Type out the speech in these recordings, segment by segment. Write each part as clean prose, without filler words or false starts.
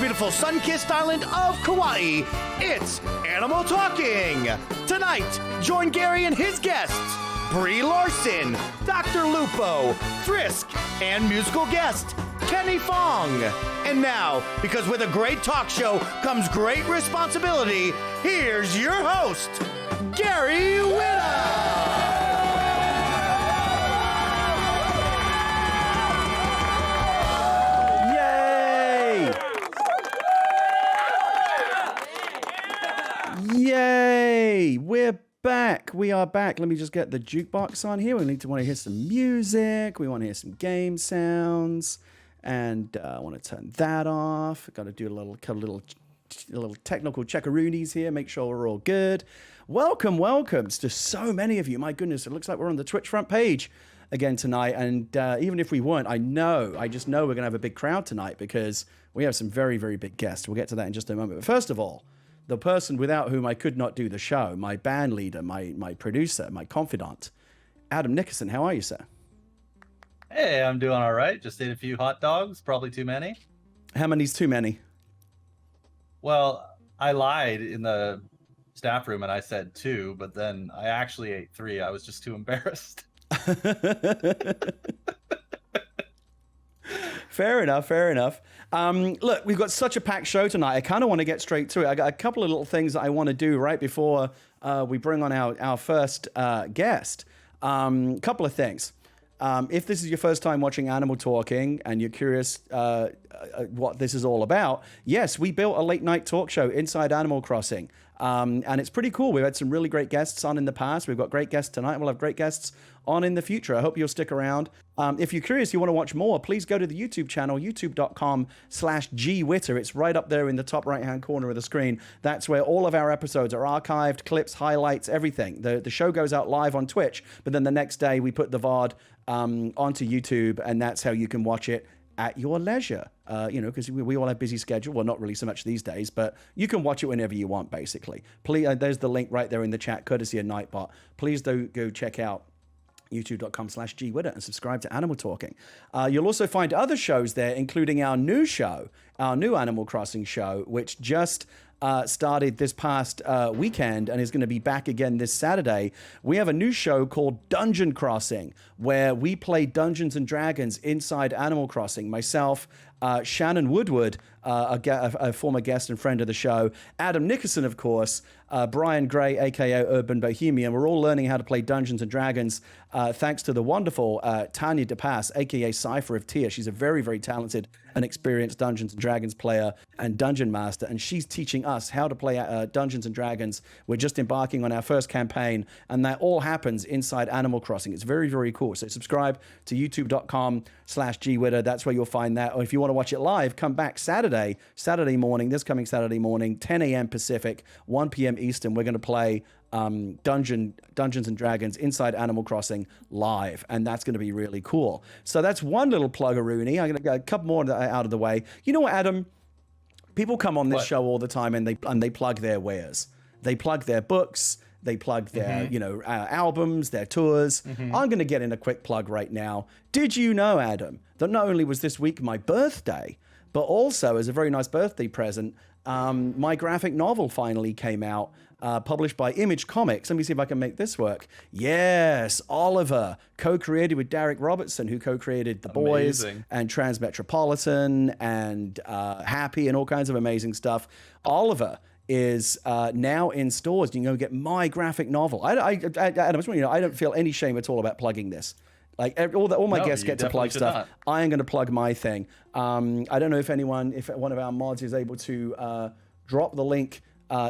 beautiful sun-kissed island of Kauai, it's Animal Talking. Tonight, join Gary and his guests, Brie Larson, DrLupo, Friskk, and musical guest, Kenny Fong. And now, because with a great talk show comes great responsibility, here's your host, Gary Whitta. Yay! We're back. We are back. Let me just get the jukebox on here. We want to hear some music. We want to hear some game sounds. And I want to turn that off. Got to do a little technical checkaroonies here. Make sure we're all good. Welcome to so many of you. My goodness, it looks like we're on the Twitch front page again tonight. And even if we weren't, I just know we're going to have a big crowd tonight because we have some very, very big guests. We'll get to that in just a moment. But first of all, the person without whom I could not do the show, my band leader, my producer, my confidant, Adam Nickerson. How are you, sir? Hey, I'm doing all right. Just ate a few hot dogs, probably too many. How many's too many? Well, I lied in the staff room and I said 2, but then I actually ate 3. I was just too embarrassed. Fair enough. Look, we've got such a packed show tonight. I kind of want to get straight to it. I got a couple of little things that I want to do right before we bring on our first guest. Couple of things. If this is your first time watching Animal Talking and you're curious what this is all about, yes, we built a late night talk show inside Animal Crossing. And it's pretty cool. We've had some really great guests on in the past. We've got great guests tonight. We'll have great guests on in the future. I hope you'll stick around. If you're curious, you want to watch more, please go to the YouTube channel, youtube.com/GWhitta. It's right up there in the top right-hand corner of the screen. That's where all of our episodes are archived, clips, highlights, everything. The show goes out live on Twitch, but then the next day we put the VOD onto YouTube, and that's how you can watch it at your leisure, because we all have busy schedule. Well, not really so much these days, but you can watch it whenever you want, basically. Please, there's the link right there in the chat, courtesy of Nightbot. Please do go check out youtube.com/GWhitta and subscribe to Animal Talking. You'll also find other shows there, including our new show, our new Animal Crossing show, which just started this past weekend and is going to be back again this Saturday. We have a new show called Dungeon Crossing, where we play Dungeons and Dragons inside Animal Crossing. Myself, Shannon Woodward, a former guest and friend of the show, Adam Nickerson, of course, Brian Gray, aka Urban Bohemian. We're all learning how to play Dungeons and Dragons thanks to the wonderful Tanya DePass, aka Cypher of Tyr. She's a very, very talented and experienced Dungeons and Dragons player and dungeon master, and she's teaching us how to play Dungeons and Dragons. We're just embarking on our first campaign, and that all happens inside Animal Crossing. It's very, very cool. So subscribe to youtube.com/GWhitta. That's where you'll find that. Or if you want to watch it live, come back Saturday morning, this coming Saturday morning, 10 a.m. Pacific, 1 p.m. Eastern. We're going to play Dungeons and Dragons inside Animal Crossing live, and that's going to be really cool. So that's one little plug-a-rooney. I'm going to get a couple more out of the way. You know what, Adam? People come on this show all the time and they plug their wares. They plug their books. They plug their albums, their tours. I'm going to get in a quick plug right now. Did you know, Adam, that not only was this week my birthday, but also as a very nice birthday present, my graphic novel finally came out, published by Image Comics. Let me see if I can make this work. Yes, Oliver, co-created with Derek Robertson, who co-created The Boys and Transmetropolitan and Happy and all kinds of amazing stuff. Oliver is now in stores. You can go get my graphic novel. Adam, I just want you to know, I don't feel any shame at all about plugging this. Like all my guests get to plug stuff. Not. I am going to plug my thing. I don't know if one of our mods is able to drop the link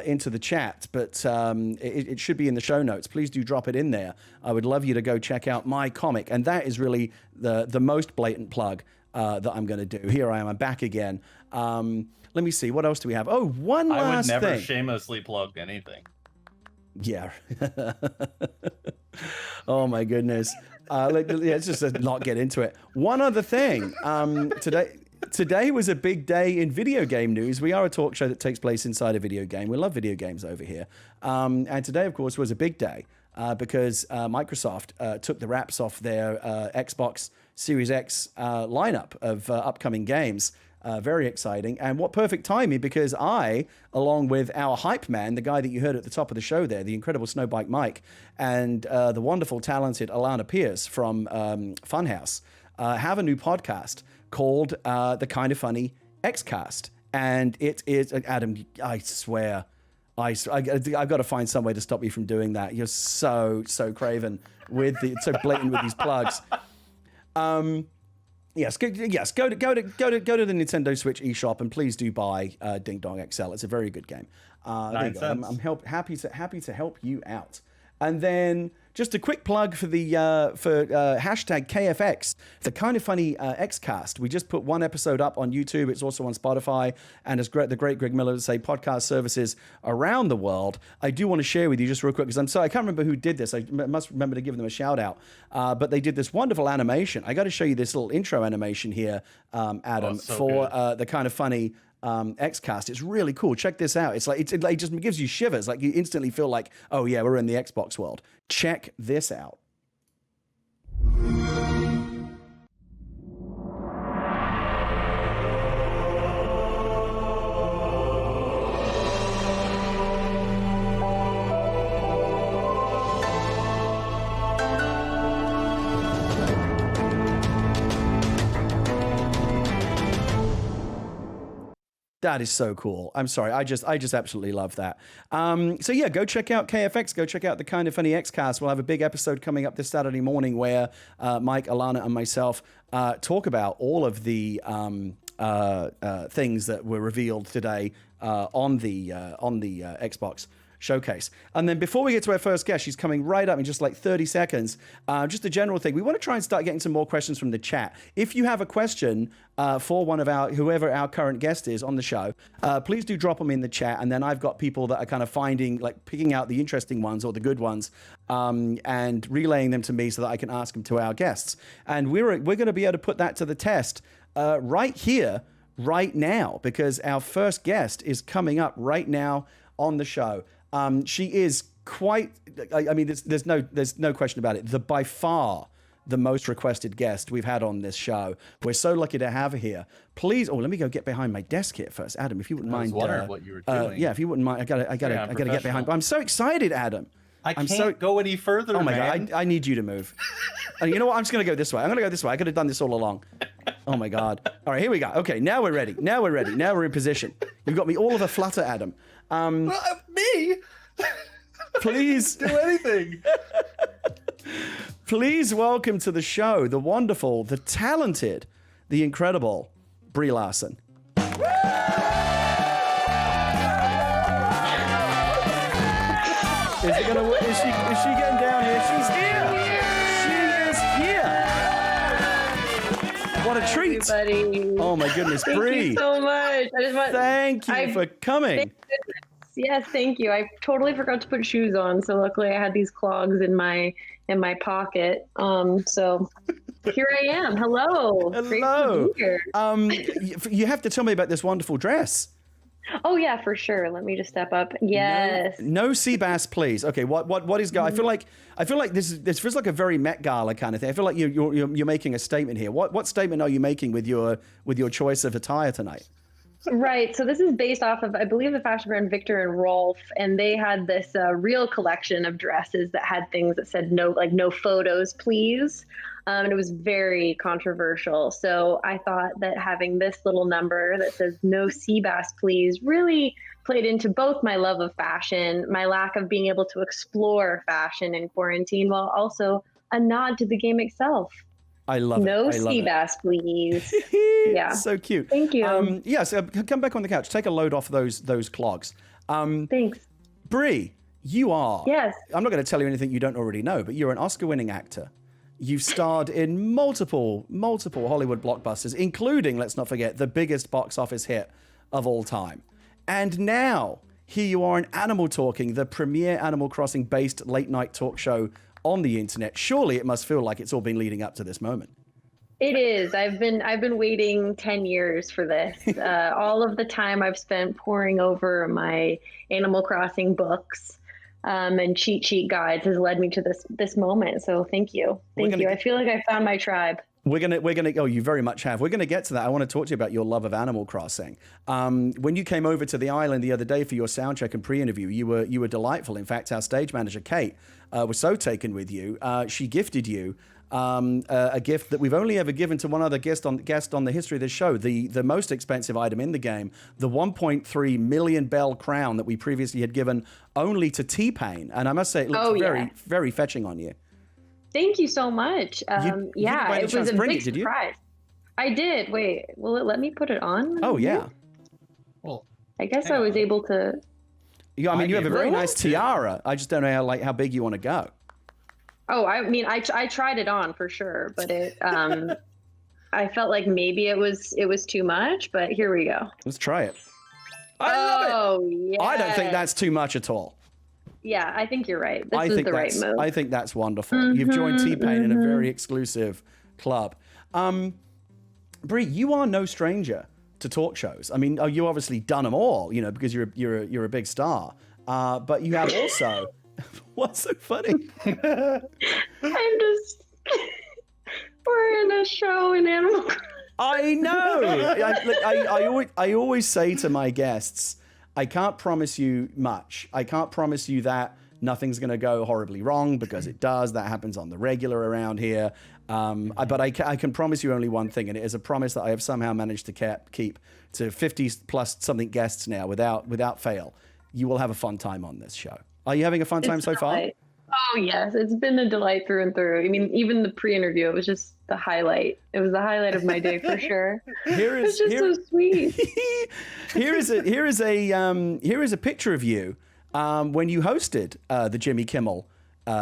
into the chat, but it should be in the show notes. Please do drop it in there. I would love you to go check out my comic, and that is really the most blatant plug that I'm going to do. Here I am. I'm back again. Let me see. What else do we have? Oh, one last thing. I would never shamelessly plug anything. Yeah. Oh my goodness. Let's just not get into it. One other thing. Today was a big day in video game news. We are a talk show that takes place inside a video game. We love video games over here. And today, of course, was a big day because Microsoft took the wraps off their Xbox Series X lineup of upcoming games. Very exciting. And what perfect timing, because I, along with our hype man, the guy that you heard at the top of the show there, the incredible Snowbike Mike, and the wonderful, talented Alana Pierce from Funhouse, have a new podcast called The Kind of Funny Xcast. And it is, Adam, I swear, I've got to find some way to stop you from doing that. You're so craven so blatant with these plugs. Yes, go to the Nintendo Switch eShop and please do buy Ding Dong XL. It's a very good game. There you go. I'm happy to help you out. And then just a quick plug for the hashtag KFX, the Kind of Funny Xcast. We just put one episode up on YouTube. It's also on Spotify, and as the great Greg Miller would say, podcast services around the world. I do want to share with you just real quick because I'm sorry, I can't remember who did this. I must remember to give them a shout out. But they did this wonderful animation. I got to show you this little intro animation here, Adam, for the Kind of Funny Xcast. It's really cool. Check this out. It's like it just gives you shivers. Like you instantly feel like, oh yeah, we're in the Xbox world. Check this out. That is so cool. I'm sorry. I just absolutely love that. So yeah, go check out KFX. Go check out the Kind of Funny Xcast. We'll have a big episode coming up this Saturday morning where Mike, Alana, and myself talk about all of the things that were revealed today on the Xbox showcase. And then before we get to our first guest, she's coming right up in just like 30 seconds. Just a general thing. We want to try and start getting some more questions from the chat. If you have a question for one of whoever our current guest is on the show, please do drop them in the chat. And then I've got people that are kind of picking out the interesting ones or the good ones and relaying them to me so that I can ask them to our guests. And we're going to be able to put that to the test right here, right now, because our first guest is coming up right now on the show. She is quite, I mean, there's no question about it. By far the most requested guest we've had on this show. We're so lucky to have her here. Please, let me go get behind my desk here first. Adam, if you wouldn't mind. I was wondering what you were doing. Yeah, if you wouldn't mind, I gotta get behind. I'm so excited, Adam. I can't go any further. Oh my man. God, I need you to move. You know what? I'm just gonna go this way. I could have done this all along. Oh my God. All right, here we go. Okay, now we're ready. Now we're in position. You've got me all of a flutter, Adam. Me? Please do anything. Please welcome to the show the wonderful, the talented, the incredible Brie Larson. Is she getting down here? She's here. She is here. What a treat. Everybody. Oh my goodness, Brie. Thank you so much. Thank you for coming. Yes, thank you. I totally forgot to put shoes on, so luckily I had these clogs in my pocket. So here I am. Hello. Great to be here. You have to tell me about this wonderful dress. Oh yeah, for sure. Let me just step up. Yes. No sea bass, please. Okay. What is? I feel like this feels like a very Met Gala kind of thing. I feel like you're making a statement here. What statement are you making with your choice of attire tonight? Right. So this is based off of, I believe, the fashion brand Victor and Rolf, and they had this real collection of dresses that had things that said no photos, please. And it was very controversial. So I thought that having this little number that says no sea bass, please, really played into both my love of fashion, my lack of being able to explore fashion in quarantine, while also a nod to the game itself. I love it. No sea bass, please. Yeah. So cute. Thank you. So come back on the couch. Take a load off those clogs. Thanks. Brie, you are. Yes. I'm not going to tell you anything you don't already know, but you're an Oscar-winning actor. You've starred in multiple Hollywood blockbusters, including, let's not forget, the biggest box office hit of all time. And now, here you are in Animal Talking, the premier Animal Crossing-based late-night talk show on the internet. Surely it must feel like it's all been leading up to this moment. It is. I've been waiting 10 years for this. All of the time I've spent poring over my Animal Crossing books and cheat sheet guides has led me to this moment. So thank you. Thank you. I feel like I found my tribe. Oh, you very much have. We're gonna get to that. I want to talk to you about your love of Animal Crossing. When you came over to the island the other day for your sound check and pre-interview, you were delightful. In fact, our stage manager Kate was so taken with you. She gifted you a gift that we've only ever given to one other guest on the history of this show. The most expensive item in the game, the 1.3 million bell crown that we previously had given only to T-Pain. And I must say, it looks very fetching on you. Thank you so much. You didn't It was a big did you? surprise. I did. Wait, will it let me put it on? Oh, yeah. Well, I guess I was able to. Yeah, I mean, you have a very Really? nice tiara. I just don't know how big you want to go. Oh, I mean, I tried it on for sure, but it I felt like maybe it was too much, but here we go. Let's try it. I love it. Oh, yeah. I don't think that's too much at all. Yeah, I think you're right. This is the right move. I think that's wonderful. You've joined T-Pain in a very exclusive club. Brie, you are no stranger to talk shows. I mean, you obviously done them all, because you're a big star. But you have also. What's so funny? I'm just. We're in a show in Animal Crossing. I know. I always say to my guests, I can't promise you much. I can't promise you that nothing's going to go horribly wrong, because it does. That happens on the regular around here. But I can promise you only one thing, and it is a promise that I have somehow managed to keep to 50 plus something guests now without fail. You will have a fun time on this show. Are you having a fun time so far? Oh, yes. It's been a delight through and through. I mean, even the pre-interview, it was just the highlight. It was the highlight of my day for sure. It's just so sweet. Here is a picture of you when you hosted the Jimmy Kimmel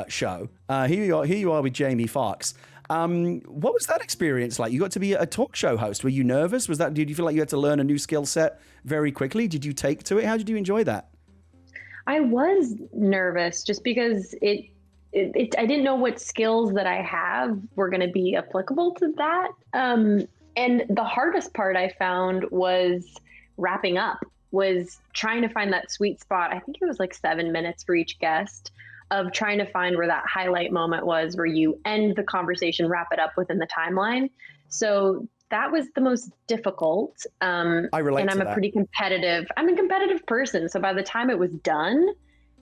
show. Here you are with Jamie Foxx. What was that experience like? You got to be a talk show host. Were you nervous? Did you feel like you had to learn a new skill set very quickly? Did you take to it? How did you enjoy that? I was nervous just because I didn't know what skills that I have were going to be applicable to that. And the hardest part I found was wrapping up, was trying to find that sweet spot. I think it was like 7 minutes for each guest, of trying to find where that highlight moment was, where you end the conversation, wrap it up within the timeline. So that was the most difficult. I relate to that. And I'm a competitive person. So by the time it was done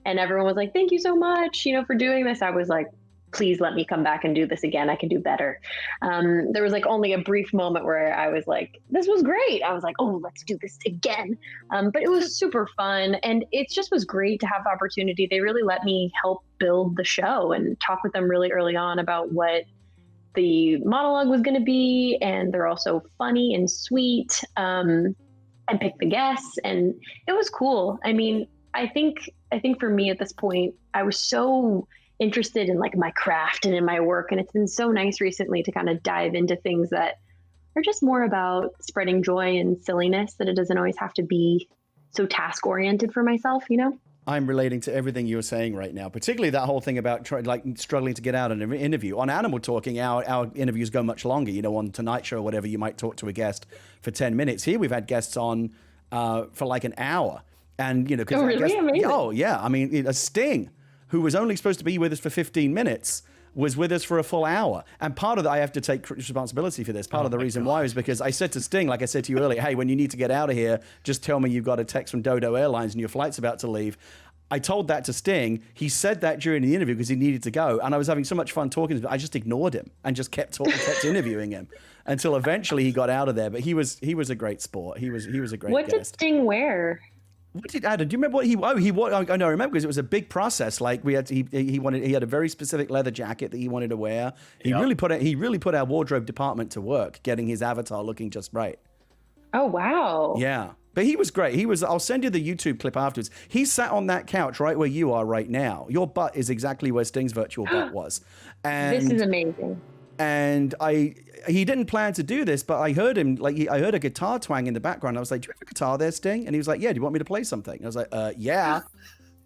and everyone was like, thank you so much, for doing this, I was like, please let me come back and do this again. I can do better. There was like only a brief moment where I was like, this was great. I was like, oh, let's do this again. But it was super fun. And it just was great to have the opportunity. They really let me help build the show and talk with them really early on about what the monologue was going to be. And they're also funny and sweet, and pick the guests. And it was cool. I mean, I think for me at this point, I was so interested in like my craft and in my work. And it's been so nice recently to kind of dive into things that are just more about spreading joy and silliness, that it doesn't always have to be so task oriented for myself, I'm relating to everything you're saying right now, particularly that whole thing about struggling to get out an interview. On Animal Talking, our interviews go much longer. On Tonight Show or whatever, you might talk to a guest for 10 minutes. Here we've had guests on for like an hour. And, oh, really? Amazing. Oh, yeah. I mean, a Sting, who was only supposed to be with us for 15 minutes, was with us for a full hour. And part of that, I have to take responsibility for this. Part of the reason why is because I said to Sting, like I said to you earlier, hey, when you need to get out of here, just tell me you've got a text from Dodo Airlines and your flight's about to leave. I told that to Sting. He said that during the interview because he needed to go. And I was having so much fun talking to him. I just ignored him and just kept interviewing him until eventually he got out of there. But he was a great sport. He was a great guest. What did Sting wear? What did Adam? Do you remember what he? Oh, I know. I remember because it was a big process. Like he had a very specific leather jacket that he wanted to wear. He really put our wardrobe department to work, getting his avatar looking just right. Oh wow! Yeah, but he was great. I'll send you the YouTube clip afterwards. He sat on that couch right where you are right now. Your butt is exactly where Sting's virtual butt was. And this is amazing. And he didn't plan to do this, but I heard him, I heard a guitar twang in the background. I was like, do you have a guitar there, Sting? And he was like, yeah, do you want me to play something? And I was like, yeah.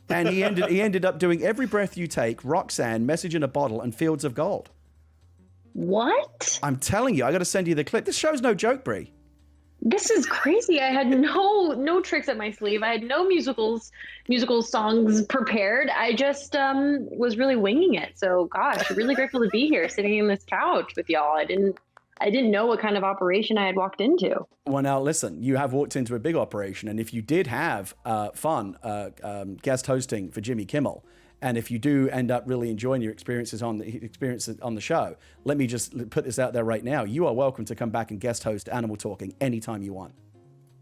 And he ended up doing Every Breath You Take, Roxanne, Message in a Bottle, and Fields of Gold. What? I'm telling you, I got to send you the clip. This show's no joke, Brie. This is crazy. I had no tricks up my sleeve. I had no musical songs prepared. I just was really winging it. So gosh, really grateful to be here sitting in this couch with y'all. I didn't I didn't know what kind of operation I had walked into. Well, now listen, you have walked into a big operation, and if you did have fun guest hosting for Jimmy Kimmel, and if you do end up really enjoying your experiences on the show, let me just put this out there right now. You are welcome to come back and guest host Animal Talking anytime you want.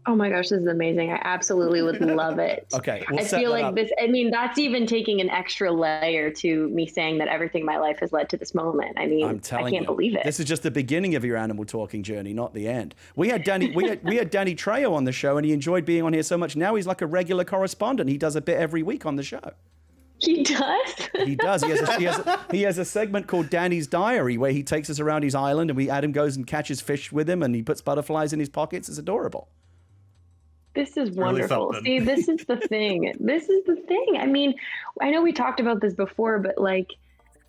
Oh my gosh, this is amazing. I absolutely would love it. Okay. I feel like this, I mean, that's even taking an extra layer to me saying that everything in my life has led to this moment. I mean, I can't believe it. This is just the beginning of your Animal Talking journey, not the end. We had Danny Trejo on the show, and he enjoyed being on here so much. Now he's like a regular correspondent. He does a bit every week on the show. He does? He does. He has a segment called Danny's Diary where he takes us around his island, and Adam goes and catches fish with him, and he puts butterflies in his pockets. It's adorable. This is wonderful. See, this is the thing. This is the thing. I mean, I know we talked about this before, but like,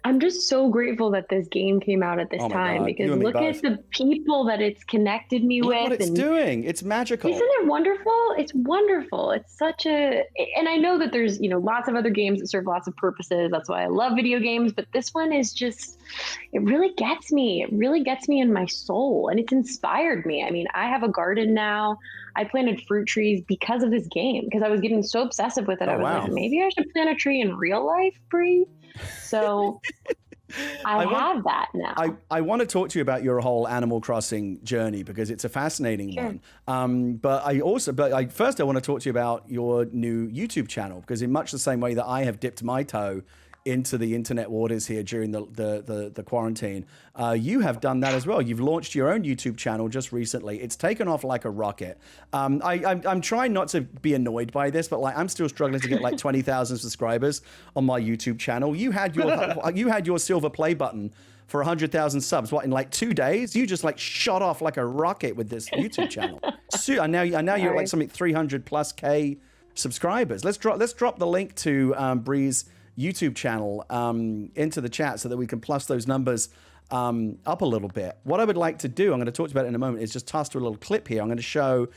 I'm just so grateful that this game came out at this time. God. Because look at the people that it's connected me with. Look what it's doing. It's magical. Isn't it wonderful? It's wonderful. It's such a, and I know that there's, lots of other games that serve lots of purposes. That's why I love video games. But this one is just, it really gets me. It really gets me in my soul. And it's inspired me. I mean, I have a garden now. I planted fruit trees because of this game, because I was getting so obsessive with it. I was like, maybe I should plant a tree in real life, Brie. So I have that now. I want to talk to you about your whole Animal Crossing journey because it's a fascinating one. But first I want to talk to you about your new YouTube channel, because in much the same way that I have dipped my toe into the internet waters here during the quarantine, you have done that as well. You've launched your own YouTube channel just recently. It's taken off like a rocket. I'm trying not to be annoyed by this, but like I'm still struggling to get like 20,000 subscribers on my YouTube channel. You had your silver play button for 100,000 subs. What, in like 2 days? You just like shot off like a rocket with this YouTube channel. So and now you're at like something 300 plus K subscribers. Let's drop the link to Brie's YouTube channel into the chat so that we can plus those numbers up a little bit. What I would like to do, I'm going to talk to you about it in a moment, is just toss to a little clip here. I'm going to show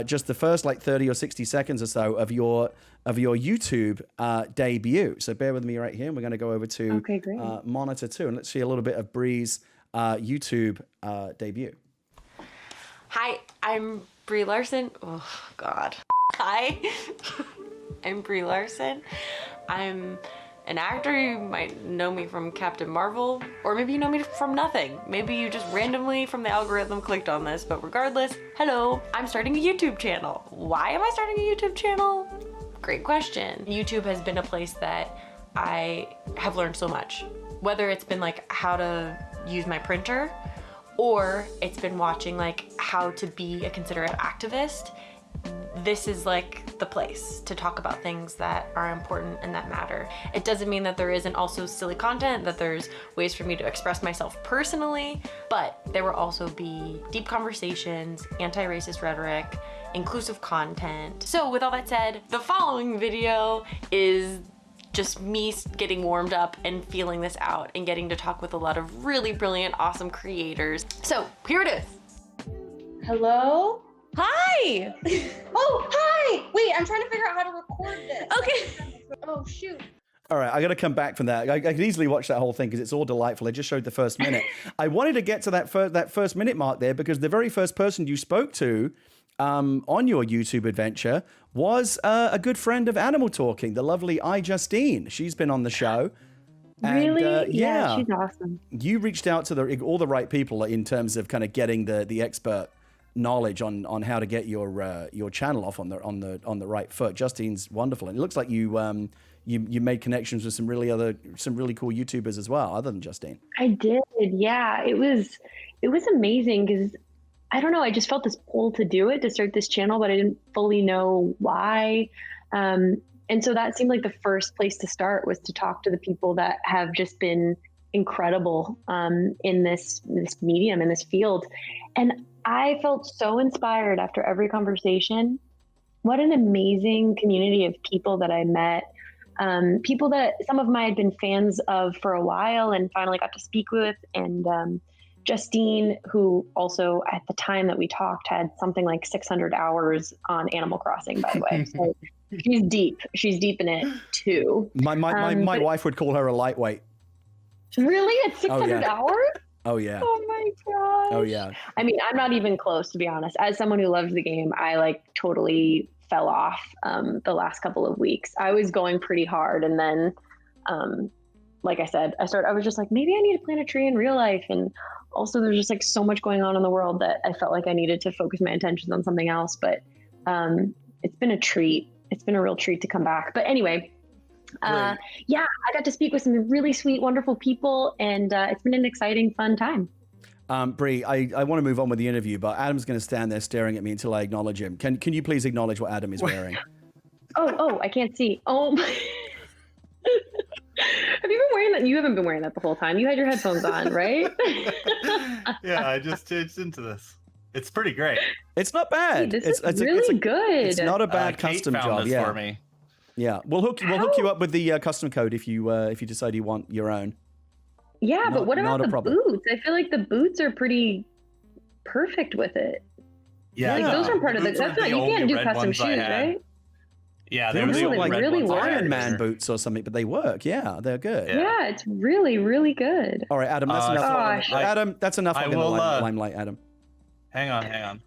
just the first like 30 or 60 seconds or so of your YouTube debut. So bear with me right here. And we're going to go over to monitor 2 and let's see a little bit of Brie's YouTube debut. Hi, I'm Brie Larson. Oh God. Hi, I'm Brie Larson. I'm an actor. You might know me from Captain Marvel, or maybe you know me from nothing. Maybe you just randomly from the algorithm clicked on this, but regardless, hello, I'm starting a YouTube channel. Why am I starting a YouTube channel? Great question. YouTube has been a place that I have learned so much, whether it's been like how to use my printer, or it's been watching like how to be a considerate activist. This is like the place to talk about things that are important and that matter. It doesn't mean that there isn't also silly content, that there's ways for me to express myself personally, but there will also be deep conversations, anti-racist rhetoric, inclusive content. So with all that said, the following video is just me getting warmed up and feeling this out and getting to talk with a lot of really brilliant, awesome creators. So here it is. Hello? Hi! Oh, hi! Wait, I'm trying to figure out how to record this. Okay. Oh, shoot. All right, I got to come back from that. I could easily watch that whole thing because it's all delightful. I just showed the first minute. I wanted to get to that first minute mark there because the very first person you spoke to on your YouTube adventure was a good friend of Animal Talking, the lovely Justine. She's been on the show. Really? And, yeah, she's awesome. You reached out to all the right people in terms of kind of getting the expert knowledge on how to get your channel off on the right foot. Justine's wonderful, and it looks like you made connections with some really cool YouTubers as well, other than Justine. I did, yeah. It was amazing because I don't know. I just felt this pull to do it, to start this channel, but I didn't fully know why. And so that seemed like the first place to start was to talk to the people that have just been incredible in this medium, in this field, and I felt so inspired after every conversation. What an amazing community of people that I met. People that some of them I had been fans of for a while and finally got to speak with. And Justine, who also at the time that we talked had something like 600 hours on Animal Crossing, by the way. So she's deep. She's deep in it too. My wife would call her a lightweight. Really? At 600 hours? Oh yeah. Oh my gosh. Oh yeah. I mean, I'm not even close, to be honest. As someone who loves the game, I like totally fell off the last couple of weeks. I was going pretty hard, and then like I said, I was just like, maybe I need to plant a tree in real life. And also there's just like so much going on in the world that I felt like I needed to focus my attentions on something else. But it's been a treat. It's been a real treat to come back. But anyway, yeah, I got to speak with some really sweet, wonderful people, and it's been an exciting, fun time. Brie, I want to move on with the interview, but Adam's going to stand there staring at me until I acknowledge him. Can you please acknowledge what Adam is wearing? Oh, I can't see. Oh, have you been wearing that? You haven't been wearing that the whole time. You had your headphones on, right? Yeah, I just changed into this. It's pretty great. It's not bad. Hey, it's really good. It's not a bad Kate custom found job. this Yeah, for me. yeah. We'll hook you up with the custom code if you decide you want your own. Yeah, but what about the problem. boots? I feel like the boots are pretty perfect with it. Yeah, Like, those are part of the. boots were That's not. You only can't do red custom ones I shoes, had. right? Yeah, They they were look the only like red really ones I work. had. Iron Man boots or something, but they work. Yeah, they're good. Yeah, it's really, really good. All right, Adam. That's enough. Gosh. Adam, that's enough. I in the will, limelight, Adam. Hang on.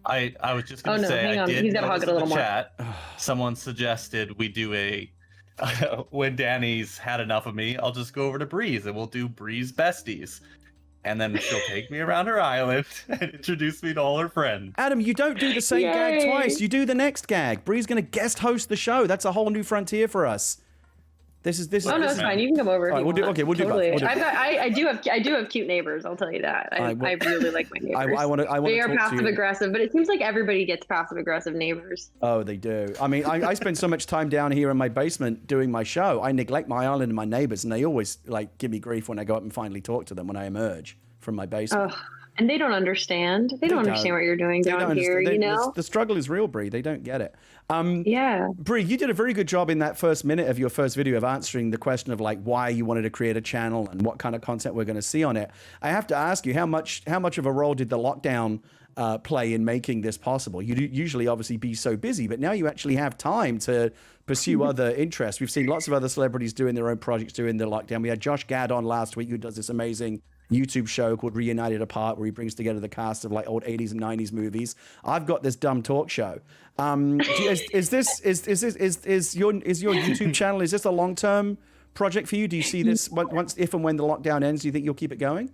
I was just going Oh, to no, say, hang I on. did He's gotta hog notice it a in the little more. chat, someone suggested we do a, when Danny's had enough of me, I'll just go over to Bree's and we'll do Bree's besties. And then she'll take me around her island and introduce me to all her friends. Adam, you don't do the same gag Yay. twice. You do the next gag. Bree's going to guest host the show. That's a whole new frontier for us. This is. Oh no, it's fine. You can come over. All right, we'll do both. We'll do both. I do have cute neighbors. I'll tell you that. I really like my neighbors. I want to. They are talk passive to you. aggressive, but it seems like everybody gets passive aggressive neighbors. Oh, they do. I mean, I spend so much time down here in my basement doing my show. I neglect my island and my neighbors, and they always like give me grief when I go up and finally talk to them when I emerge from my basement. Oh, and they don't understand. They don't understand what you're doing down here. You know, the struggle is real, Brie. They don't get it. Yeah. Brie, you did a very good job in that first minute of your first video of answering the question of like why you wanted to create a channel and what kind of content we're going to see on it. I have to ask you, how much of a role did the lockdown play in making this possible? You usually obviously be so busy, but now you actually have time to pursue other interests. We've seen lots of other celebrities doing their own projects during the lockdown. We had Josh Gad on last week, who does this amazing YouTube show called Reunited Apart, where he brings together the cast of like old 80s and 90s movies. I've got this dumb talk show. Is your YouTube channel, is this a long-term project for you? Do you see this once, if and when the lockdown ends, do you think you'll keep it going?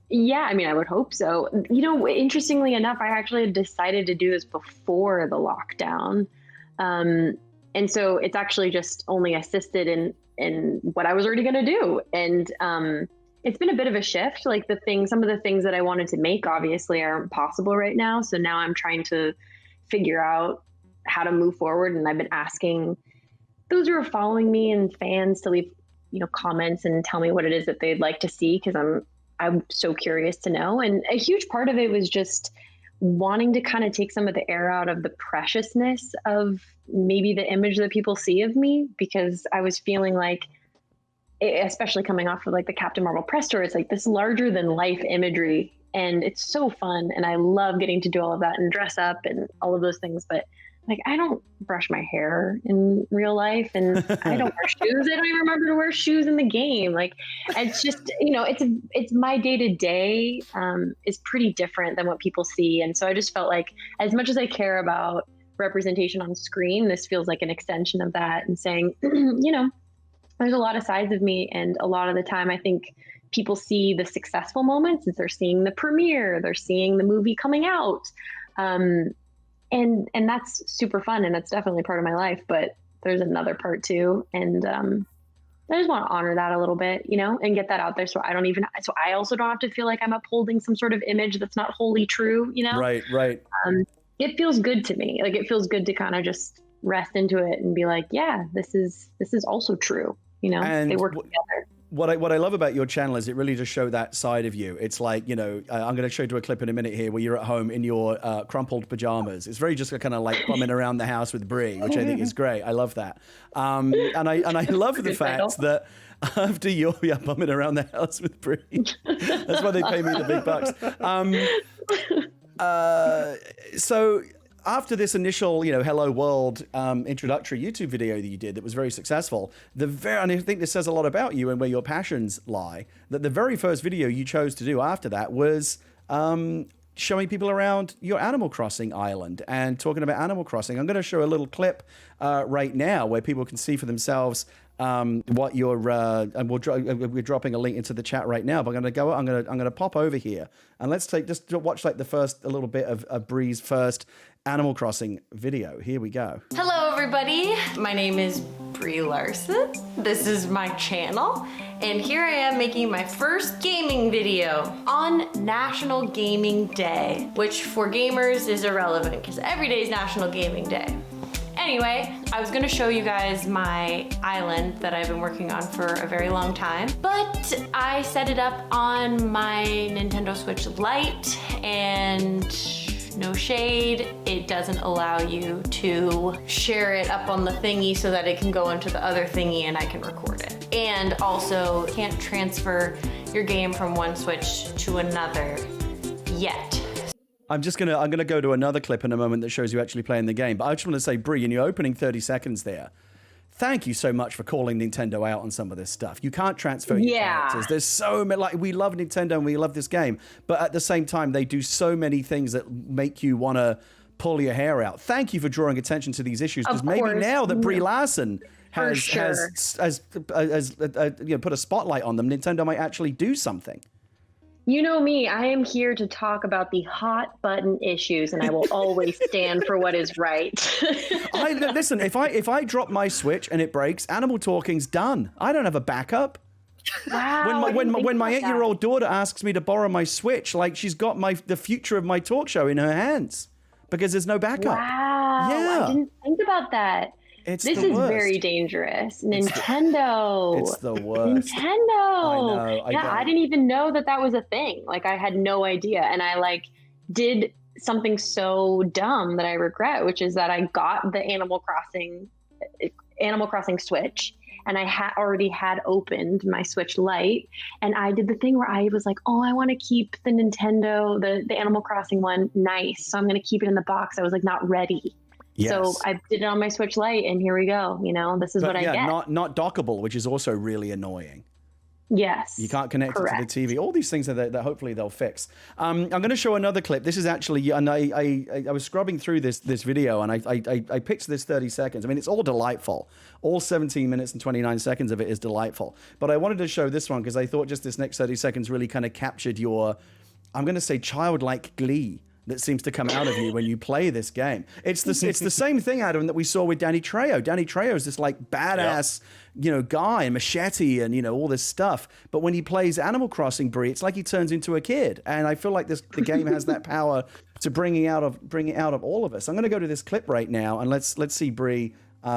Yeah, I mean, I would hope so. You know, interestingly enough, I actually had decided to do this before the lockdown. And so it's actually just only assisted in what I was already going to do. And it's been a bit of a shift. Like some of the things that I wanted to make obviously aren't possible right now. So now I'm trying to figure out how to move forward. And I've been asking those who are following me and fans to leave, comments and tell me what it is that they'd like to see, because I'm so curious to know. And a huge part of it was just wanting to kind of take some of the air out of the preciousness of maybe the image that people see of me, because I was feeling like, especially coming off of like the Captain Marvel press tour, it's like this larger than life imagery, and it's so fun. And I love getting to do all of that and dress up and all of those things. But like, I don't brush my hair in real life, and I don't wear shoes. I don't even remember to wear shoes in the game. Like, it's just, it's my day to day is pretty different than what people see. And so I just felt like, as much as I care about representation on screen, this feels like an extension of that, and saying, there's a lot of sides of me. And a lot of the time, I think people see the successful moments as they're seeing the premiere, they're seeing the movie coming out. And that's super fun. And that's definitely part of my life, but there's another part too. And I just want to honor that a little bit, and get that out there. So I also don't have to feel like I'm upholding some sort of image that's not wholly true, Right. It feels good to me. Like, it feels good to kind of just rest into it and be like, yeah, this is also true. And they work together. What I love about your channel is it really does show that side of you. It's like, I'm going to show you a clip in a minute here where you're at home in your crumpled pajamas. It's very just kind of like bumming around the house with Brie, which I think is great. I love that. And I love the fact that after you're bumming around the house with Brie, that's why they pay me the big bucks. So after this initial, Hello World introductory YouTube video that you did that was very successful, and I think this says a lot about you and where your passions lie, that the very first video you chose to do after that was showing people around your Animal Crossing island and talking about Animal Crossing. I'm going to show a little clip right now where people can see for themselves what your and we're dropping a link into the chat right now. But I'm going to pop over here and let's just watch like a little bit of Brie's first Animal Crossing video. Here we go. Hello everybody, my name is Brie Larson. This is my channel, and here I am making my first gaming video on National Gaming Day, which for gamers is irrelevant because every day is National Gaming Day. Anyway, I was gonna show you guys my island that I've been working on for a very long time, but I set it up on my Nintendo Switch Lite, and no shade, it doesn't allow you to share it up on the thingy so that it can go into the other thingy and I can record it. And also can't transfer your game from one Switch to another yet. I'm gonna go to another clip in a moment that shows you actually playing the game. But I just want to say, Brie, in your opening 30 seconds there, thank you so much for calling Nintendo out on some of this stuff. You can't transfer your characters. There's so many, like, we love Nintendo and we love this game, but at the same time, they do so many things that make you want to pull your hair out. Thank you for drawing attention to these issues, because maybe now that Brie Larson has put a spotlight on them, Nintendo might actually do something. You know me, I am here to talk about the hot button issues, and I will always stand for what is right. Listen, if I drop my Switch and it breaks, Animal Talking's done. I don't have a backup. Wow. When my 8-year-old daughter asks me to borrow my Switch, like, she's got the future of my talk show in her hands because there's no backup. Wow. Yeah. I didn't think about that. This is very dangerous. Nintendo. It's the worst. Nintendo. I know. I didn't even know that was a thing. Like, I had no idea. And I did something so dumb that I regret, which is that I got the Animal Crossing Switch, and I already had opened my Switch Lite, and I did the thing where I was like, oh, I want to keep the Nintendo, the Animal Crossing one nice. So I'm going to keep it in the box. I was not ready. Yes. So I did it on my Switch Lite, and here we go. This is what I get. Not dockable, which is also really annoying. Yes. You can't connect it to the TV. All these things that hopefully they'll fix. I'm going to show another clip. This is actually, and I was scrubbing through this video, and I picked this 30 seconds. I mean, it's all delightful. All 17 minutes and 29 seconds of it is delightful. But I wanted to show this one because I thought just this next 30 seconds really kind of captured your, I'm going to say, childlike glee that seems to come out of you when you play this game. It's the same thing, Adam, that we saw with Danny Trejo. Danny Trejo is this badass, guy, machete, and all this stuff. But when he plays Animal Crossing, Brie, it's like he turns into a kid. And I feel like the game has that power to bring it out of all of us. I'm going to go to this clip right now, and let's see Brie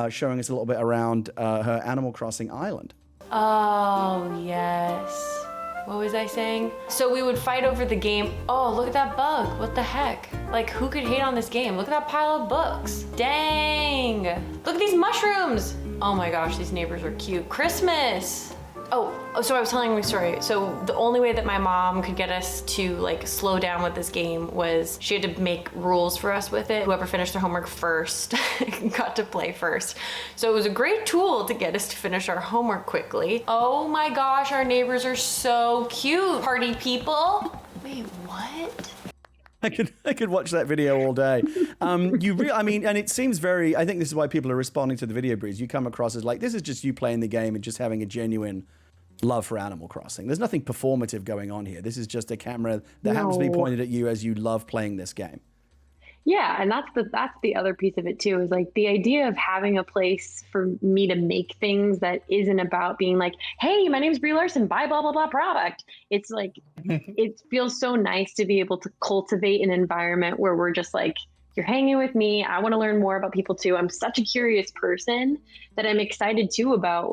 showing us a little bit around her Animal Crossing island. Oh yes. What was I saying? So we would fight over the game. Oh, look at that bug. What the heck? Who could hate on this game? Look at that pile of books. Dang. Look at these mushrooms. Oh my gosh, these neighbors are cute. Christmas. Oh, so I was telling you a story. So the only way that my mom could get us to slow down with this game was she had to make rules for us with it. Whoever finished their homework first got to play first. So it was a great tool to get us to finish our homework quickly. Oh my gosh, our neighbors are so cute. Party people. Wait, what? I could watch that video all day. And it seems very, I think this is why people are responding to the video, Breeze. You come across as this is just you playing the game and just having a genuine love for Animal Crossing. There's nothing performative going on here. This is just a camera that happens to be pointed at you as you love playing this game. Yeah, and that's the other piece of it too, is the idea of having a place for me to make things that isn't about being hey, my name's Brie Larson, buy blah blah blah product. It's it feels so nice to be able to cultivate an environment where we're just you're hanging with me. I want to learn more about people too. I'm such a curious person that I'm excited too about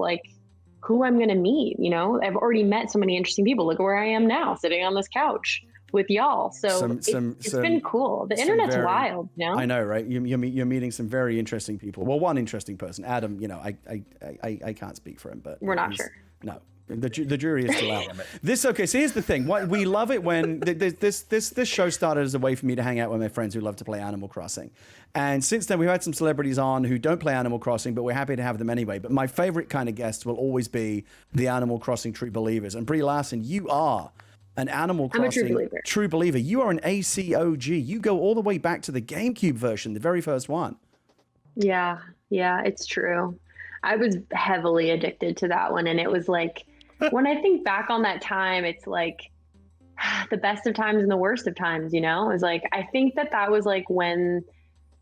who I'm going to meet. I've already met so many interesting people. Look where I am now, sitting on this couch with y'all. So it's been cool. The internet's wild, I know, right? You're meeting some very interesting people. Well, one interesting person, Adam. I can't speak for him, but we're not sure. No. The jury is still out. So here's the thing. We love it when this show started as a way for me to hang out with my friends who love to play Animal Crossing. And since then, we've had some celebrities on who don't play Animal Crossing, but we're happy to have them anyway. But my favorite kind of guests will always be the Animal Crossing true believers. And Brie Larson, you are an Animal Crossing true believer. You are an ACOG. You go all the way back to the GameCube version, the very first one. Yeah, it's true. I was heavily addicted to that one. And it was like, when I think back on that time, it's like the best of times and the worst of times, you know? It was like, I think that was like when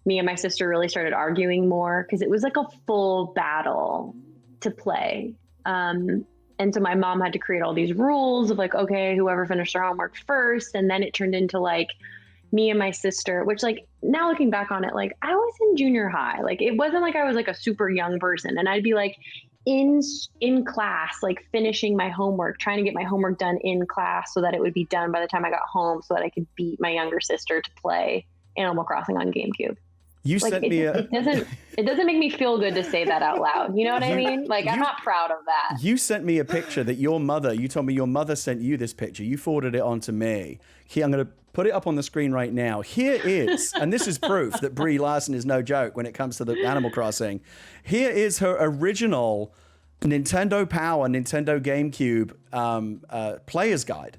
me and my sister really started arguing more, because it was like a full battle to play. And so my mom had to create all these rules of like, okay, whoever finished their homework first. And then it turned into like me and my sister, which like now looking back on it, like I was in junior high. Like it wasn't like I was like a super young person. And I'd be like, in class, like finishing my homework, trying to get my homework done in class so that it would be done by the time I got home so that I could beat my younger sister to play Animal Crossing on GameCube. You like, sent me it doesn't make me feel good to say that out loud. You know what I mean? Like I'm not proud of that. You sent me a picture that you told me your mother sent you this picture. You forwarded it on to me. Here, I'm going to put it up on the screen right now. Here is, and this is proof that Brie Larson is no joke when it comes to the Animal Crossing. Here is her original Nintendo Power, Nintendo GameCube player's guide.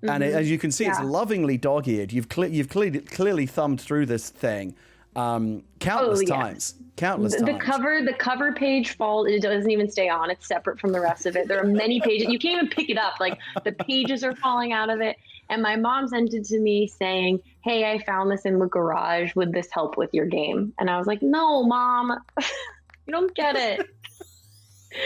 Mm-hmm. And as you can see, it's lovingly dog-eared. You've clearly thumbed through this thing countless times. The cover page it doesn't even stay on. It's separate from the rest of it. There are many pages. You can't even pick it up. Like the pages are falling out of it. And my mom sent it to me saying, hey, I found this in the garage. Would this help with your game? And I was like, no, Mom, you don't get it.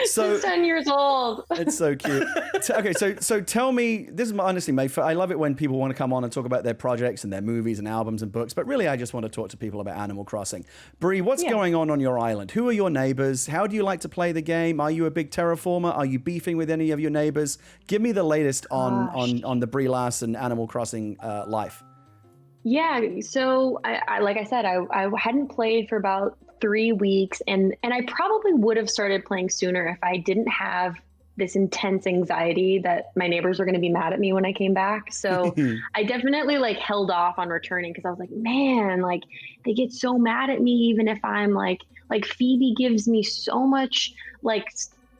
So she's 10 years old. It's so cute. Okay, so tell me, this is honestly, mate, I love it when people want to come on and talk about their projects and their movies and albums and books, but really I just want to talk to people about Animal Crossing. Brie, what's going on your island? Who are your neighbors? How do you like to play the game? Are you a big terraformer? Are you beefing with any of your neighbors? Give me the latest on the Brie Larson Animal Crossing life. Yeah, so I like I said, I hadn't played for about 3 weeks, and I probably would have started playing sooner if I didn't have this intense anxiety that my neighbors were going to be mad at me when I came back. So I definitely like held off on returning because I was like, man, like they get so mad at me even if I'm like Phoebe gives me so much, like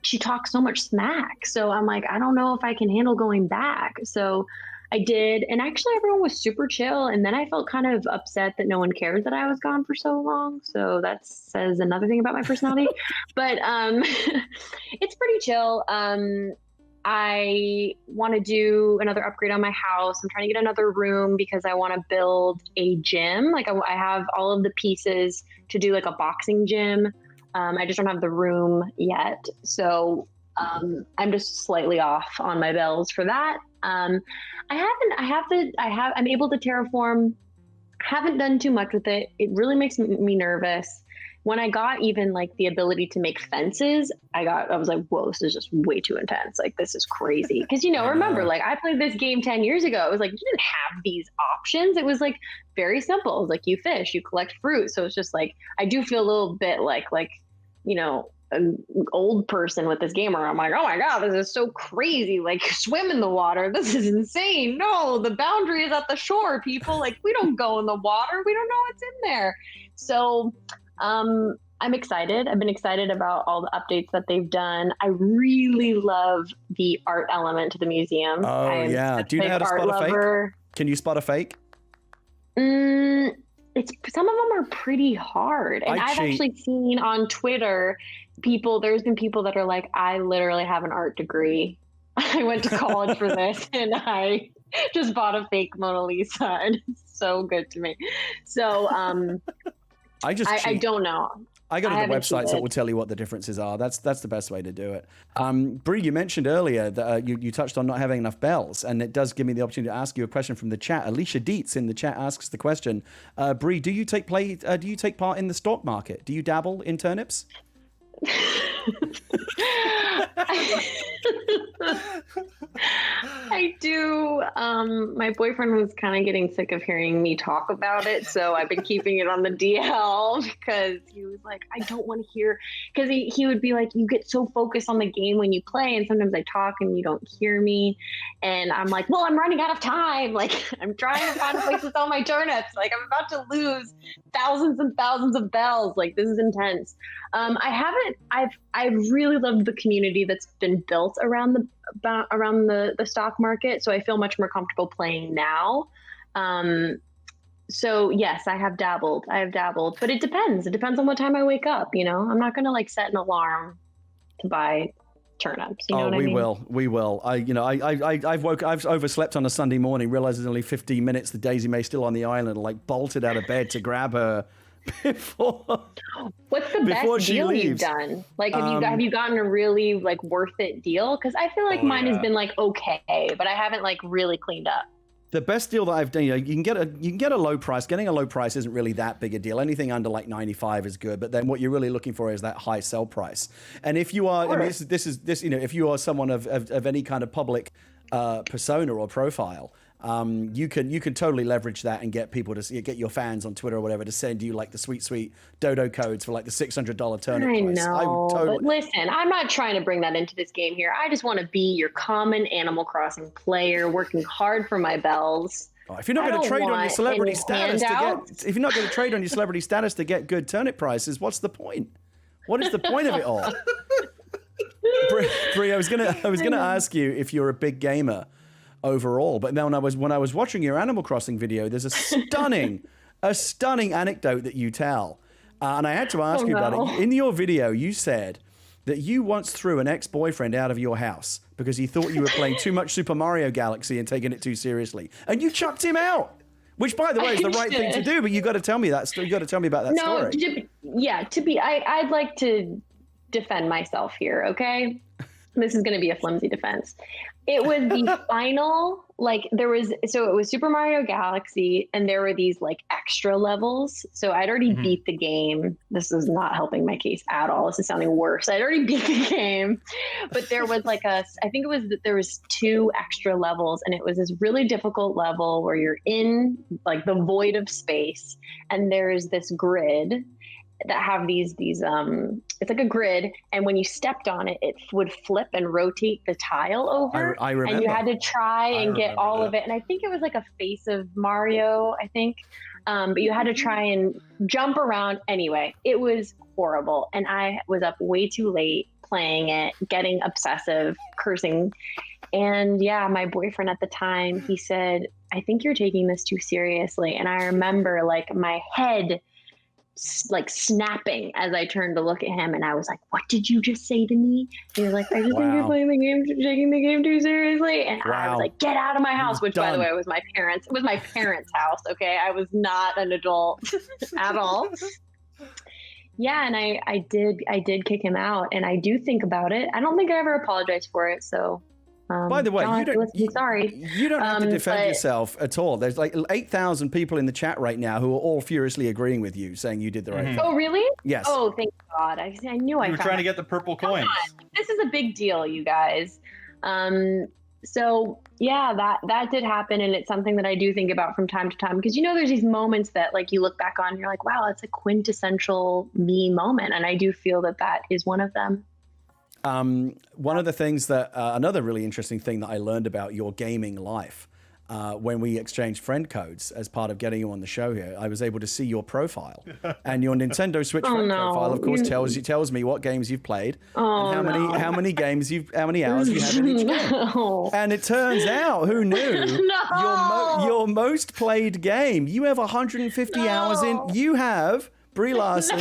she talks so much smack. So I'm like, I don't know if I can handle going back. So I did. And actually everyone was super chill. And then I felt kind of upset that no one cared that I was gone for so long. So that says another thing about my personality, but it's pretty chill. I want to do another upgrade on my house. I'm trying to get another room because I want to build a gym. Like I have all of the pieces to do like a boxing gym. I just don't have the room yet. So I'm just slightly off on my bells for that. I'm able to terraform. Haven't done too much with it. It really makes me nervous. When I got even like the ability to make fences, I was like, whoa, this is just way too intense. Like, this is crazy. Cause remember, like I played this game 10 years ago. It was like, you didn't have these options. It was like very simple. It was like you fish, you collect fruit. So it's just like, I do feel a little bit like, an old person with this game where I'm like, oh my God, this is so crazy. Like swim in the water. This is insane. No, the boundary is at the shore, people. Like we don't go in the water. We don't know what's in there. So I'm excited. I've been excited about all the updates that they've done. I really love the art element to the museum. Oh, yeah. Do you know how to spot a fake? Can you spot a fake? Some of them are pretty hard. And I've actually seen on Twitter there's been people that are like, I literally have an art degree. I went to college for this and I just bought a fake Mona Lisa and it's so good to me. So I don't know. I go to the websites that will tell you what the differences are. That's the best way to do it. Brie, you mentioned earlier that you touched on not having enough bells, and it does give me the opportunity to ask you a question from the chat. Alicia Dietz in the chat asks the question, Brie, do you take part in the stock market? Do you dabble in turnips? I do. My boyfriend was kind of getting sick of hearing me talk about it, so I've been keeping it on the DL because he was like, I don't want to hear, because he would be like, you get so focused on the game when you play, and sometimes I talk and you don't hear me, and I'm like, well, I'm running out of time. Like, I'm trying to find a place to sell my turnips. Like, I'm about to lose thousands and thousands of bells. Like, this is intense. I've really loved the community that's been built around the stock market. So I feel much more comfortable playing now. So yes, I have dabbled, but it depends. It depends on what time I wake up. You know, I'm not going to like set an alarm to buy turnips. You know what I mean? We will. I've overslept on a Sunday morning, realized it's only 15 minutes. The Daisy May still on the island, like bolted out of bed to grab her. What's the best deal you've done? Like, have you gotten a really like worth it deal? Because I feel like mine has been like okay, but I haven't like really cleaned up. The best deal that I've done, you can get a low price. Getting a low price isn't really that big a deal. Anything under like 95 is good, but then what you're really looking for is that high sell price. And if you are, I mean, this, you know, if you are someone of any kind of public persona or profile, you can totally leverage that and get people to get your fans on Twitter or whatever to send you like the sweet dodo codes for like the $600 turnip price. I know, but listen, I'm not trying to bring that into this game here. I just want to be your common Animal Crossing player, working hard for my bells. Oh, if you're not going to trade on your celebrity status to get good turnip prices, what's the point? What is the point of it all? Brie, I was gonna ask you if you're a big gamer overall, but then when I was watching your Animal Crossing video, there's a stunning anecdote that you tell, and I had to ask you about it. In your video, you said that you once threw an ex-boyfriend out of your house because he thought you were playing too much Super Mario Galaxy and taking it too seriously, and you chucked him out. Which, by the way, is the right thing to do, but you got to tell me that. You got to tell me about that story. I'd like to defend myself here. Okay, this is going to be a flimsy defense. It was the final, like it was Super Mario Galaxy, and there were these like extra levels. So I'd already beat the game. This is not helping my case at all. This is sounding worse. I'd already beat the game, but there was there was 2 extra levels, and it was this really difficult level where you're in like the void of space, and there's this grid that have these it's like a grid, and when you stepped on it, it would flip and rotate the tile over. I remember. And you had to try and get all of it. And I think it was like a face of Mario, I think. But you had to try and jump around. Anyway, it was horrible. And I was up way too late playing it, getting obsessive, cursing. And yeah, my boyfriend at the time, he said, I think you're taking this too seriously. And I remember like my head like snapping as I turned to look at him, and I was like, what did you just say to me? And he was like, I just think you're playing the game, taking the game too seriously. And I was like, get out of my house, which by the way was my parents. It was my parents' house. Okay. I was not an adult at all. Yeah. And I did kick him out, and I do think about it. I don't think I ever apologized for it. So by the way, John, you don't have to defend yourself at all. There's like 8,000 people in the chat right now who are all furiously agreeing with you, saying you did the right thing. Oh, really? Yes. Oh, thank God. I knew I were trying to get the purple coins. This is a big deal, you guys. So yeah, that did happen, and it's something that I do think about from time to time, because there's these moments that like you look back on and you're like, wow, that's a quintessential me moment, and I do feel that is one of them. One of the things that another really interesting thing that I learned about your gaming life when we exchanged friend codes as part of getting you on the show here, I was able to see your profile, and your Nintendo Switch friend profile, of course, tells me what games you've played and how many hours you have in each game. And it turns out, who knew? Your most played game, you have 150 hours in. You have. Brie Larson,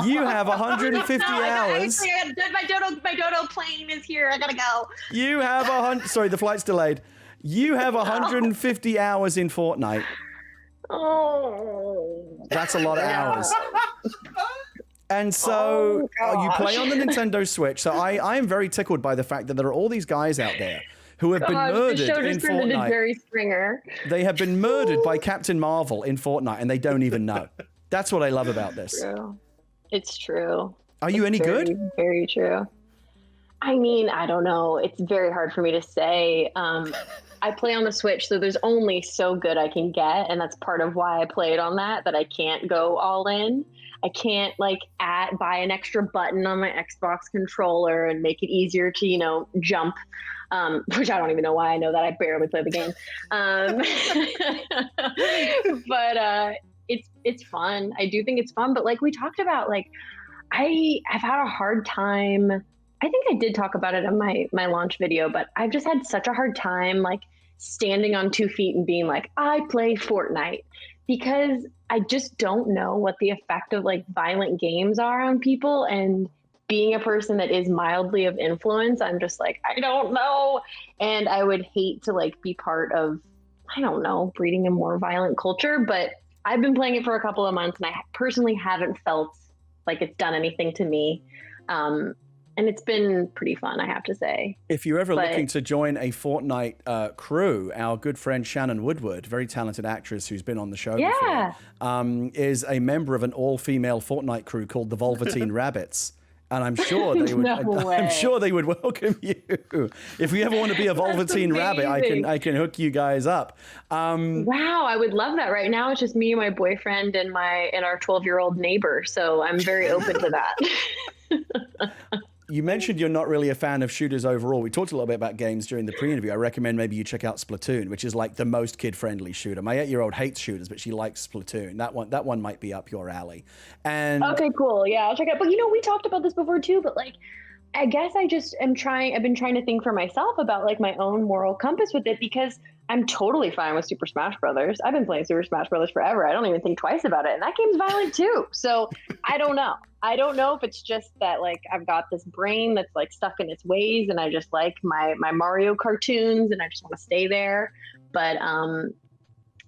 you have 150 hours. My dodo plane is here. I gotta go. You have sorry, the flight's delayed. You have 150 hours in Fortnite. Oh, that's a lot of hours. And so you play on the Nintendo Switch. So I am very tickled by the fact that there are all these guys out there who have been murdered in Fortnite. Jerry Springer. They have been murdered by Captain Marvel in Fortnite, and they don't even know. That's what I love about this. It's true. Are you any very, good? Very true. I mean, I don't know. It's very hard for me to say. I play on the Switch, so there's only so good I can get, and that's part of why I played on that I can't go all in. I can't buy an extra button on my Xbox controller and make it easier to, jump, which I don't even know why I know that. I barely play the game. But it's fun. I do think it's fun, but like we talked about, I've had a hard time. I think I did talk about it in my launch video, but I've just had such a hard time standing on 2 feet and being like, I play Fortnite, because I just don't know what the effect of violent games are on people. And being a person that is mildly of influence, I'm just I don't know. And I would hate to be part of, I don't know, breeding a more violent culture, but I've been playing it for a couple of months and I personally haven't felt like it's done anything to me. And it's been pretty fun, I have to say. If you're ever looking to join a Fortnite crew, our good friend Shannon Woodward, very talented actress who's been on the show before, is a member of an all-female Fortnite crew called the Velveteen Rabbits. And I'm sure they would. I'm sure they would welcome you. If you ever want to be a Velveteen Rabbit, I can hook you guys up. Wow, I would love that. Right now, it's just me and my boyfriend and our 12-year-old neighbor. So I'm very open to that. You mentioned you're not really a fan of shooters overall. We talked a little bit about games during the pre-interview. I recommend maybe you check out Splatoon, which is the most kid-friendly shooter. My 8-year-old hates shooters, but she likes Splatoon. That one might be up your alley. And okay, cool. Yeah, I'll check it out. But we talked about this before too. But I guess I just I've been trying to think for myself about my own moral compass with it, because I'm totally fine with Super Smash Brothers. I've been playing Super Smash Brothers forever. I don't even think twice about it. And that game's violent too. So I don't know. I don't know if it's just that I've got this brain that's stuck in its ways, and I just like my Mario cartoons and I just want to stay there. But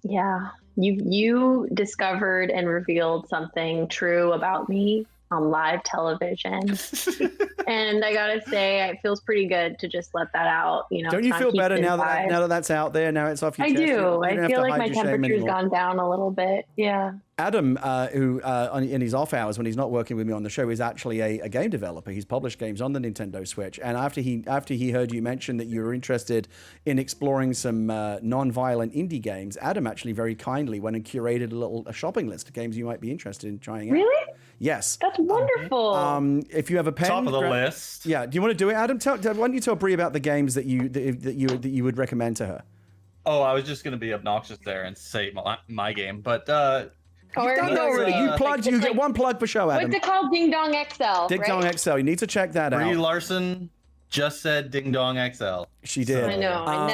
yeah, you discovered and revealed something true about me on live television. And I gotta say, it feels pretty good to just let that out. Don't you feel better now that that's out there? Now it's off your chest? I do. I feel like my temperature's gone down a little bit. Yeah. Adam, who in his off hours when he's not working with me on the show, is actually a game developer. He's published games on the Nintendo Switch. And after he heard you mention that you were interested in exploring some non-violent indie games, Adam actually very kindly went and curated a shopping list of games you might be interested in trying out. Really? Yes. That's wonderful. If you have a pen, top of the list. Yeah. Do you want to do it, Adam? Why don't you tell Brie about the games that you would recommend to her? Oh, I was just going to be obnoxious there and say my game, but you've done that already. You plugged. You get one plug per show, Adam. What's it called? Ding Dong XL. Ding Dong XL. You need to check that out. Brie Larson just said Ding Dong XL. She did. I know. I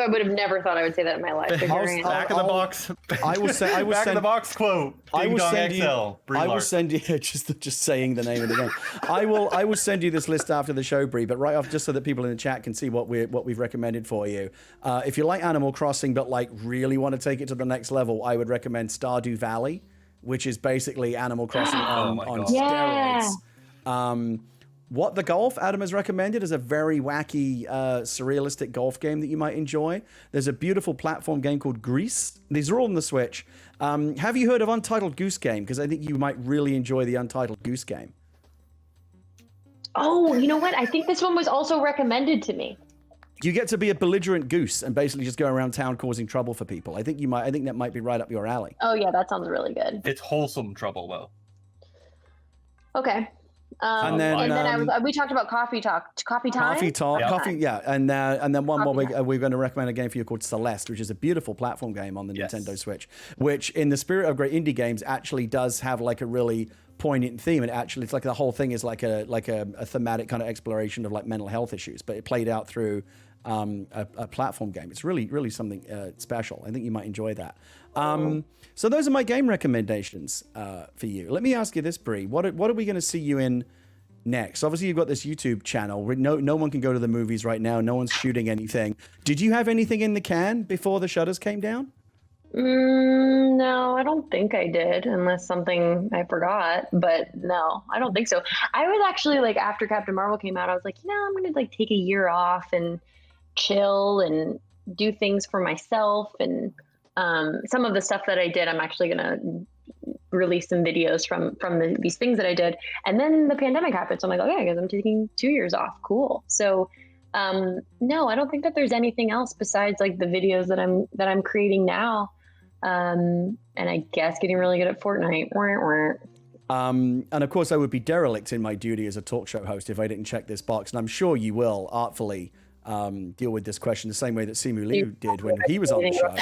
would have never thought I would say that in my life. Back of the box. I will send. Back of the box quote. Ding Dong XL. Brie I will Larson. send you just saying the name of the game. I will send you this list after the show, Brie. But right off, just so that people in the chat can see what we've recommended for you. If you like Animal Crossing, but really want to take it to the next level, I would recommend Stardew Valley, which is basically Animal Crossing on steroids. Yeah. What the Golf, Adam has recommended, is a very wacky, surrealistic golf game that you might enjoy. There's a beautiful platform game called Grease. These are all on the Switch. Have you heard of Untitled Goose Game? Because I think you might really enjoy the Untitled Goose Game. Oh, you know what? I think this one was also recommended to me. You get to be a belligerent goose and basically just go around town causing trouble for people. I think that might be right up your alley. Oh yeah, that sounds really good. It's wholesome trouble though. Okay. And then we talked about coffee time. Yeah. And then one more we're going to recommend a game for you called Celeste, which is a beautiful platform game on the Nintendo Switch, which in the spirit of great indie games actually does have a really poignant theme. And actually it's the whole thing is a thematic kind of exploration of mental health issues, but it played out through a platform game. It's really, really something special. I think you might enjoy that. So those are my game recommendations for you. Let me ask you this, Brie. What are we going to see you in next? Obviously, you've got this YouTube channel. No one can go to the movies right now. No one's shooting anything. Did you have anything in the can before the shutters came down? No, I don't think I did, unless something I forgot. But no, I don't think so. I was actually after Captain Marvel came out, I was I'm going to take a year off and chill and do things for myself. And some of the stuff that I did, I'm actually going to release some videos from these things that I did. And then the pandemic happened. So I'm like, okay, I guess I'm taking 2 years off. Cool. So no, I don't think that there's anything else besides like the videos that I'm creating now. And I guess getting really good at Fortnite. And of course, I would be derelict in my duty as a talk show host if I didn't check this box. And I'm sure you will artfully deal with this question the same way that Simu Liu did when he was on the show,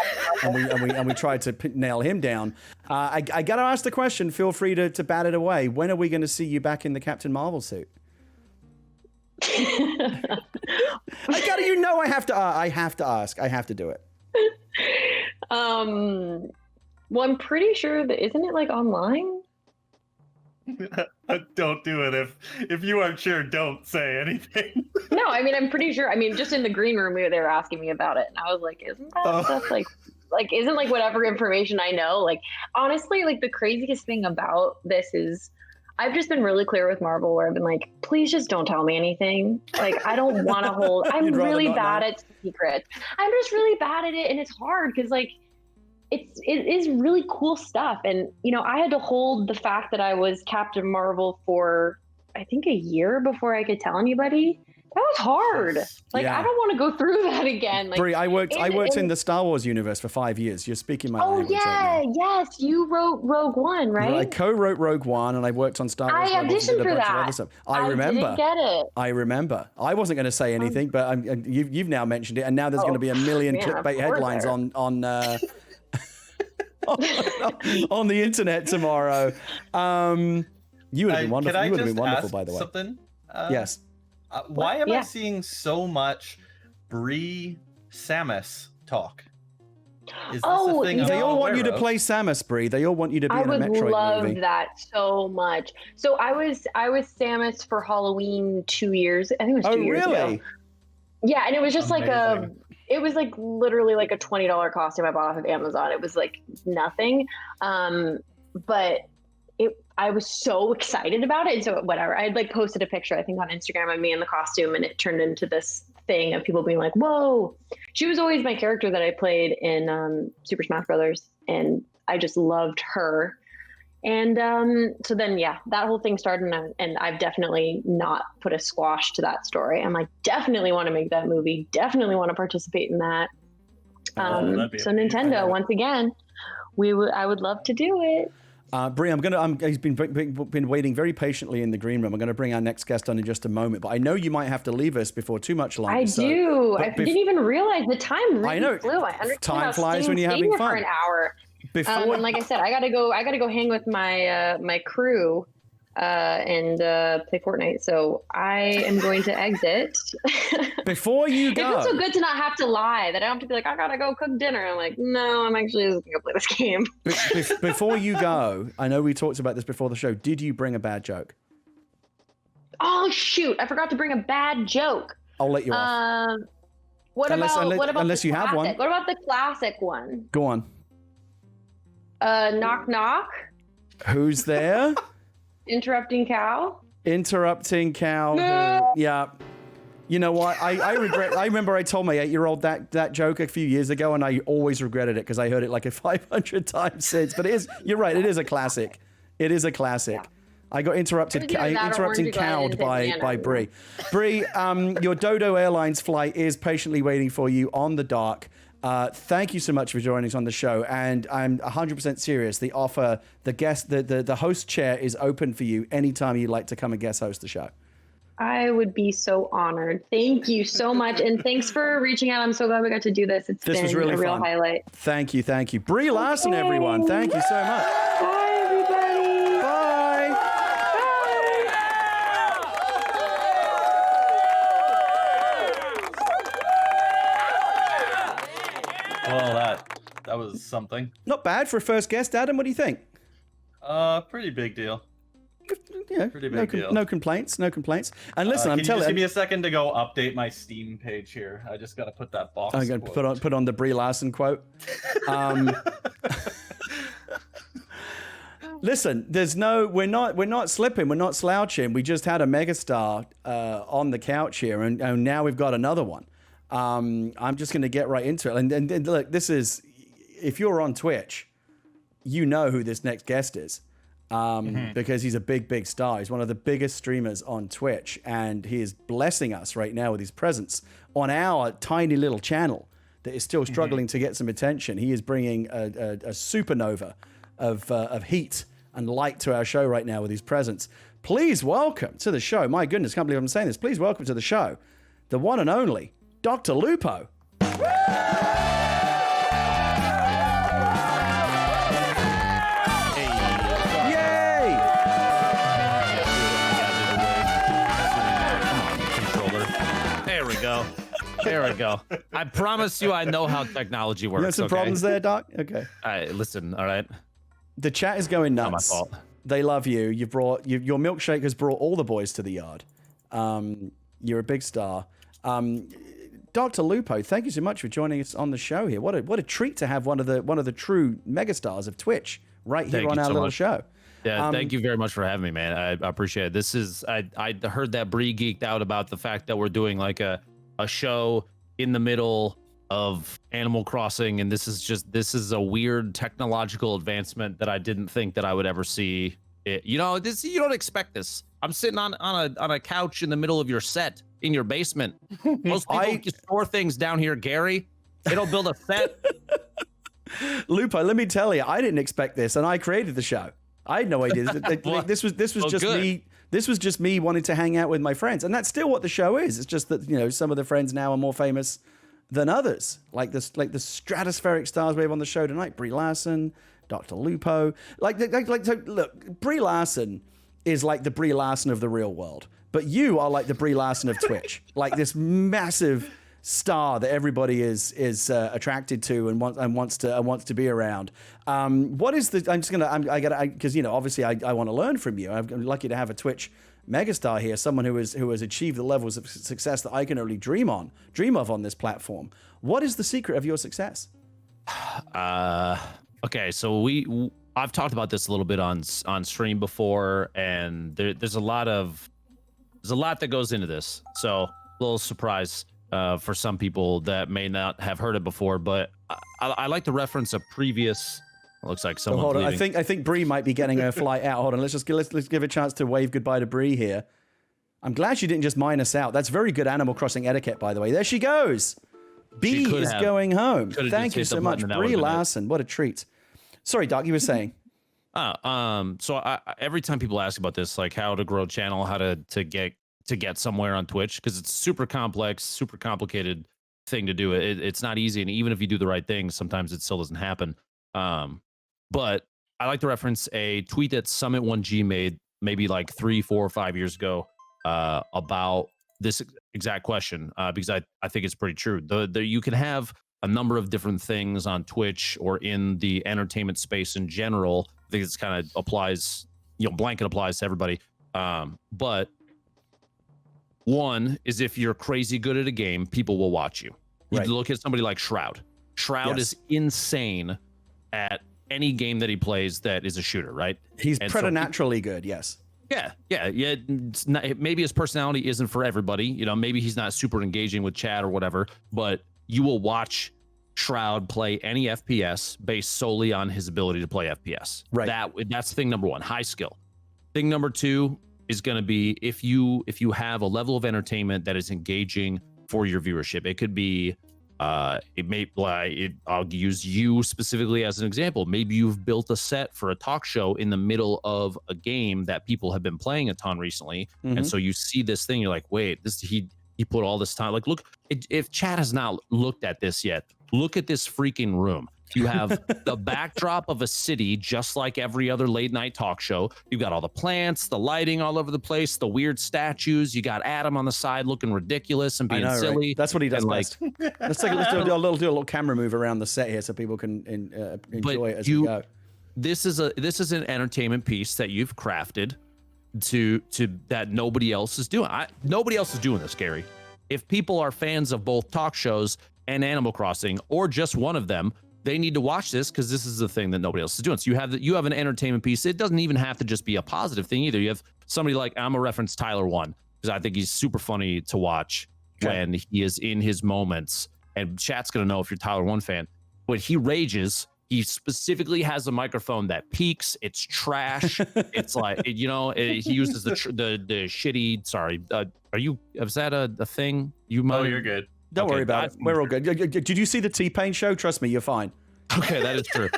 and we tried to nail him down. I gotta ask the question. Feel free to bat it away. When are we going to see you back in the Captain Marvel suit? I have to ask. I have to do it. Well, I'm pretty sure that isn't it like online? Don't do it if you aren't sure. Don't say anything. No, I mean I'm pretty sure. I mean, just in the green room, they were asking me about it, and I was like, "Isn't that stuff like isn't like whatever information I know?" Like honestly, like the craziest thing about this is I've just been really clear with Marvel, where I've been like, "Please just don't tell me anything. Like I don't want to hold. I'm really bad at secrets. I'm just really bad at it, and it's hard because like." It is really cool stuff. And, you know, I had to hold the fact that I was Captain Marvel for, I think, a year before I could tell anybody. That was hard. Like, yeah. I don't want to go through that again. Like, Brie, I worked in the Star Wars universe for 5 years. You're speaking my language. Oh, yeah. Yes. You wrote Rogue One, right? I co-wrote Rogue One, and I worked on Star Wars. I auditioned for that. I remember. Didn't get it. I remember. I wasn't going to say anything, but you've now mentioned it, and now there's going to be a million clickbait headlines on on the internet tomorrow. You would have been wonderful. You would have been wonderful, by the way. Something? Yes. Why am I seeing so much Brie Samus talk? Is this a thing? They all want you to play Samus, Brie. They all want you to be in a Metroid movie. I would love that so much. So I was Samus for Halloween 2 years. I think it was 2 years ago. Yeah, and it was just amazing. It was like literally like a $20 costume I bought off of Amazon. It was like nothing. But I was so excited about it. And so whatever, I had like posted a picture, I think on Instagram of me in the costume, and it turned into this thing of people being like, whoa. She was always my character that I played in Super Smash Brothers. And I just loved her. And so then, yeah, that whole thing started, and I've definitely not put a squash to that story. I'm like, definitely want to make that movie, definitely want to participate in that. So Nintendo, once again, I would love to do it. Brie, he's been waiting very patiently in the green room. I'm going to bring our next guest on in just a moment, but I know you might have to leave us before too much longer. I do. I didn't even realize the time really flew. I understand time flies when you're having fun. For an hour. And like I said, I gotta go hang with my my crew and play Fortnite. So I am going to exit. Before you go, it feels so good to not have to lie. That I don't have to be like, I gotta go cook dinner. I'm like, no, I'm actually just gonna play this game. Before you go, I know we talked about this before the show. Did you bring a bad joke? Oh shoot! I forgot to bring a bad joke. I'll let you off. What about unless you have one? What about the classic one? Go on. Knock knock. Who's there? Interrupting cow. Interrupting cow. No. Yeah. You know what? I regret. I remember I told my 8-year-old that joke a few years ago, and I always regretted it because I heard it like 500 times since. But it is. You're right. It is a classic. It is a classic. Yeah. I got interrupted. Interrupting cowed by Brie. Brie, your Dodo Airlines flight is patiently waiting for you on the dock. Thank you so much for joining us on the show, and I'm 100% serious. The offer, the host chair is open for you anytime you'd like to come and guest host the show. I would be so honored. Thank you so much, and thanks for reaching out. I'm so glad we got to do this. This been was really a real fun. Highlight. Thank you. Brie Larson, everyone. Thank you so much. Bye, everybody. Bye. Well, that was something. Not bad for a first guest, Adam. What do you think? Pretty big deal. Yeah, pretty big deal. No complaints. And listen, I'm telling you. Can you just give me a second to go update my Steam page here? I just got to put that box. I'm going to put on the Brie Larson quote. Listen, we're not slipping, we're not slouching. We just had a megastar on the couch here, and now we've got another one. I'm just going to get right into it. And look, this is, if you're on Twitch, you know who this next guest is. Because he's a big star. He's one of the biggest streamers on Twitch, and he is blessing us right now with his presence on our tiny little channel that is still struggling to get some attention. He is bringing a supernova of heat and light to our show right now with his presence. Please welcome to the show. My goodness, can't believe I'm saying this. Please welcome to the show, the one and only DrLupo. There we go. I promise you I know how technology works. You have some problems there, Doc? Okay. Listen, all right. The chat is going nuts. Not my fault. They love you. You've brought your milkshake has brought all the boys to the yard. You're a big star. DrLupo, thank you so much for joining us on the show here. What a treat to have one of the true megastars of Twitch right here on our little show. Yeah, thank you very much for having me, man. I appreciate it. This is I heard that Brie geeked out about the fact that we're doing like a show in the middle of Animal Crossing, and this is a weird technological advancement that I didn't think that I would ever see. You don't expect this. I'm sitting on a couch in the middle of your set in your basement. Most people store things down here, Gary. They don't build a set. Lupo, let me tell you, I didn't expect this, and I created the show. I had no idea. This was just good. me. This was just me wanting to hang out with my friends, and that's still what the show is. It's just that some of the friends now are more famous than others, like the stratospheric stars we have on the show tonight: Brie Larson, DrLupo. Look, Brie Larson is like the Brie Larson of the real world, but you are like the Brie Larson of Twitch, like this massive star that everybody is attracted to and wants to be around. What is the? Because obviously I want to learn from you. I'm lucky to have a Twitch megastar here, someone who has achieved the levels of success that I can only dream of on this platform. What is the secret of your success? Okay, so I've talked about this a little bit on stream before, and there's a lot that goes into this. So a little surprise for some people that may not have heard it before, but I like to reference a previous. It looks like someone. Hold on, leaving. I think Brie might be getting her flight out. Hold on, let's give a chance to wave goodbye to Brie here. I'm glad she didn't just mine us out. That's very good Animal Crossing etiquette, by the way. There she goes. B is going home. Thank you so much, Brie Larson. What a treat. Sorry, Doc, you were saying. So every time people ask about this, like how to grow a channel, how to get somewhere on Twitch, because it's super complex, super complicated thing to do. It's not easy, and even if you do the right thing, sometimes it still doesn't happen. But I like to reference a tweet that Summit1G made maybe like 3, 4, or 5 years ago about this exact question, because I think it's pretty true. You can have a number of different things on Twitch or in the entertainment space in general. I think it's kind of applies, blanket applies to everybody. But one is if you're crazy good at a game, people will watch you. You look at somebody like Shroud. Shroud is insane at any game that he plays that is a shooter, right? He's preternaturally good, yes. Yeah. Maybe his personality isn't for everybody. Maybe he's not super engaging with chat or whatever, but you will watch Shroud play any FPS based solely on his ability to play FPS. Right. That's thing number one, high skill. Thing number two is going to be if you have a level of entertainment that is engaging for your viewership. It could be I'll use you specifically as an example. Maybe you've built a set for a talk show in the middle of a game that people have been playing a ton recently, and so you see this thing, you're like, wait, he put all this time. Like, look, if chat has not looked at this yet, look at this freaking room. You have the backdrop of a city, just like every other late night talk show. You've got all the plants, the lighting all over the place, the weird statues. You got Adam on the side looking ridiculous and being silly. Right? That's what he does best. Let's do a little camera move around the set here so people can enjoy it as we go. This is an entertainment piece that you've crafted to that nobody else is doing. Nobody else is doing this, Gary. If people are fans of both talk shows and Animal Crossing, or just one of them, they need to watch this because this is the thing that nobody else is doing. So you have an entertainment piece. It doesn't even have to just be a positive thing either. You have somebody like, I'm gonna reference Tyler One because I think he's super funny to watch when he is in his moments. And chat's gonna know if you're a Tyler One fan. When he rages He specifically has a microphone that peaks. It's trash. It's like, he uses the shitty. Sorry, is that a thing? You might. Oh, you're good. Don't worry about it. We're all good. Did you see the T-Pain show? Trust me, you're fine. Okay, that is true.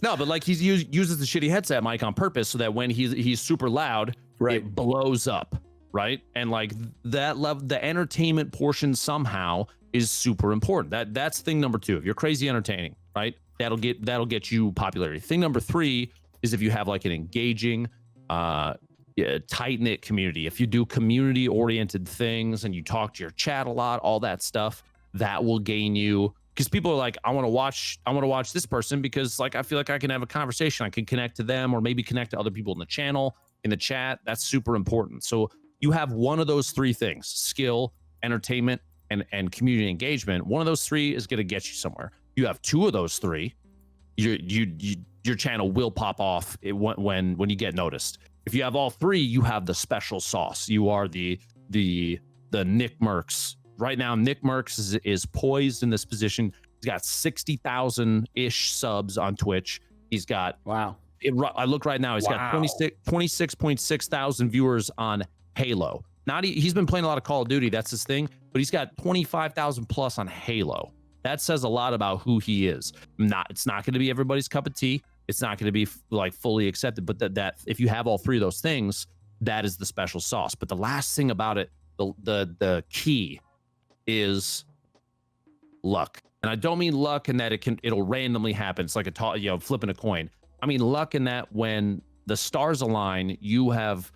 No, but like he uses the shitty headset mic on purpose so that when he's super loud, it blows up, right? And like that level, the entertainment portion somehow is super important. That's thing number 2. If you're crazy entertaining, right? That'll get you popularity. Thing number 3 is if you have like an engaging, tight-knit community. If you do community-oriented things and you talk to your chat a lot, all that stuff, that will gain you. Because people are like, I want to watch this person because like I feel like I can have a conversation. I can connect to them or maybe connect to other people in the channel, in the chat. That's super important. So you have one of those 3 things: skill, entertainment, and community engagement. One of those 3 is going to get you somewhere. You have 2 of those 3, your channel will pop off when you get noticed. If you have all 3, you have the special sauce. You are the Nick Merckx. Right now, Nick Merckx is poised in this position. He's got 60,000-ish subs on Twitch. He's got I look right now. He's got 26.6 thousand viewers on Halo. He's been playing a lot of Call of Duty. That's his thing. But he's got 25,000 plus on Halo. That says a lot about who he is. It's not going to be everybody's cup of tea. It's not going to be like fully accepted. But that if you have all 3 of those things, that is the special sauce. But the last thing about it, the key is luck. And I don't mean luck in that it'll randomly happen. It's like flipping a coin. I mean luck in that when the stars align, you have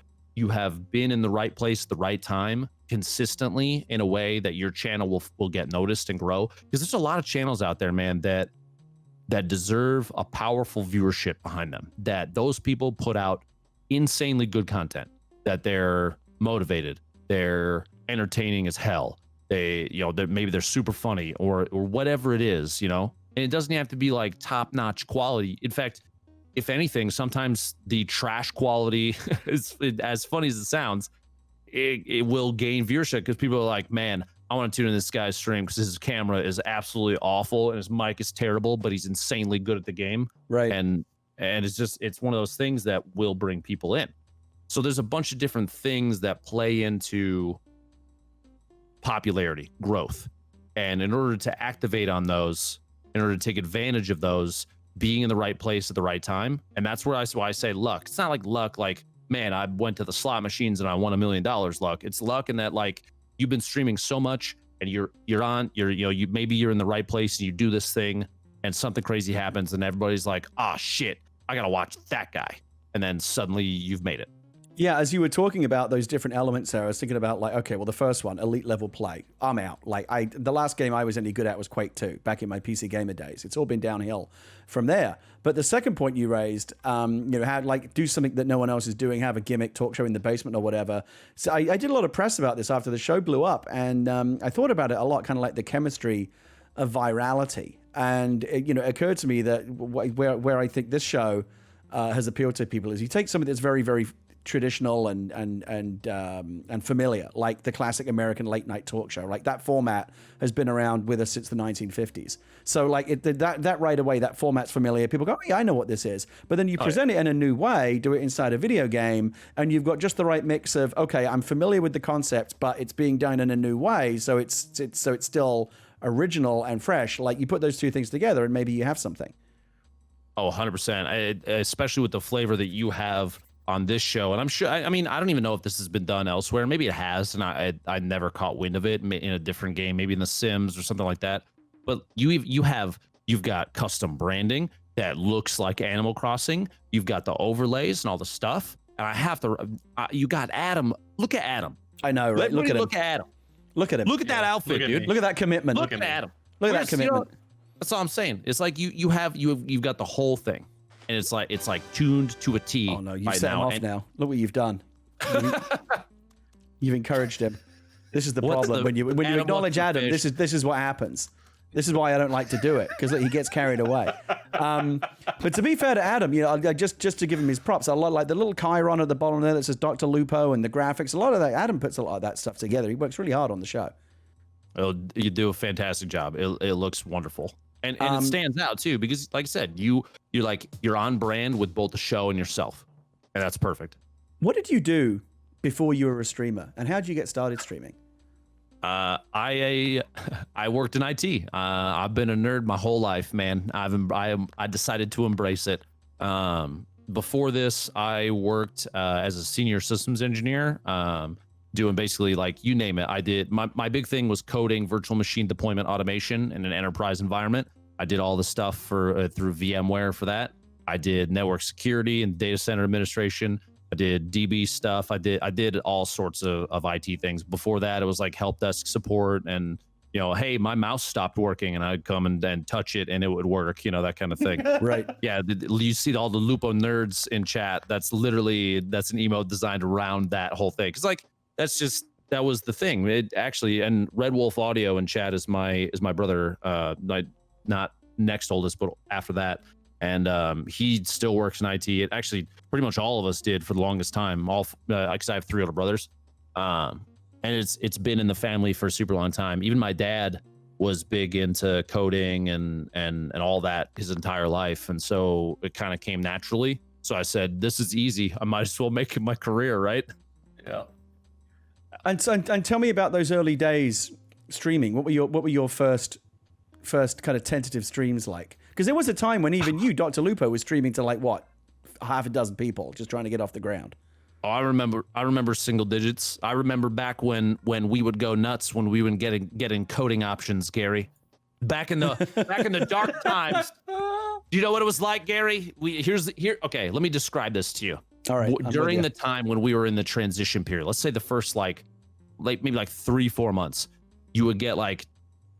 been in the right place at the right time consistently in a way that your channel will get noticed and grow. Because there's a lot of channels out there, man, that deserve a powerful viewership behind them. That those people put out insanely good content, that they're motivated, they're entertaining as hell. Maybe they're super funny or whatever it is, and it doesn't have to be like top-notch quality. In fact, if anything, sometimes the trash quality is, as funny as it sounds, it will gain viewership because people are like, man, I want to tune in this guy's stream because his camera is absolutely awful and his mic is terrible, but he's insanely good at the game. Right. And it's one of those things that will bring people in. So there's a bunch of different things that play into popularity, growth. And in order to activate on those, in order to take advantage of those, being in the right place at the right time. And that's why I say luck. It's not like luck, like, man, I went to the slot machines and I won $1 million luck. It's luck in that, like, you've been streaming so much and you're maybe you're in the right place and you do this thing and something crazy happens and everybody's like, ah, shit, I gotta watch that guy. And then suddenly you've made it. Yeah, as you were talking about those different elements there, I was thinking about, like, okay, well, the first one, elite level play. I'm out. Like, the last game I was any good at was Quake 2, back in my PC gamer days. It's all been downhill from there. But the second point you raised, how, like, do something that no one else is doing, have a gimmick talk show in the basement or whatever. So I did a lot of press about this after the show blew up, and I thought about it a lot, kind of like the chemistry of virality. And it occurred to me that where I think this show has appealed to people is you take something that's very, very traditional and familiar, like the classic American late night talk show. Like, that format has been around with us since the 1950s. So like that right away, that format's familiar. People go, oh, yeah, I know what this is. But then you present it in a new way, do it inside a video game, and you've got just the right mix of, okay, I'm familiar with the concept, but it's being done in a new way, so it's still original and fresh. Like, you put those two things together and maybe you have something. Oh, 100%. Especially with the flavor that you have on this show. And I'm sure, I mean, I don't even know if this has been done elsewhere. Maybe it has, and I never caught wind of it in a different game, maybe in The Sims or something like that. But you've got custom branding that looks like Animal Crossing. You've got the overlays and all the stuff. And I have to, you got Adam. Look at Adam. I know, right? Look at him. Look at Adam. Look at him. Look at that outfit, dude. Look at that commitment. Look at Adam. Look at that commitment. That's all I'm saying. It's like you've got the whole thing. And it's like tuned to a T. Oh no, you set him off now. Look what you've done. You've encouraged him. This is the problem when you acknowledge Adam. This is what happens. This is why I don't like to do it, because he gets carried away. But to be fair to Adam, just to give him his props, I like the little chyron at the bottom there that says DrLupo and the graphics. A lot of that, Adam puts a lot of that stuff together. He works really hard on the show. You do a fantastic job. It looks wonderful. And it stands out too because, like I said, you're on brand with both the show and yourself, and that's perfect. What did you do before you were a streamer, and how did you get started streaming? I worked in IT. I've been a nerd my whole life, man. I decided to embrace it. Before this, I worked as a senior systems engineer, doing basically like you name it. I did my big thing was coding virtual machine deployment automation in an enterprise environment. I did all the stuff for through VMware for that. I did network security and data center administration. I did DB stuff. I did all sorts of IT things. Before that, it was like help desk support and, you know, hey, my mouse stopped working, and I'd come and touch it and it would work, you know, that kind of thing. Right. Yeah. You see all the Lupo nerds in chat. That's an emote designed around that whole thing. Cause like, that was the thing. It actually, and Red Wolf Audio in chat is my brother, not next oldest, but after that. And he still works in IT. It actually pretty much all of us did for the longest time. Because I have 3 older brothers, and it's been in the family for a super long time. Even my dad was big into coding and all that his entire life, and so it kind of came naturally. So I said, "This is easy. I might as well make it my career, right?" Yeah. And tell me about those early days streaming. What were your first kind of tentative streams like? Because there was a time when even you, DrLupo, was streaming to like what, half a dozen people, just trying to get off the ground. Oh, I remember single digits. I remember back when we would go nuts when we would get encoding options, Gary. Back in the dark times. Do you know what it was like, Gary? Okay, let me describe this to you. All right. During the time when we were in the transition period, let's say the first like maybe like 3-4 months, you would get like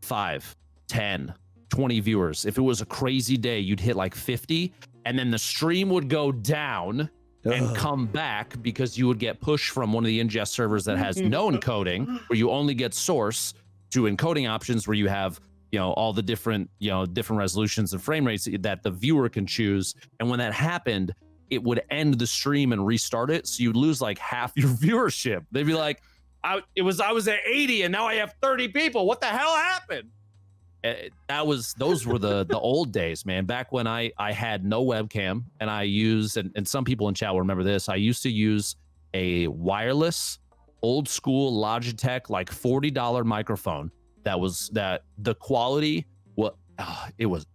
5, 10, 20 viewers. If it was a crazy day, you'd hit like 50, and then the stream would go down and come back because you would get pushed from one of the ingest servers that has no encoding, where you only get source, to encoding options where you have, you know, all the different resolutions and frame rates that the viewer can choose. And when that happened, it would end the stream and restart it, so you'd lose like half your viewership. They'd be like, I was at 80 and now I have 30 people. What the hell happened? Those were the old days, man. Back when I had no webcam, and I used, and some people in chat will remember this, I used to use a wireless old school Logitech like $40 microphone that the quality it was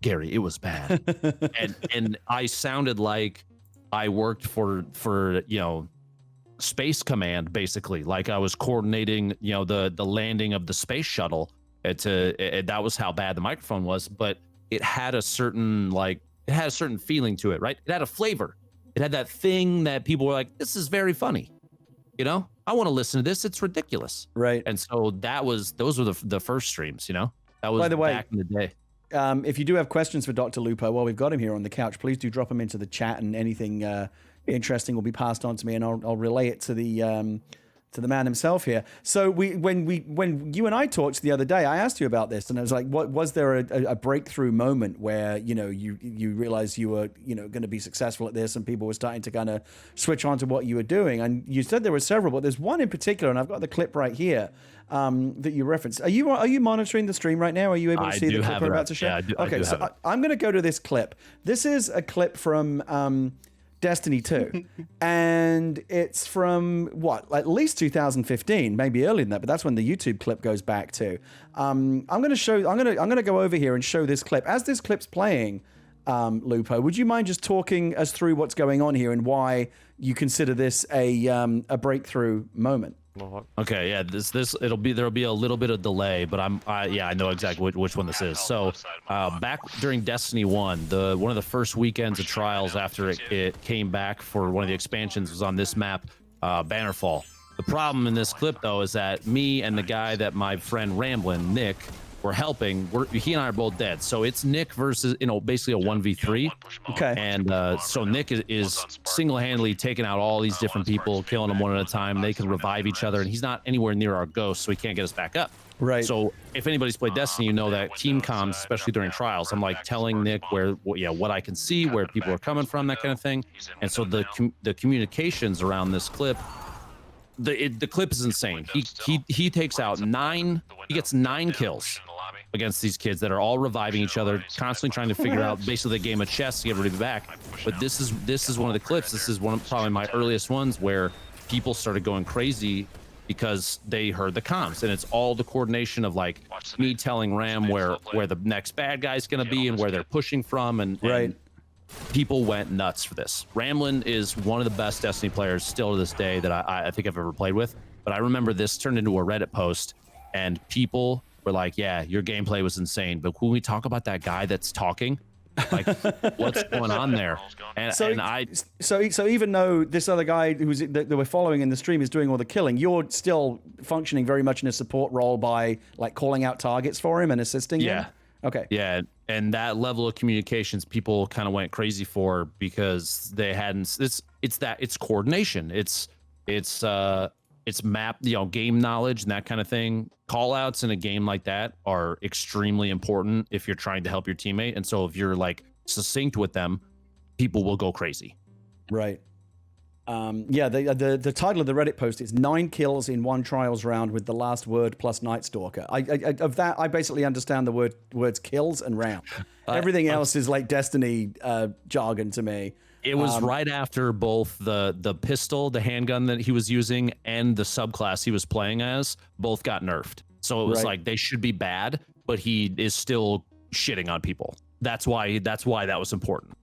Gary, it was bad. and I sounded like I worked for you know, Space Command, basically, like I was coordinating, you know, the landing of the space shuttle. That was how bad the microphone was, but it had a certain feeling to it, right? It had a flavor. It had that thing that people were like, this is very funny. You know, I want to listen to this. It's ridiculous. Right. And so those were the first streams, you know, that was By the way, back in the day. If you do have questions for DrLupo while we've got him here on the couch, please do drop them into the chat, and anything interesting will be passed on to me, and I'll relay it to the man himself here. So when you and I talked the other day, I asked you about this, and I was like, what was there a breakthrough moment where, you know, you realized you were, you know, going to be successful at this, and people were starting to kind of switch on to what you were doing? And you said there were several, but there's one in particular, and I've got the clip right here that you referenced. Are you monitoring the stream right now? Are you able to see the clip we're about to share? Yeah, okay, so I'm going to go to this clip. This is a clip from Destiny 2, and it's from what, at least 2015, maybe earlier than that, but that's when the YouTube clip goes back to. I'm going to go over here and show this clip. As this clip's playing, Lupo, would you mind just talking us through what's going on here and why you consider this a breakthrough moment? Okay, yeah, there'll be a little bit of delay, but I know exactly which one this is. So back during Destiny 1, one of the first weekends of trials after it came back for one of the expansions was on this map, Bannerfall. The problem in this clip, though, is that me and the guy that my friend Ramblin', Nick, were helping, he and I are both dead. So it's Nick versus, you know, basically a 1v3. Okay. And so Nick is single-handedly taking out all these different people, killing them one at a time. They can revive each other, and he's not anywhere near our ghost, so he can't get us back up. Right. So if anybody's played Destiny, you know that team comms, especially during trials, I'm like telling Nick what I can see, where people are coming from, that kind of thing. And so the communications around this clip, the clip is insane. He takes out 9 kills against these kids that are all reviving each other, constantly trying to figure out basically the game of chess to get everybody back. But this is one of the clips. This is one of probably my earliest ones where people started going crazy because they heard the comms, and it's all the coordination of like me telling Ram where the next bad guy's going to be and where they're pushing from, and people went nuts for this. Ramlin is one of the best Destiny players still to this day that I think I've ever played with. But I remember this turned into a Reddit post, and people were like, yeah, your gameplay was insane, but when we talk about that guy that's talking, like, what's going on there? And so even though this other guy that we're following in the stream is doing all the killing, you're still functioning very much in a support role by like calling out targets for him and assisting him? Okay. Yeah, and that level of communications people kind of went crazy for because they hadn't. It's coordination. It's map, game knowledge and that kind of thing. Call outs in a game like that are extremely important if you're trying to help your teammate. And so if you're like succinct with them, people will go crazy. Right. The title of the Reddit post is 9 kills in 1 trials round with the last word plus Night Stalker. I basically understand the words kills and round. Everything else is like Destiny jargon to me. It was right after both the pistol, the handgun that he was using, and the subclass he was playing as both got nerfed. So it was like they should be bad, but he is still shitting on people. That's why that was important.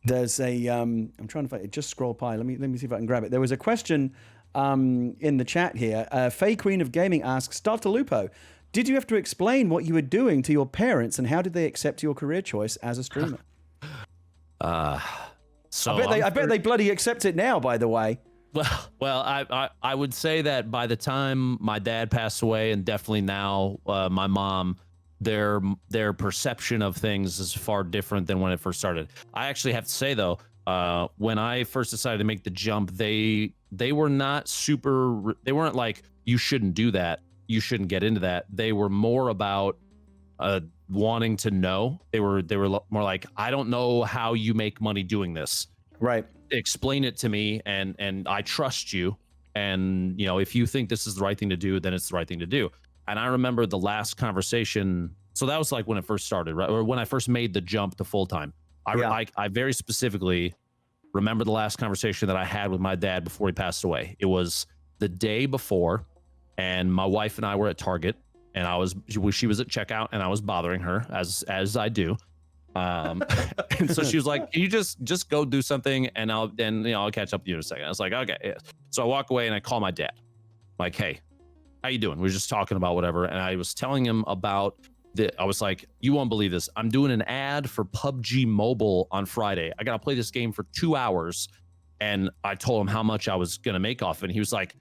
There's a I'm trying to find it. Just scroll by. Let me see if I can grab it. There was a question in the chat here. Faye Queen of Gaming asks, DrLupo, did you have to explain what you were doing to your parents, and how did they accept your career choice as a streamer? So I bet they bloody accept it now, by the way. Well, I would say that by the time my dad passed away, and definitely now my mom, their perception of things is far different than when it first started. I actually have to say though, when I first decided to make the jump, they were not super. They weren't like, you shouldn't do that, you shouldn't get into that. They were more about wanting to know. They were more like, I don't know how you make money doing this. Right. Explain it to me, and I trust you. And if you think this is the right thing to do, then it's the right thing to do. And I remember the last conversation. So that was like when it first started, right? Or when I first made the jump to full time. I very specifically remember the last conversation that I had with my dad before he passed away. It was the day before, and my wife and I were at Target, and she was at checkout, and I was bothering her as I do. And so she was like, can you just go do something, and I'll catch up with you in a second. I was like, okay. Yeah. So I walk away and I call my dad. Like, hey, how you doing? We were just talking about whatever. And I was telling him about I was like, you won't believe this. I'm doing an ad for PUBG Mobile on Friday. I got to play this game for 2 hours. And I told him how much I was going to make off it. And he was like,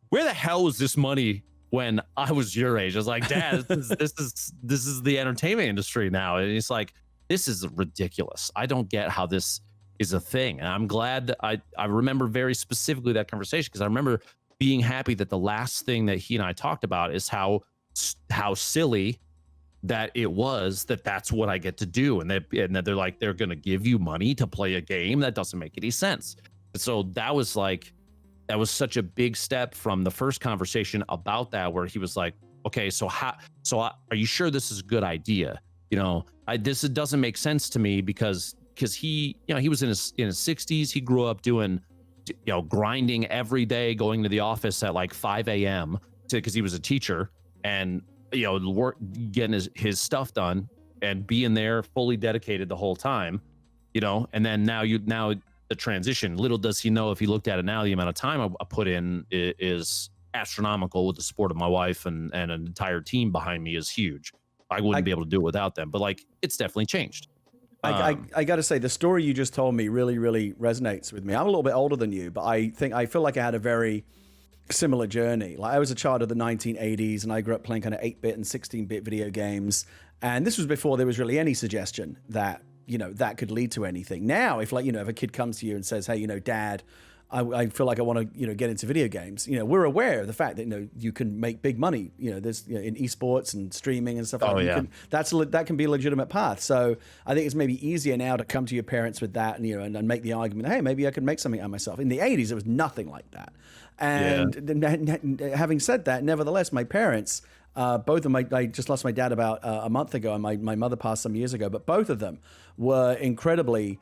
where the hell was this money when I was your age? I was like, Dad, this is the entertainment industry now. And he's like, this is ridiculous. I don't get how this is a thing. And I'm glad that I remember very specifically that conversation, because I remember being happy that the last thing that he and I talked about is how silly that it was that's what I get to do. And that they're like, they're going to give you money to play a game? That doesn't make any sense. And so that was such a big step from the first conversation about that, where he was like, okay, are you sure this is a good idea? This doesn't make sense to me, because he was in his 60s. He grew up doing, grinding every day, going to the office at like 5 a.m. because he was a teacher, and getting his stuff done and being there fully dedicated the whole time, and then now the transition. Little does he know, if he looked at it now, the amount of time I put in is astronomical, with the support of my wife and an entire team behind me is huge. I wouldn't be able to do it without them, but like, it's definitely changed. I got to say, the story you just told me really, really resonates with me. I'm a little bit older than you, but I feel like I had a very similar journey. Like, I was a child of the 1980s, and I grew up playing kind of 8-bit and 16-bit video games. And this was before there was really any suggestion that, that could lead to anything. Now, if if a kid comes to you and says, hey, Dad, I feel like I want to, get into video games. We're aware of the fact that, you can make big money, there's in esports and streaming and stuff. That can be a legitimate path. So I think it's maybe easier now to come to your parents with that and make the argument, hey, maybe I could make something out of myself. In the 80s, there was nothing like that. And having said that, nevertheless, my parents, Both of I just lost my dad about a month ago, and my mother passed some years ago. But both of them were incredibly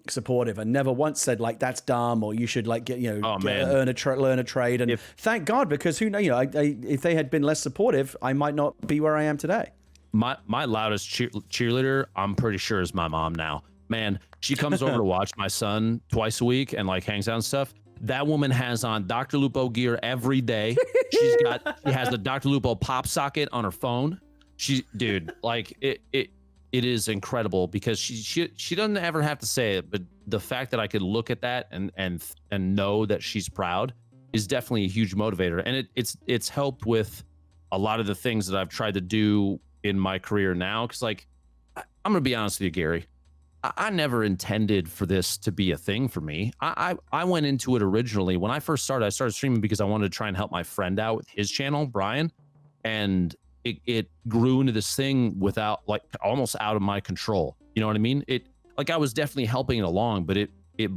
supportive, and never once said like that's dumb or you should like learn a trade. And thank God, because who knows, if they had been less supportive, I might not be where I am today. My loudest cheerleader, I'm pretty sure, is my mom now. Man, she comes over to watch my son twice a week and like hangs out and stuff. That woman has on DrLupo gear every day. She has the DrLupo pop socket on her phone. It is incredible because she doesn't ever have to say it, but the fact that I could look at that and know that she's proud is definitely a huge motivator. And it's helped with a lot of the things that I've tried to do in my career now. Cause like, I'm gonna be honest with you, Gary, I never intended for this to be a thing for me. I went into it originally when I first started. I started streaming because I wanted to try and help my friend out with his channel, Brian, and it grew into this thing without like almost out of my control. You know what I mean? I was definitely helping it along, but it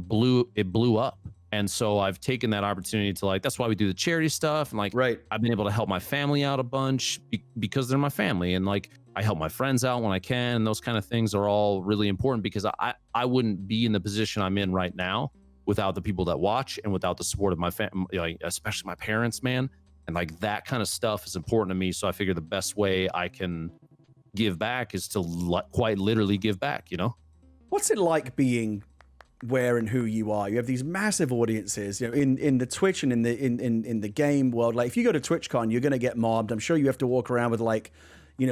blew up. And so I've taken that opportunity to like, that's why we do the charity stuff. And like, right. I've been able to help my family out a bunch because they're my family. And like, I help my friends out when I can. And those kind of things are all really important because I wouldn't be in the position I'm in right now without the people that watch and without the support of my family, like, especially my parents, man. And like that kind of stuff is important to me. So I figure the best way I can give back is to quite literally give back, you know? What's it like being where and who you are? You have these massive audiences, in the Twitch and in the game world. Like if you go to TwitchCon, you're going to get mobbed. I'm sure you have to walk around with like,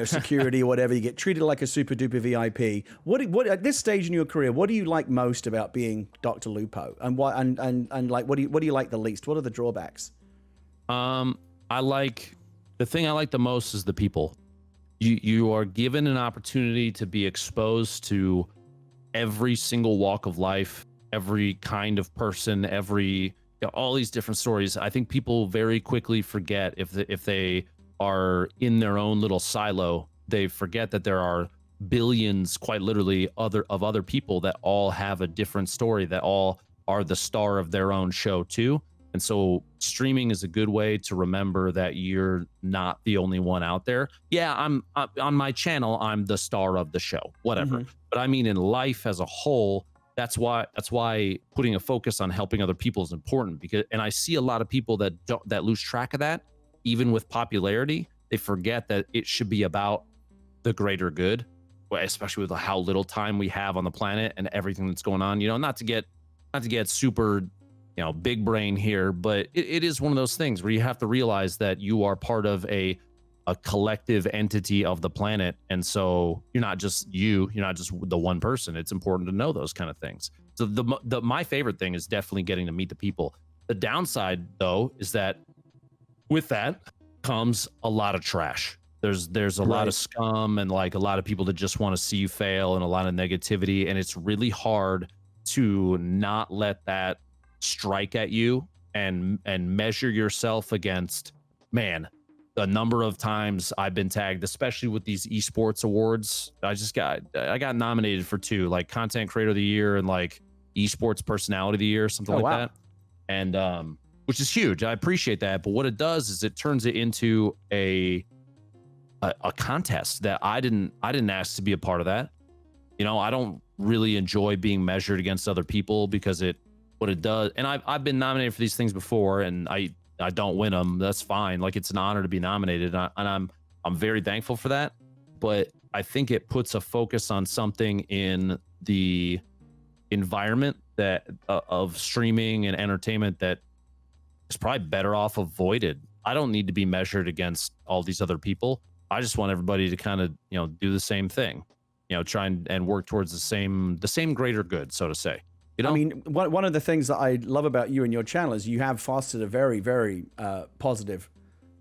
security or whatever. You get treated like a super duper VIP. What at this stage in your career, what do you like most about being DrLupo? And what do you like the least? What are the drawbacks? The thing I like the most is the people. You are given an opportunity to be exposed to every single walk of life, every kind of person, all these different stories. I think people very quickly forget if they are in their own little silo, they forget that there are billions, quite literally, other people that all have a different story, that all are the star of their own show too. And so streaming is a good way to remember that you're not the only one out there. Yeah, I'm on my channel, I'm the star of the show, whatever. Mm-hmm. But I mean, in life as a whole, that's why putting a focus on helping other people is important, and I see a lot of people that lose track of that. Even with popularity, they forget that it should be about the greater good, especially with how little time we have on the planet and everything that's going on. Not to get super, big brain here, but it is one of those things where you have to realize that you are part of a collective entity of the planet. And so you're not just the one person. It's important to know those kind of things. So my favorite thing is definitely getting to meet the people. The downside though, is that with that comes a lot of trash. There's a lot of scum and like a lot of people that just want to see you fail and a lot of negativity. And it's really hard to not let that strike at you and measure yourself against, man, the number of times I've been tagged, especially with these esports awards. I got nominated for 2, like content creator of the year and like esports personality of the year, something that. And which is huge. I appreciate that. But what it does is it turns it into a contest that I didn't ask to be a part of that. I don't really enjoy being measured against other people because what it does. And I've been nominated for these things before and I don't win them. That's fine. Like it's an honor to be nominated. And I'm very thankful for that. But I think it puts a focus on something in the environment of streaming and entertainment that is probably better off avoided. I don't need to be measured against all these other people. I just want everybody to kind of, do the same thing, try and work towards the same greater good, so to say. I mean, one of the things that I love about you and your channel is you have fostered a very, very positive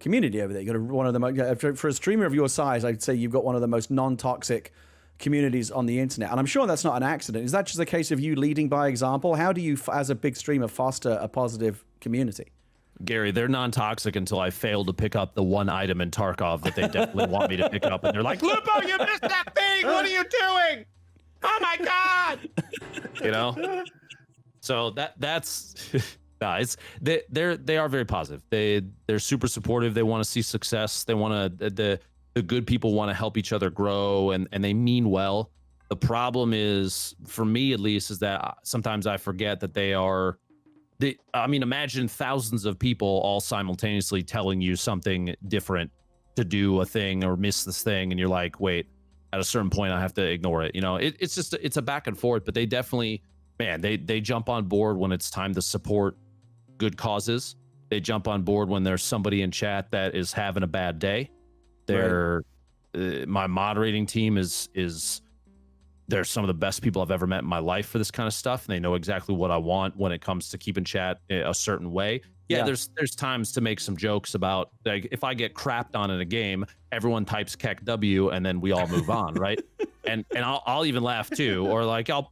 community over there. You got one of the most, for a streamer of your size, I'd say you've got one of the most non-toxic communities on the internet. And I'm sure that's not an accident. Is that just a case of you leading by example? How do you, as a big streamer, foster a positive community? Gary, they're non-toxic until I fail to pick up the one item in Tarkov that they definitely want me to pick up. And they're like, Lupo, you missed that thing. What are you doing? Oh my God. So that's Guys, they are very positive. They're super supportive. They want to see success. They want to the good people want to help each other grow, and they mean well. The problem is, for me at least, is that sometimes I forget that I mean, imagine thousands of people all simultaneously telling you something different to do a thing or miss this thing, and you're like, wait, at a certain point I have to ignore it. You know, it's a back and forth, but they definitely, man, they jump on board when it's time to support good causes. They jump on board when there's somebody in chat that is having a bad day. My moderating team is they're some of the best people I've ever met in my life for this kind of stuff. And they know exactly what I want when it comes to keeping chat a certain way. Yeah, there's times to make some jokes about, like, if I get crapped on in a game, everyone types Keck W and then we all move on, right? And I'll even laugh too, or like I'll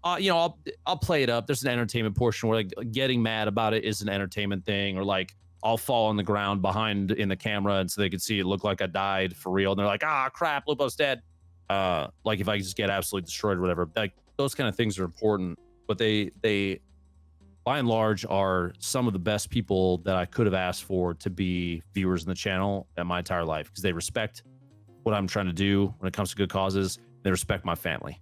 play it up. There's an entertainment portion where, like, getting mad about it is an entertainment thing, or like I'll fall on the ground behind in the camera and so they can see it look like I died for real. And they're like, crap, Lupo's dead. Like if I just get absolutely destroyed or whatever, like those kind of things are important, but they by and large are some of the best people that I could have asked for to be viewers in the channel in my entire life, because they respect what I'm trying to do when it comes to good causes. They respect my family.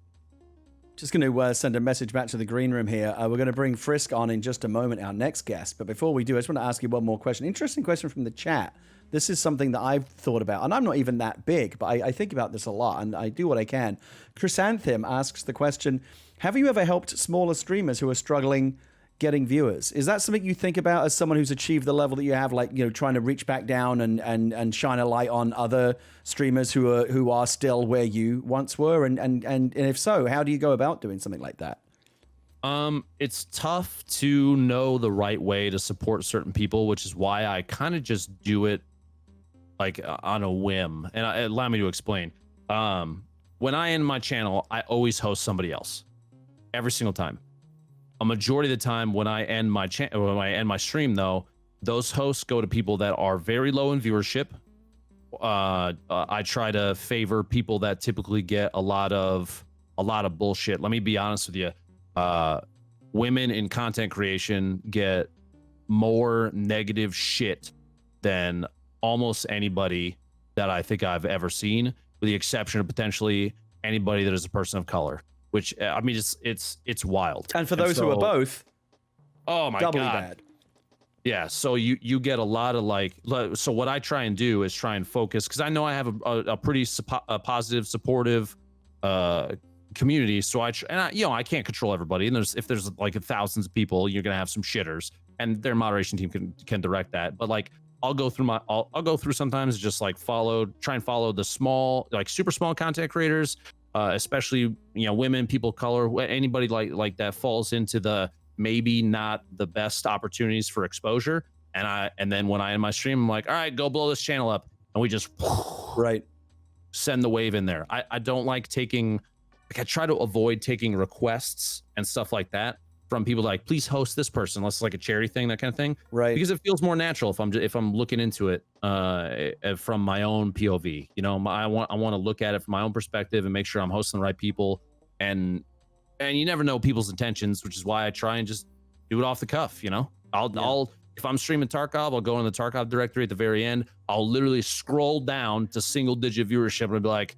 Just going to send a message back to the green room here. We're going to bring Friskk on in just a moment, our next guest. But before we do, I just want to ask you one more question. Interesting question from the chat. This is something that I've thought about, and I'm not even that big, but I think about this a lot, and I do what I can. Chrysanthemum asks the question, have you ever helped smaller streamers who are struggling getting viewers? Is that something you think about as someone who's achieved the level that you have, like, you know, trying to reach back down and shine a light on other streamers who are still where you once were? And if so, how do you go about doing something like that? It's tough to know the right way to support certain people, which is why I kind of just do it like on a whim. And allow me to explain. When I end my channel, I always host somebody else every single time. A majority of the time when I end my stream, though, those hosts go to people that are very low in viewership. I try to favor people that typically get a lot of bullshit. Let me be honest with you. Women in content creation get more negative shit than almost anybody that I think I've ever seen, with the exception of potentially anybody that is a person of color. Which, I mean, it's wild. And for those who are both, oh my doubly God. bad. Yeah, so you get a lot of like, so what I try and do is try and focus, because I know I have a pretty positive, supportive community. So I can't control everybody, and if there's like thousands of people, you're gonna have some shitters, and their moderation team can direct that. But like, I'll go through sometimes, just like try and follow the small, like super small content creators. Especially, you know, women, people of color, anybody like that falls into the maybe not the best opportunities for exposure. And then when I end my stream, I'm like, all right, go blow this channel up, and we just send the wave in there. I don't like taking, like, I try to avoid taking requests and stuff like that from people like, please host this person, unless it's like a charity thing, that kind of thing, right? Because it feels more natural if I'm looking into it from my own POV. You know, I want to look at it from my own perspective and make sure I'm hosting the right people. And you never know people's intentions, which is why I try and just do it off the cuff. You know, I'll if I'm streaming Tarkov, I'll go in the Tarkov directory at the very end. I'll literally scroll down to single-digit viewership and be like,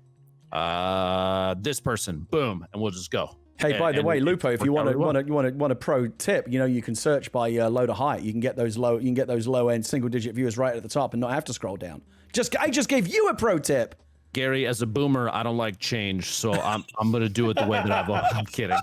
this person, boom, and we'll just go. Hey, by the way, Lupo, if you want a pro tip, you know, you can search by low to high. You can get those low end single digit viewers right at the top and not have to scroll down. I just gave you a pro tip. Gary, as a boomer, I don't like change, so I'm gonna do it the way that I've always. I'm kidding.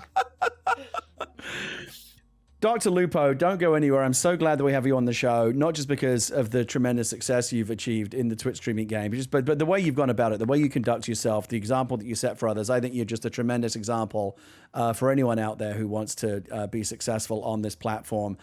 Dr. Lupo, don't go anywhere. I'm so glad that we have you on the show, not just because of the tremendous success you've achieved in the Twitch streaming game, but the way you've gone about it, the way you conduct yourself, the example that you set for others. I think you're just a tremendous example for anyone out there who wants to be successful on this platform.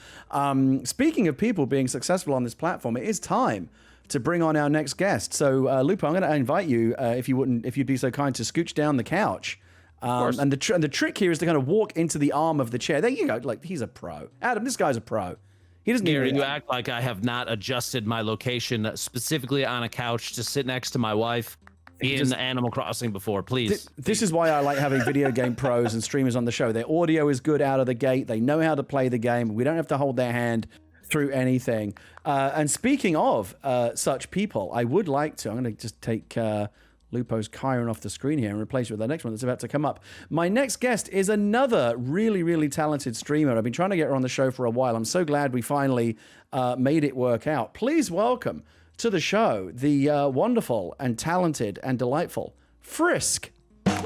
Speaking of people being successful on this platform, it is time to bring on our next guest. So, Lupo, I'm going to invite you, if you'd be so kind, to scooch down the couch. And the trick here is to kind of walk into the arm of the chair. There you go. Like, he's a pro. Adam, this guy's a pro. He doesn't Gary, you act like I have not adjusted my location specifically on a couch to sit next to my wife in Animal Crossing before, please. This is why I like having video game pros and streamers on the show. Their audio is good out of the gate. They know how to play the game. We don't have to hold their hand through anything. And speaking of such people, I would like to, I'm going to just take Lupo's Chiron off the screen here and replace it with the next one that's about to come up. My next guest is another really, really talented streamer. I've been trying to get her on the show for a while. I'm so glad we finally made it work out. Please welcome to the show the wonderful and talented and delightful Friskk. I'm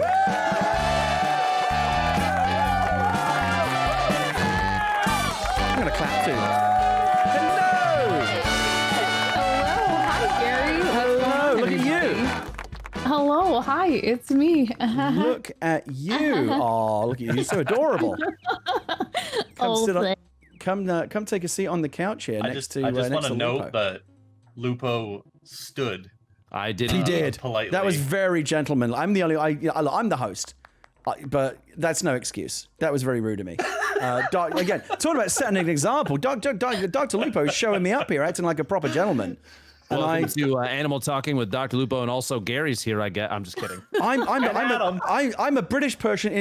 going to clap too. Hello, hi, it's me. Look at you. Oh, look at you. You're so adorable. Come take a seat on the couch here I just want to note that Lupo stood. I did. He did. Politely. That was very gentlemanly. I'm I'm the host, but that's no excuse. That was very rude of me. Again, talking about setting an example. Dr. Lupo is showing me up here, acting like a proper gentleman. Welcome to Animal Talking with Dr. Lupo, and also Gary's here. I'm just kidding. I'm a British person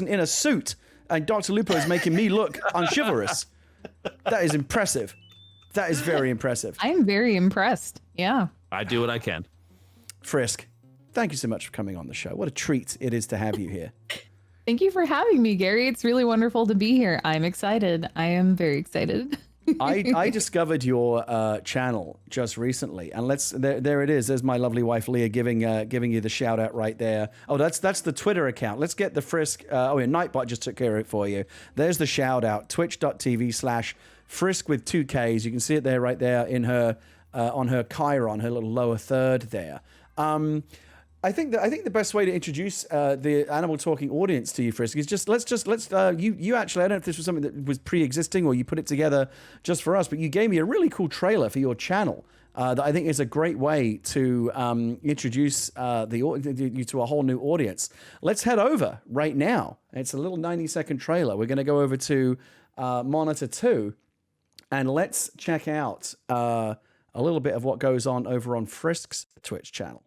in a suit, and Dr. Lupo is making me look unchivalrous. That is impressive. That is very impressive. I am very impressed. Yeah. I do what I can. Friskk, thank you so much for coming on the show. What a treat it is to have you here. Thank you for having me, Gary. It's really wonderful to be here. I'm excited. I am very excited. I discovered your channel just recently, and there it is. There's my lovely wife Leah giving you the shout out right there. Oh, that's the Twitter account. Let's get the Friskk. Nightbot just took care of it for you. There's the shout out. Twitch.tv/Friskk with 2 Ks. You can see it there, right there in her on her Chiron, her little lower third there. I think the best way to introduce the Animal Talking audience to you, Friskk, is let's you actually, I don't know if this was something that was pre-existing or you put it together just for us, but you gave me a really cool trailer for your channel that I think is a great way to introduce you to a whole new audience. Let's head over right now. It's a little 90-second trailer. We're going to go over to monitor 2, and let's check out a little bit of what goes on over on Frisk's Twitch channel.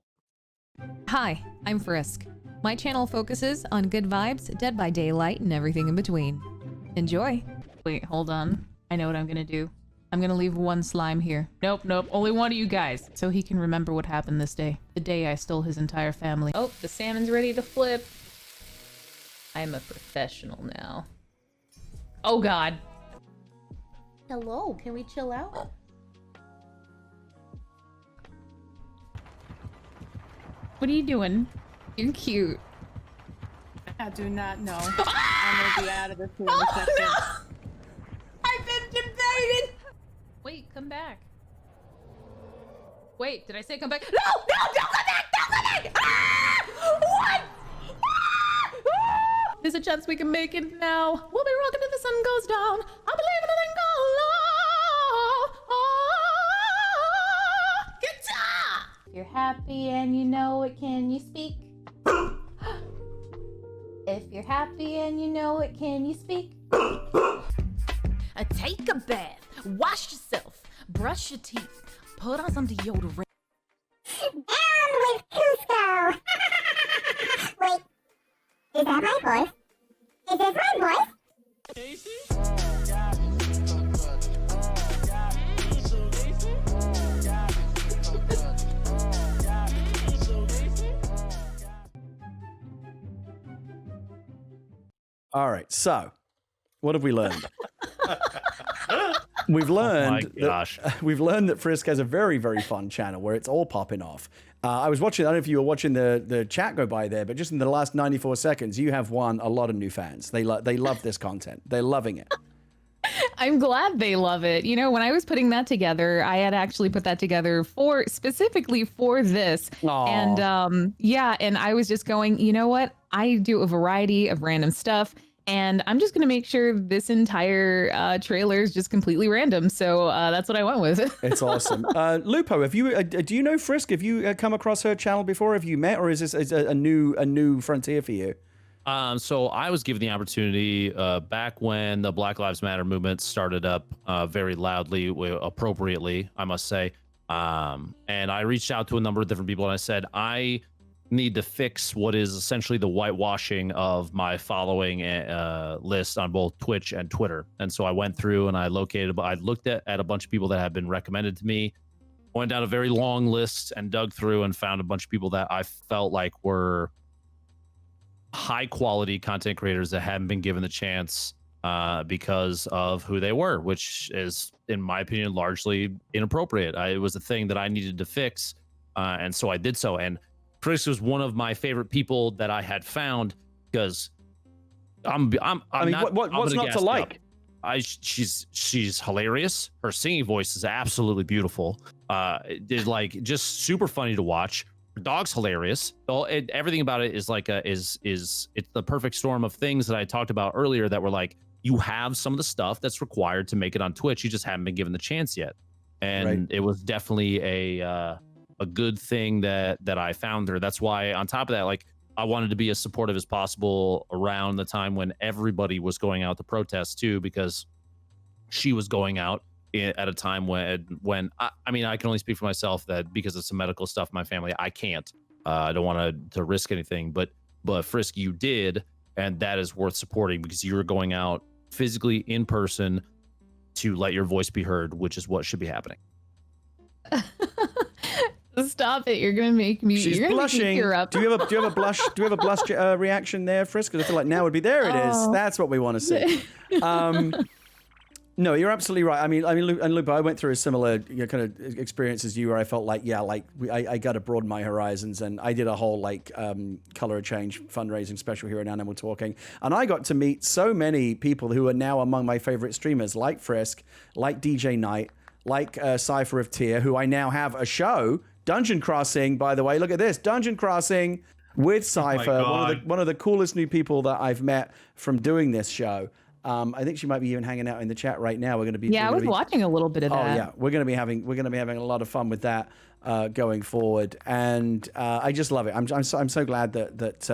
Hi, I'm Friskk. My channel focuses on good vibes, Dead by Daylight, and everything in between. Enjoy. Wait, hold on. I know what I'm gonna do. I'm gonna leave one slime here. Nope, only one of you guys. So he can remember what happened this day. The day I stole his entire family. Oh, the salmon's ready to flip. I'm a professional now. Oh God. Hello, can we chill out? What are you doing? You're cute. I do not know. I'm gonna be out of this here in a second. No! I've been debated! Wait, come back. Wait, did I say come back? No! Don't come back! Don't come back! Ah! What? Ah! Ah! There's a chance we can make it now. We'll be rocking till the sun goes down. I believe in a thing called love. Guitar! You're happy and you know it, can you speak? If you're happy and you know it, can you speak? Take a bath, wash yourself, brush your teeth, put on some deodorant. Down with Cusco! Wait, is that my voice? Is this my voice? All right, so what have we learned? We've learned we've learned that Friskk has a very, very fun channel where it's all popping off. I was watching, I don't know if you were watching the chat go by there, but just in the last 94 seconds, you have won a lot of new fans. They love this content. They're loving it. I'm glad they love it. You know, when I was putting that together, I had actually put that together specifically for this. Aww. And and I was just going, you know what? I do a variety of random stuff, and I'm just going to make sure this entire trailer is just completely random. So that's what I went with. It's awesome. Lupo, have you do you know Friskk? Have you come across her channel before? Have you met, or is this a new frontier for you? So I was given the opportunity back when the Black Lives Matter movement started up very loudly, appropriately, I must say. And I reached out to a number of different people, and I said, I need to fix what is essentially the whitewashing of my following list on both Twitch and Twitter. And so I went through and I looked at a bunch of people that had been recommended to me, went down a very long list and dug through and found a bunch of people that I felt like were high quality content creators that hadn't been given the chance because of who they were, which is, in my opinion, largely inappropriate. It was a thing that I needed to fix. And so I did so. And Chris was one of my favorite people that I had found because what's not to like? She's hilarious. Her singing voice is absolutely beautiful. It's like just super funny to watch. Her dog's hilarious. Everything about it is like it's the perfect storm of things that I talked about earlier that were like, you have some of the stuff that's required to make it on Twitch. You just haven't been given the chance yet. And It was definitely a good thing that I found her. That's why on top of that, like, I wanted to be as supportive as possible around the time when everybody was going out to protest too, because she was going out at a time when I mean, I can only speak for myself that because of some medical stuff in my family, I can't. I don't want to risk anything, but Friskk, you did, and that is worth supporting because you were going out physically in person to let your voice be heard, which is what should be happening. Stop it! You're gonna make me. She's blushing. Do you have a blush? Do you have a blush reaction there, Friskk? Because I feel like now would be there. It is. That's what we want to see. No, you're absolutely right. I mean, and Lupo, I went through a similar kind of experience as you, where I felt like, I got to broaden my horizons, and I did a whole color change fundraising special here in Animal Talking, and I got to meet so many people who are now among my favorite streamers, like Friskk, like DJ Knight, like Cypher of Tyr, who I now have a show, Dungeon Crossing. By the way, look at this, Dungeon Crossing with Cypher, one of the coolest new people that I've met from doing this show. I think she might be even hanging out in the chat right now. I was watching a little bit of that. Oh yeah, we're gonna be having a lot of fun with that going forward, and I just love it. I'm so glad that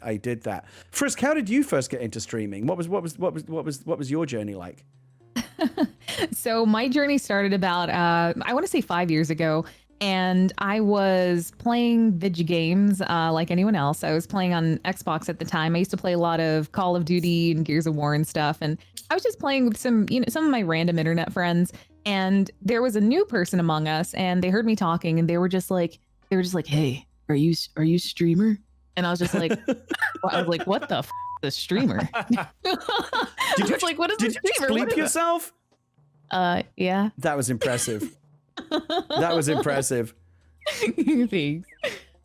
I did that. Friskk, how did you first get into streaming? What was your journey like? So my journey started about I want to say 5 years ago. And I was playing video games like anyone else. I was playing on Xbox at the time. I used to play a lot of Call of Duty and Gears of War and stuff. And I was just playing with some of my random internet friends. And there was a new person among us, and they heard me talking, and they were just like, "Hey, are you a streamer?" And I was just like, "What the the streamer?" Did you like, "What is the streamer?" Did you bleep yourself? Yeah. That was impressive. That was impressive. Thanks.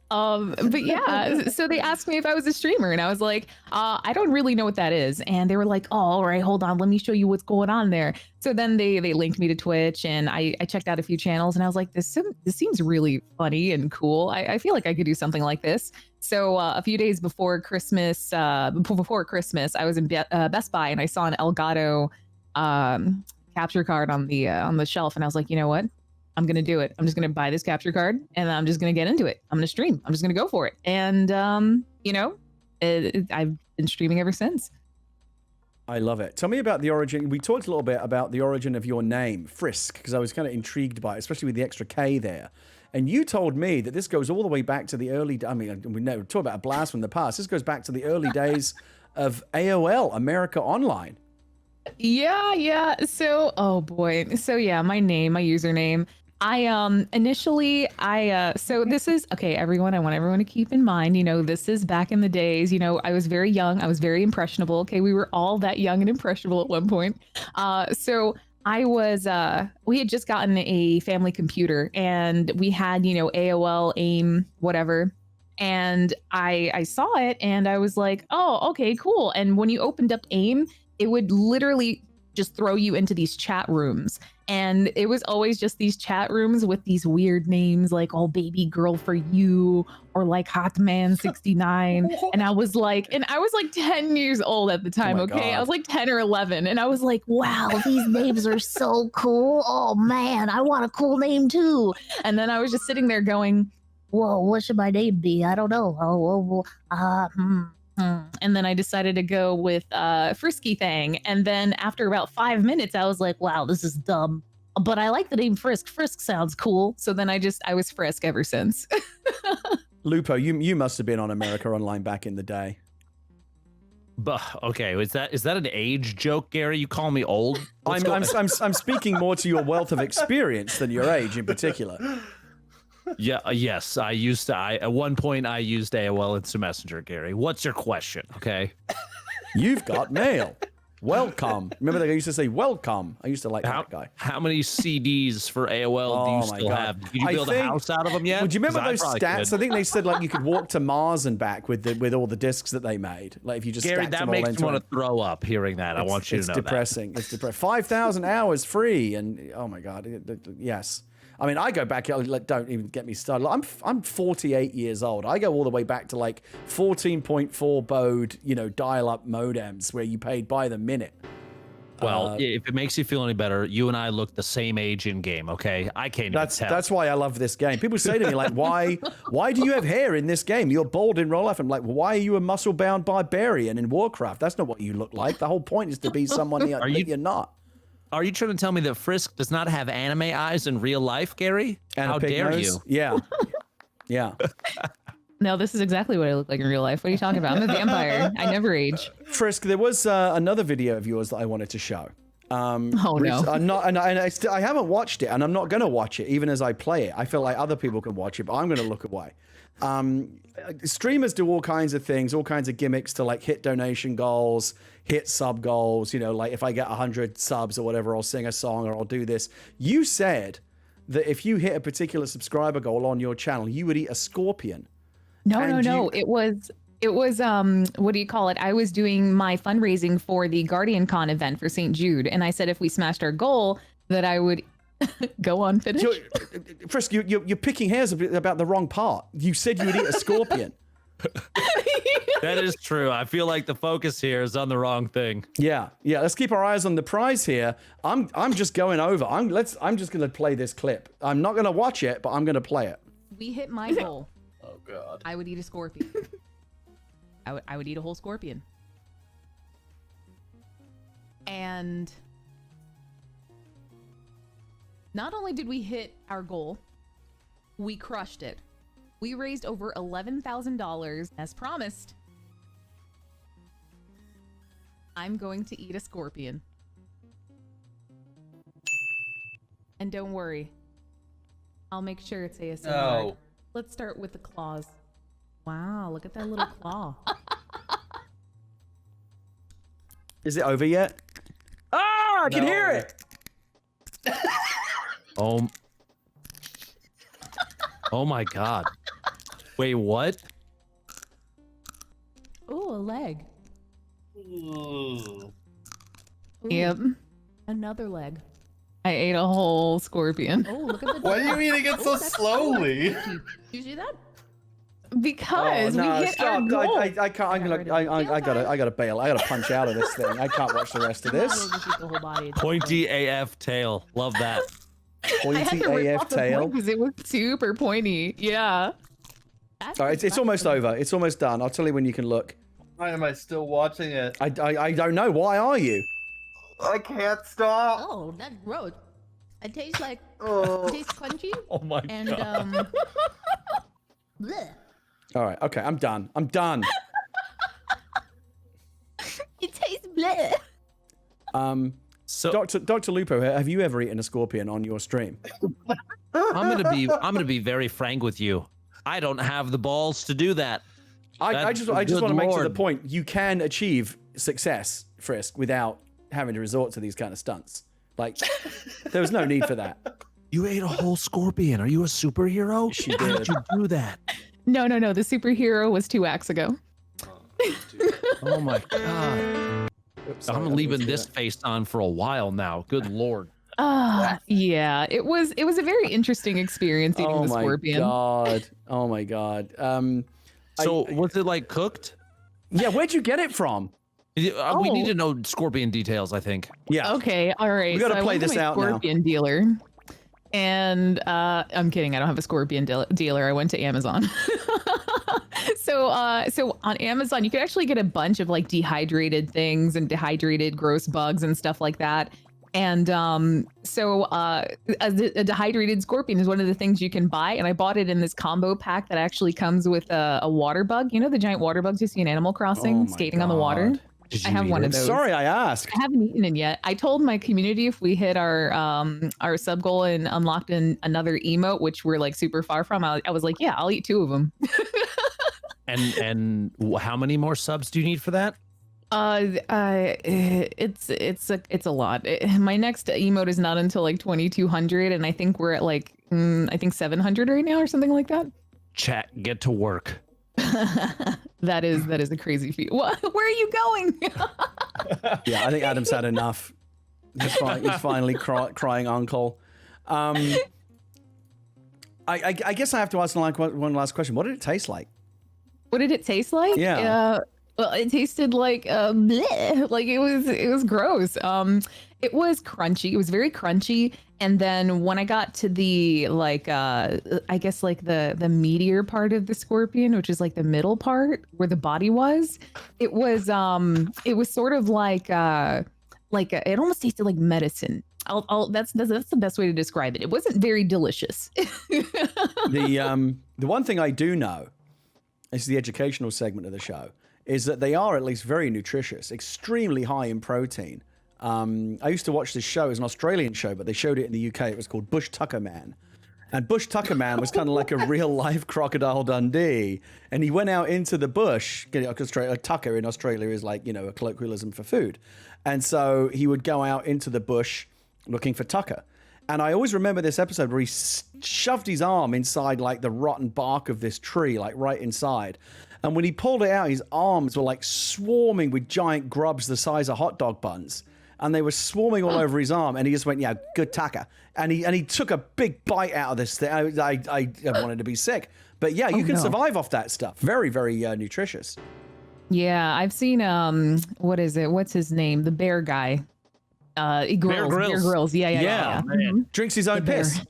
But yeah, so they asked me if I was a streamer, and I was like, I don't really know what that is. And they were like, oh, all right, hold on, let me show you what's going on there. So then they linked me to Twitch, and I checked out a few channels, and I was like, this seems really funny and cool. I feel like I could do something like this. So a few days before Christmas, I was in Best Buy, and I saw an Elgato capture card on the shelf, and I was like, you know what? I'm going to do it. I'm just going to buy this capture card, and I'm just going to get into it. I'm going to stream. I'm just going to go for it. And, I've been streaming ever since. I love it. Tell me about the origin. We talked a little bit about the origin of your name, Friskk, because I was kind of intrigued by it, especially with the extra K there. And you told me that this goes all the way back to the early, we talk about a blast from the past. This goes back to the early days of AOL, America Online. Yeah. So, oh boy. So yeah, my username. So this is, okay, everyone, I want everyone to keep in mind, this is back in the days, I was very young. I was very impressionable. Okay. We were all that young and impressionable at one point. So I was, we had just gotten a family computer, and we had, AOL, AIM, whatever. And I saw it, and I was like, oh, okay, cool. And when you opened up AIM, it would literally just throw you into these chat rooms. And it was always just these chat rooms with these weird names like, oh, baby girl for you, or like Hot Man 69. And I was like 10 years old at the time. Oh my God. I was like 10 or 11. And I was like, wow, these names are so cool. Oh man, I want a cool name too. And then I was just sitting there going, whoa, what should my name be? I don't know. And then I decided to go with Frisky Thing. And then after about 5 minutes, I was like, wow, this is dumb. But I like the name Friskk. Friskk sounds cool. So then I was Friskk ever since. Lupo, you must have been on America Online back in the day. But okay, is that an age joke, Gary? You call me old? I'm speaking more to your wealth of experience than your age in particular. Yeah, yes, I used to. At one point, I used AOL Instant Messenger, Gary. What's your question? Okay. You've got mail. Welcome. Remember they used to say welcome. I used to like that guy. How many CDs for AOL do you still have? Did you build a house out of them yet? Would you remember those stats? Could. I think they said like you could walk to Mars and back with all the discs that they made. Like if you just Gary, stacked that them makes all me want to throw up hearing that. I want you to know depressing. It's depressing. 5,000 hours free, and oh my god, yes. I mean, I go back. Don't even get me started. I'm 48 years old. I go all the way back to like 14.4 baud, dial-up modems where you paid by the minute. Well, if it makes you feel any better, you and I look the same age in game. Okay, I can't even tell. That's why I love this game. People say to me like, why do you have hair in this game? You're bald in real life. I'm like, why are you a muscle-bound barbarian in Warcraft? That's not what you look like. The whole point is to be someone that you're not. Are you trying to tell me that Friskk does not have anime eyes in real life, Gary? And how dare you? Yeah. Yeah. No, this is exactly what I look like in real life. What are you talking about? I'm a vampire. I never age. Friskk, there was another video of yours that I wanted to show. Oh no! I haven't watched it, and I'm not going to watch it, even as I play it. I feel like other people can watch it, but I'm going to look away. Streamers do all kinds of things, all kinds of gimmicks to like hit donation goals, hit sub goals. Like if I get 100 subs or whatever, I'll sing a song or I'll do this. You said that if you hit a particular subscriber goal on your channel, you would eat a scorpion. No. It was what do you call it? I was doing my fundraising for the Guardian Con event for St. Jude, and I said if we smashed our goal, that I would go on finish. Friskk, you're picking hairs about the wrong part. You said you would eat a scorpion. That is true. I feel like the focus here is on the wrong thing. Yeah. Let's keep our eyes on the prize here. I'm just going over. I'm just gonna play this clip. I'm not gonna watch it, but I'm gonna play it. We hit my goal. Oh god. I would eat a scorpion. I would eat a whole scorpion. And not only did we hit our goal, we crushed it. We raised over $11,000 as promised. I'm going to eat a scorpion. And don't worry, I'll make sure it's ASMR. No. Let's start with the claws. Wow, look at that little claw. Is it over yet? Ah, I can hear it. Oh my god. Wait, what? Oh, a leg. Ooh. Yep. Another leg. I ate a whole scorpion. Oh, look at the Why are you eating it so slowly? Did you see that? Because we hit our stop. goal. I can't. I gotta bail. I gotta punch out of this thing. I can't watch the rest of this. Pointy AF tail. Love that. Pointy AF tail. Because it was super pointy. Yeah. All right, it's almost over. It's almost done. I'll tell you when you can look. Why am I still watching it? I don't know. Why are you? I can't stop. Oh, that's gross. It tastes like Oh. it tastes crunchy. Oh my And god. bleh. All right. Okay. I'm done. It tastes bleh. So Dr. Lupo, have you ever eaten a scorpion on your stream? I'm gonna be very frank with you. I don't have the balls to do that. I just want to make to the point you can achieve success, Friskk, without having to resort to these kind of stunts. Like, there was no need for that. You ate a whole scorpion. Are you a superhero? She How did. did you do that? No. The superhero was 2 acts ago. Oh my god. Oops, sorry, I'm I leaving didn't this see face on for a while now. Good lord. Yeah. It was a very interesting experience that. eating the scorpion. Oh my god. So was it like cooked? Yeah, where'd you get it from? We need to know scorpion details, I think. Yeah. Okay, all right. We gotta I play went to this my out now. Scorpion dealer, and I'm kidding. I don't have a scorpion dealer. I went to Amazon. So on Amazon, you can actually get a bunch of like dehydrated things and dehydrated gross bugs and stuff like that. And so a dehydrated scorpion is one of the things you can buy. And I bought it in this combo pack that actually comes with a water bug. You know, the giant water bugs you see in Animal Crossing skating on the water? I have one of those. Sorry, I asked. I haven't eaten it yet. I told my community if we hit our sub goal and unlocked another emote, which we're like super far from, I was like, yeah, I'll eat 2 of them. And how many more subs do you need for that? It's a lot. My next emote is not until like 2200, and I think we're at like I think 700 right now or something like that. Chat, get to work. That is a crazy feat. What? Where are you going? Yeah, I think Adam's had enough. He's finally crying uncle. I guess I have to ask one last question. What did it taste like? What did it taste like? Yeah. Well, it tasted like bleh, like it was gross. It was crunchy. It was very crunchy. And then when I got to the like I guess like the meatier part of the scorpion, which is like the middle part where the body was, it was sort of like it almost tasted like medicine. That's the best way to describe it. It wasn't very delicious. The one thing I do know is the educational segment of the show is that they are at least very nutritious, extremely high in protein. I used to watch this show. It was an Australian show, but they showed it in the UK. It was called Bush Tucker Man. And Bush Tucker Man was kind of like a real life Crocodile Dundee. And he went out into the bush, because Tucker in Australia is like, a colloquialism for food. And so he would go out into the bush looking for Tucker. And I always remember this episode where he shoved his arm inside like the rotten bark of this tree, like right inside. And when he pulled it out, his arms were like swarming with giant grubs the size of hot dog buns. And they were swarming all over his arm. And he just went, yeah, good Tucker. And he took a big bite out of this thing. I wanted to be sick. But yeah, you can survive off that stuff. Very, very nutritious. Yeah, I've seen, what is it? What's his name? The bear guy. Bear Grylls. Yeah. Mm-hmm. Drinks his own piss.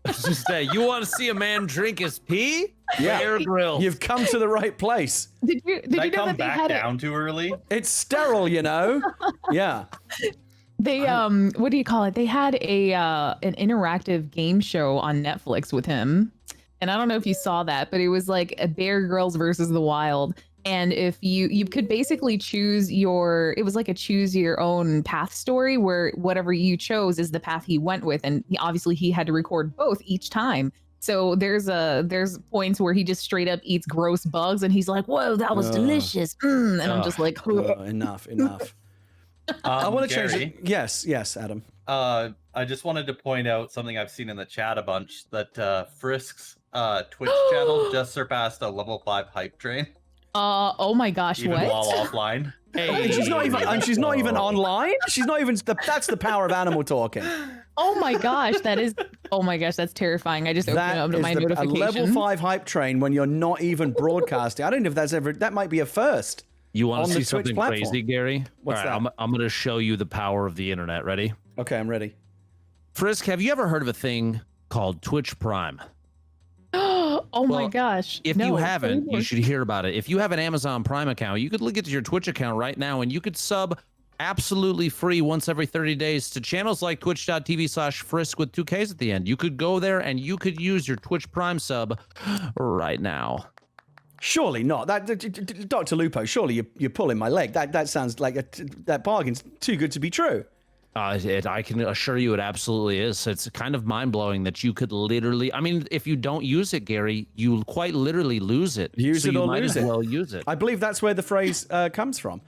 Just say, you want to see a man drink his pee? Yeah. Bear Grylls. You've come to the right place. Did you know come that they back had down too early? It's sterile, Yeah. They what do you call it? They had an interactive game show on Netflix with him. And I don't know if you saw that, but it was like a Bear Grylls versus the Wild. And if you could basically choose it was like a choose your own path story where whatever you chose is the path he went with. And obviously he had to record both each time. So there's points where he just straight up eats gross bugs and he's like, whoa, that was delicious. And I'm just like, enough. I want to change it. Yes, Adam. I just wanted to point out something I've seen in the chat a bunch, that Frisk's Twitch channel just surpassed a level 5 hype train. Oh my gosh, even what? while offline. Hey, she's not even online. She's not even. That's the power of animal talking. Oh my gosh, that's terrifying. I just opened up my notifications. A level 5 hype train when you're not even broadcasting. I don't know if that might be a first. You want to see something crazy, Gary? What's that? I'm going to show you the power of the internet. Ready? Okay, I'm ready. Friskk, have you ever heard of a thing called Twitch Prime? My gosh. If you haven't, you should hear about it. If you have an Amazon Prime account, you could look at your Twitch account right now and you could sub absolutely free once every 30 days to channels like twitch.tv/Friskk with 2 Ks at the end. You could go there and you could use your Twitch Prime sub right now. Surely not. Dr. Lupo, surely you're pulling my leg. That sounds like that bargain's too good to be true. I can assure you it absolutely is. It's kind of mind-blowing that you could literally, I mean, if you don't use it, Gary, you quite literally lose it. Use it or lose it. Well, use it. I believe that's where the phrase comes from.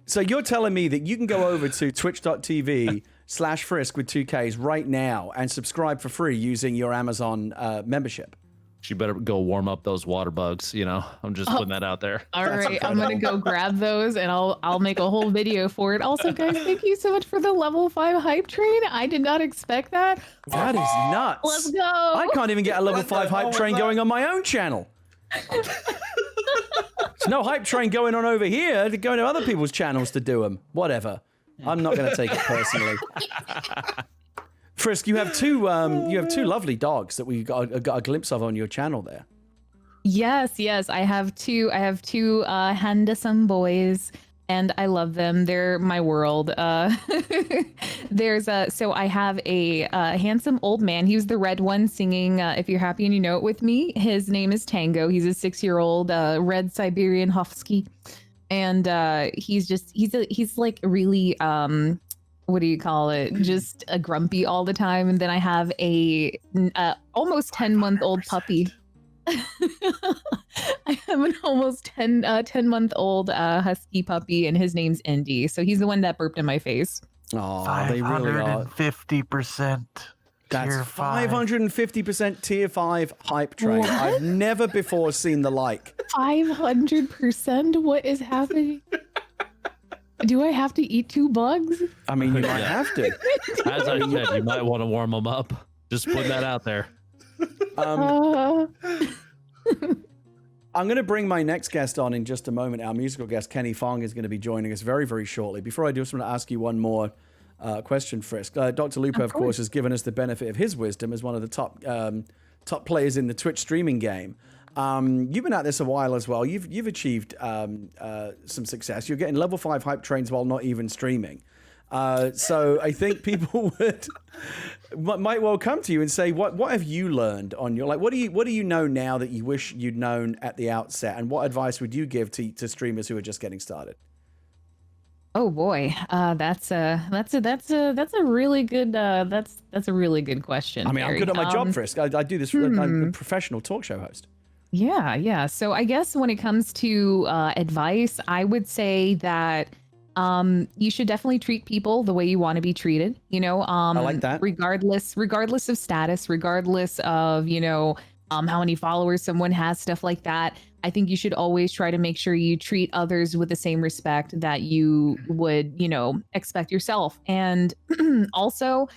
So you're telling me that you can go over to twitch.tv/Friskk with 2 Ks right now and subscribe for free using your Amazon membership? You better go warm up those water bugs, I'm just putting that out there. All right, I'm gonna go grab those and I'll make a whole video for it. Also, guys, thank you so much for the level 5 hype train. I did not expect that. That is nuts. Let's go. I can't even get a level 5 hype train going on my own channel. There's no hype train going on over here. They're going to other people's channels to do them. Whatever. I'm not going to take it personally. Friskk, you have two lovely dogs that we got a glimpse of on your channel there. Yes, I have two handsome boys, and I love them. They're my world. So I have a handsome old man. He was the red one singing If You're Happy and You Know It with me. His name is Tango. He's a 6-year-old red Siberian Husky. And he's like really, what do you call it? Just a grumpy all the time. And then I have a almost 10-month-old puppy. I have an almost 10-month-old husky puppy, and his name's Indy. So he's the one that burped in my face. Oh, they really are. 550%. That's Tier 5. 550% tier 5 hype train. What? I've never before seen the like. 500%? What is happening? Do I have to eat 2 bugs? I mean, you might have to. As I said, you might want to warm them up. Just put that out there. I'm going to bring my next guest on in just a moment. Our musical guest, Kenny Fong, is going to be joining us very, very shortly. Before I do, I just want to ask you one more question, Friskk. Dr. Lupo, of course, has given us the benefit of his wisdom as one of the top players in the Twitch streaming game. You've been at this a while as well. You've achieved some success. You're getting level 5 hype trains while not even streaming. So I think people might well come to you and say, what have you learned on your, like, what do you know now that you wish you'd known at the outset, and what advice would you give to streamers who are just getting started? Oh boy, that's a really good that's a really good question. I mean, Barry. I'm good at my job, Friskk. I do this. I'm a professional talk show host. Yeah. So I guess when it comes to advice, I would say that you should definitely treat people the way you want to be treated. You know, I like that. Regardless of status, regardless of how many followers someone has, stuff like that. I think you should always try to make sure you treat others with the same respect that you would, expect yourself. And also,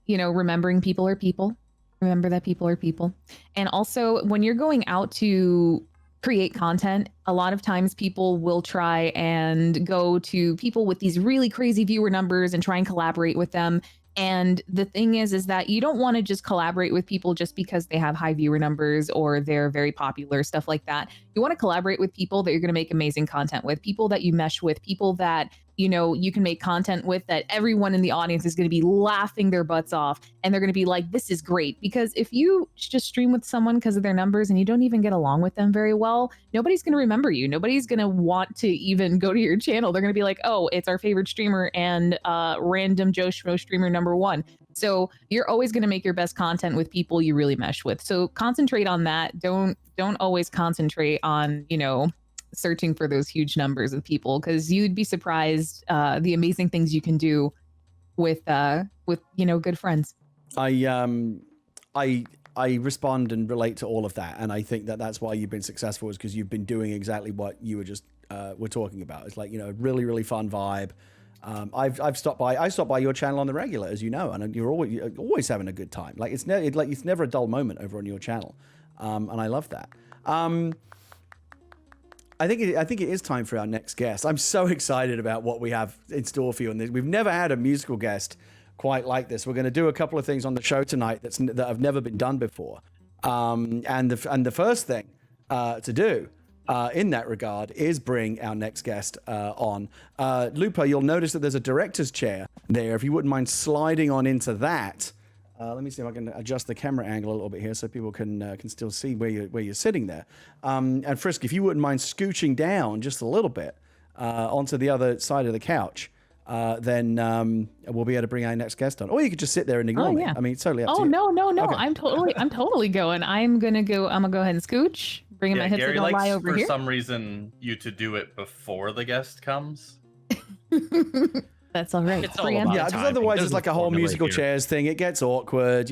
remembering people are people. Remember that people are people. And also, when you're going out to create content, a lot of times people will try and go to people with these really crazy viewer numbers and try and collaborate with them. And the thing is that you don't want to just collaborate with people just because they have high viewer numbers or they're very popular, stuff like that. You want to collaborate with people that you're going to make amazing content with, people that you mesh with, people that, you can make content with, that everyone in the audience is going to be laughing their butts off. And they're going to be like, this is great. Because if you just stream with someone because of their numbers and you don't even get along with them very well, nobody's going to remember you. Nobody's going to want to even go to your channel. They're going to be like, oh, it's our favorite streamer and random Joe Schmo streamer #1. So you're always going to make your best content with people you really mesh with. So concentrate on that. Don't always concentrate on, searching for those huge numbers of people, because you'd be surprised the amazing things you can do with good friends. I respond and relate to all of that, and I think that's why you've been successful, is because you've been doing exactly what you were just were talking about. It's like, really, really fun vibe. I stopped by your channel on the regular, as you know, and you're always having a good time. Like it's never a dull moment over on your channel, and I love that. I think it is time for our next guest. I'm so excited about what we have in store for you, and we've never had a musical guest quite like this. We're going to do a couple of things on the show tonight that have never been done before, and the first thing to do in that regard is bring our next guest on. Lupo, you'll notice that there's a director's chair there. If you wouldn't mind sliding on into that. Let me see if I can adjust the camera angle a little bit here so people can still see where you're sitting there. And Friskk, if you wouldn't mind scooching down just a little bit onto the other side of the couch, then we'll be able to bring our next guest on. Or you could just sit there and ignore me. I mean, it's totally up to you. No. Okay. I'm totally going. I'm gonna go ahead and scooch. Bringing my hips Gary and lie over for here. some reason you to do it before the guest comes. That's all right. It's all about because timing. otherwise There's it's no like a whole formula musical here. chairs thing. It gets awkward,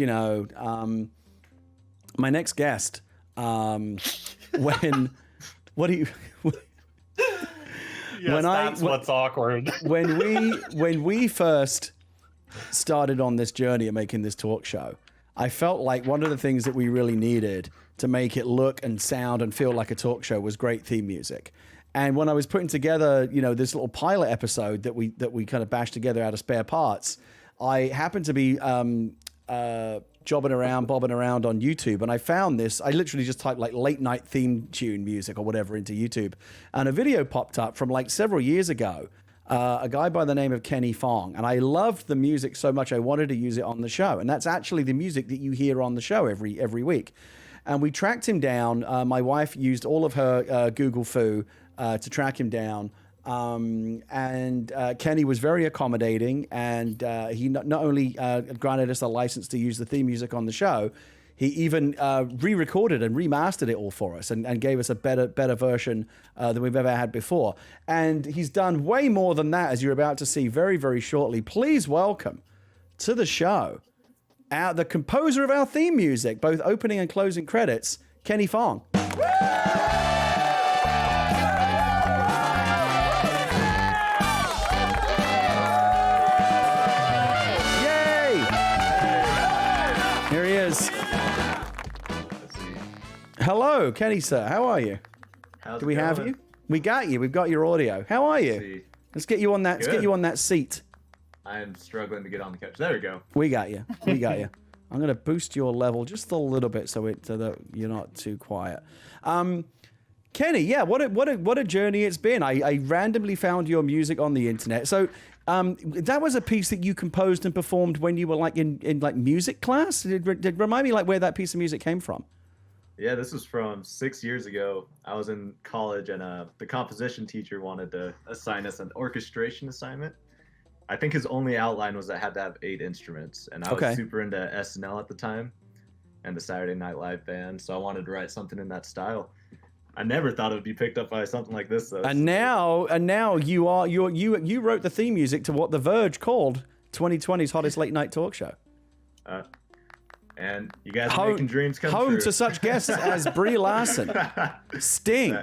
My next guest, what do you? Yes, that's what's awkward. when we first started on this journey of making this talk show, I felt like one of the things that we really needed to make it look and sound and feel like a talk show was great theme music. And when I was putting together, this little pilot episode that we kind of bashed together out of spare parts, I happened to be bobbing around on YouTube, and I found this. I literally just typed like late night theme tune music or whatever into YouTube, and a video popped up from like several years ago. A guy by the name of Kenny Fong, and I loved the music so much I wanted to use it on the show, and that's actually the music that you hear on the show every week. And we tracked him down. My wife used all of her Google Foo to track him down. And Kenny was very accommodating, and he not only granted us a license to use the theme music on the show, he even re-recorded and remastered it all for us and gave us a better version than we've ever had before. And he's done way more than that, as you're about to see very, very shortly. Please welcome to the show the composer of our theme music, both opening and closing credits, Kenny Fong. Hello, Kenny, sir. How are you? How's Do we have you? We got you. We've got your audio. How are you? Let's get you on that. Let's get you on that seat. I am struggling to get on the couch. There we go. We got you. We got you. I'm going to boost your level just a little bit so that you're not too quiet. Kenny, yeah, what a journey it's been. I randomly found your music on the internet. So that was a piece that you composed and performed when you were like in like music class. Remind me like where that piece of music came from. Yeah, this was from 6 years ago. I was in college, and the composition teacher wanted to assign us an orchestration assignment. I think his only outline was that I had to have 8 instruments, and I was super into SNL at the time and the Saturday Night Live band, so I wanted to write something in that style. I never thought it would be picked up by something like this, though. And now you wrote the theme music to what The Verge called 2020's hottest late night talk show. And you guys are making dreams come true. Home to such guests as Brie Larson, Sting,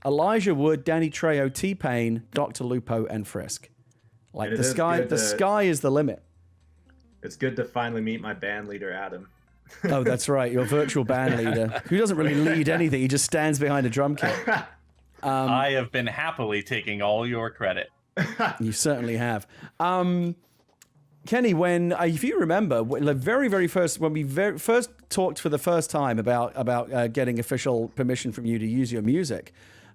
Elijah Wood, Danny Trejo, T-Pain, DrLupo, and Friskk. Like the sky is the limit. It's good to finally meet my band leader, Adam. Oh, that's right, your virtual band leader, who doesn't really lead anything. He just stands behind a drum kit. I have been happily taking all your credit. You certainly have. Kenny, if you remember, the very first, when we first talked for the first time about getting official permission from you to use your music,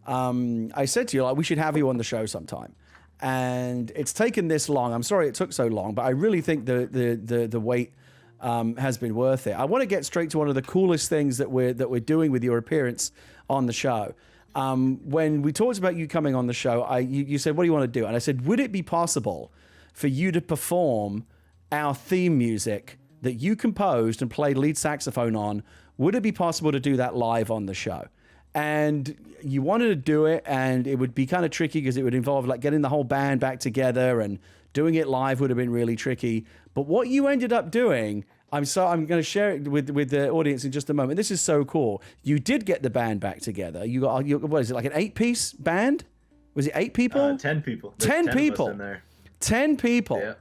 I said to you, like, we should have you on the show sometime. And it's taken this long. I'm sorry it took so long, but I really think the wait has been worth it. I want to get straight to one of the coolest things that we're doing with your appearance on the show. When we talked about you coming on the show, you said, what do you want to do? And I said, would it be possible for you to perform our theme music that you composed and played lead saxophone on? Would it be possible to do that live on the show? And you wanted to do it, and it would be kind of tricky because it would involve like getting the whole band back together, and doing it live would have been really tricky. But what you ended up doing, I'm going to share it with the audience in just a moment. This is so cool. You did get the band back together. You got, what is it, like an 8-piece band? Was it 8 people? 10 people. 10 people. In there. 10 people. Yeah.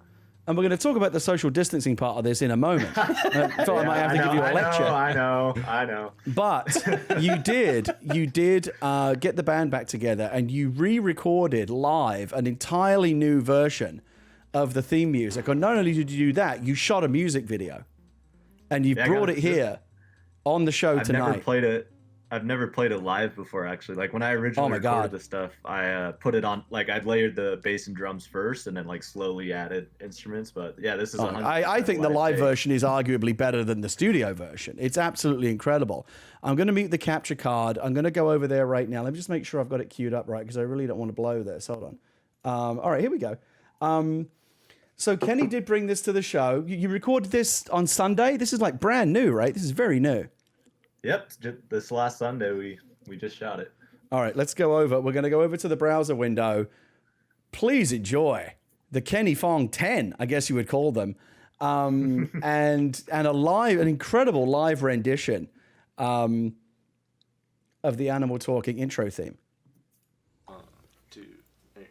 And we're going to talk about the social distancing part of this in a moment. I thought I might have to give you a lecture. I know. But you did get the band back together, and you re-recorded live an entirely new version of the theme music. And not only did you do that, you shot a music video, and you brought it here on the show tonight. I've never played it live before, actually. Like when I originally recorded the stuff, I put it on, like I layered the bass and drums first, and then like slowly added instruments. But yeah, this is I think the live version is arguably better than the studio version. It's absolutely incredible. I'm going to mute the capture card. I'm going to go over there right now. Let me just make sure I've got it queued up right, because I really don't want to blow this. Hold on. All right, here we go. So Kenny did bring this to the show. You recorded this on Sunday. This is like brand new, right? This is very new. Yep, this last Sunday we just shot it. All right, let's go over. We're going to go over to the browser window. Please enjoy the Kenny Fong 10, I guess you would call them, and an incredible live rendition of the Animal Talking intro theme. 1, 2, 3.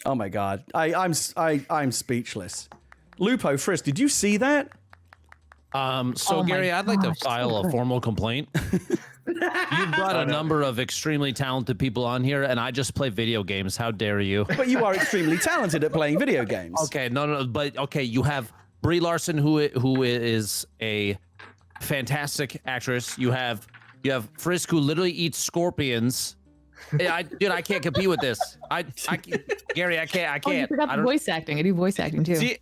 Oh my God, I'm speapress. Lupo, Friskk, did you see that? Oh my Gary, I'd like to gosh, so file a good. formal complaint. You brought a number of extremely talented people on here, and I just play video games. How dare you? But you are extremely talented at playing video games. Okay, no, but okay, you have Brie Larson, who is a fantastic actress. You have Friskk, who literally eats scorpions. Dude, I can't compete with this. Gary, I can't. Oh, you forgot the voice acting. I do voice acting too. See,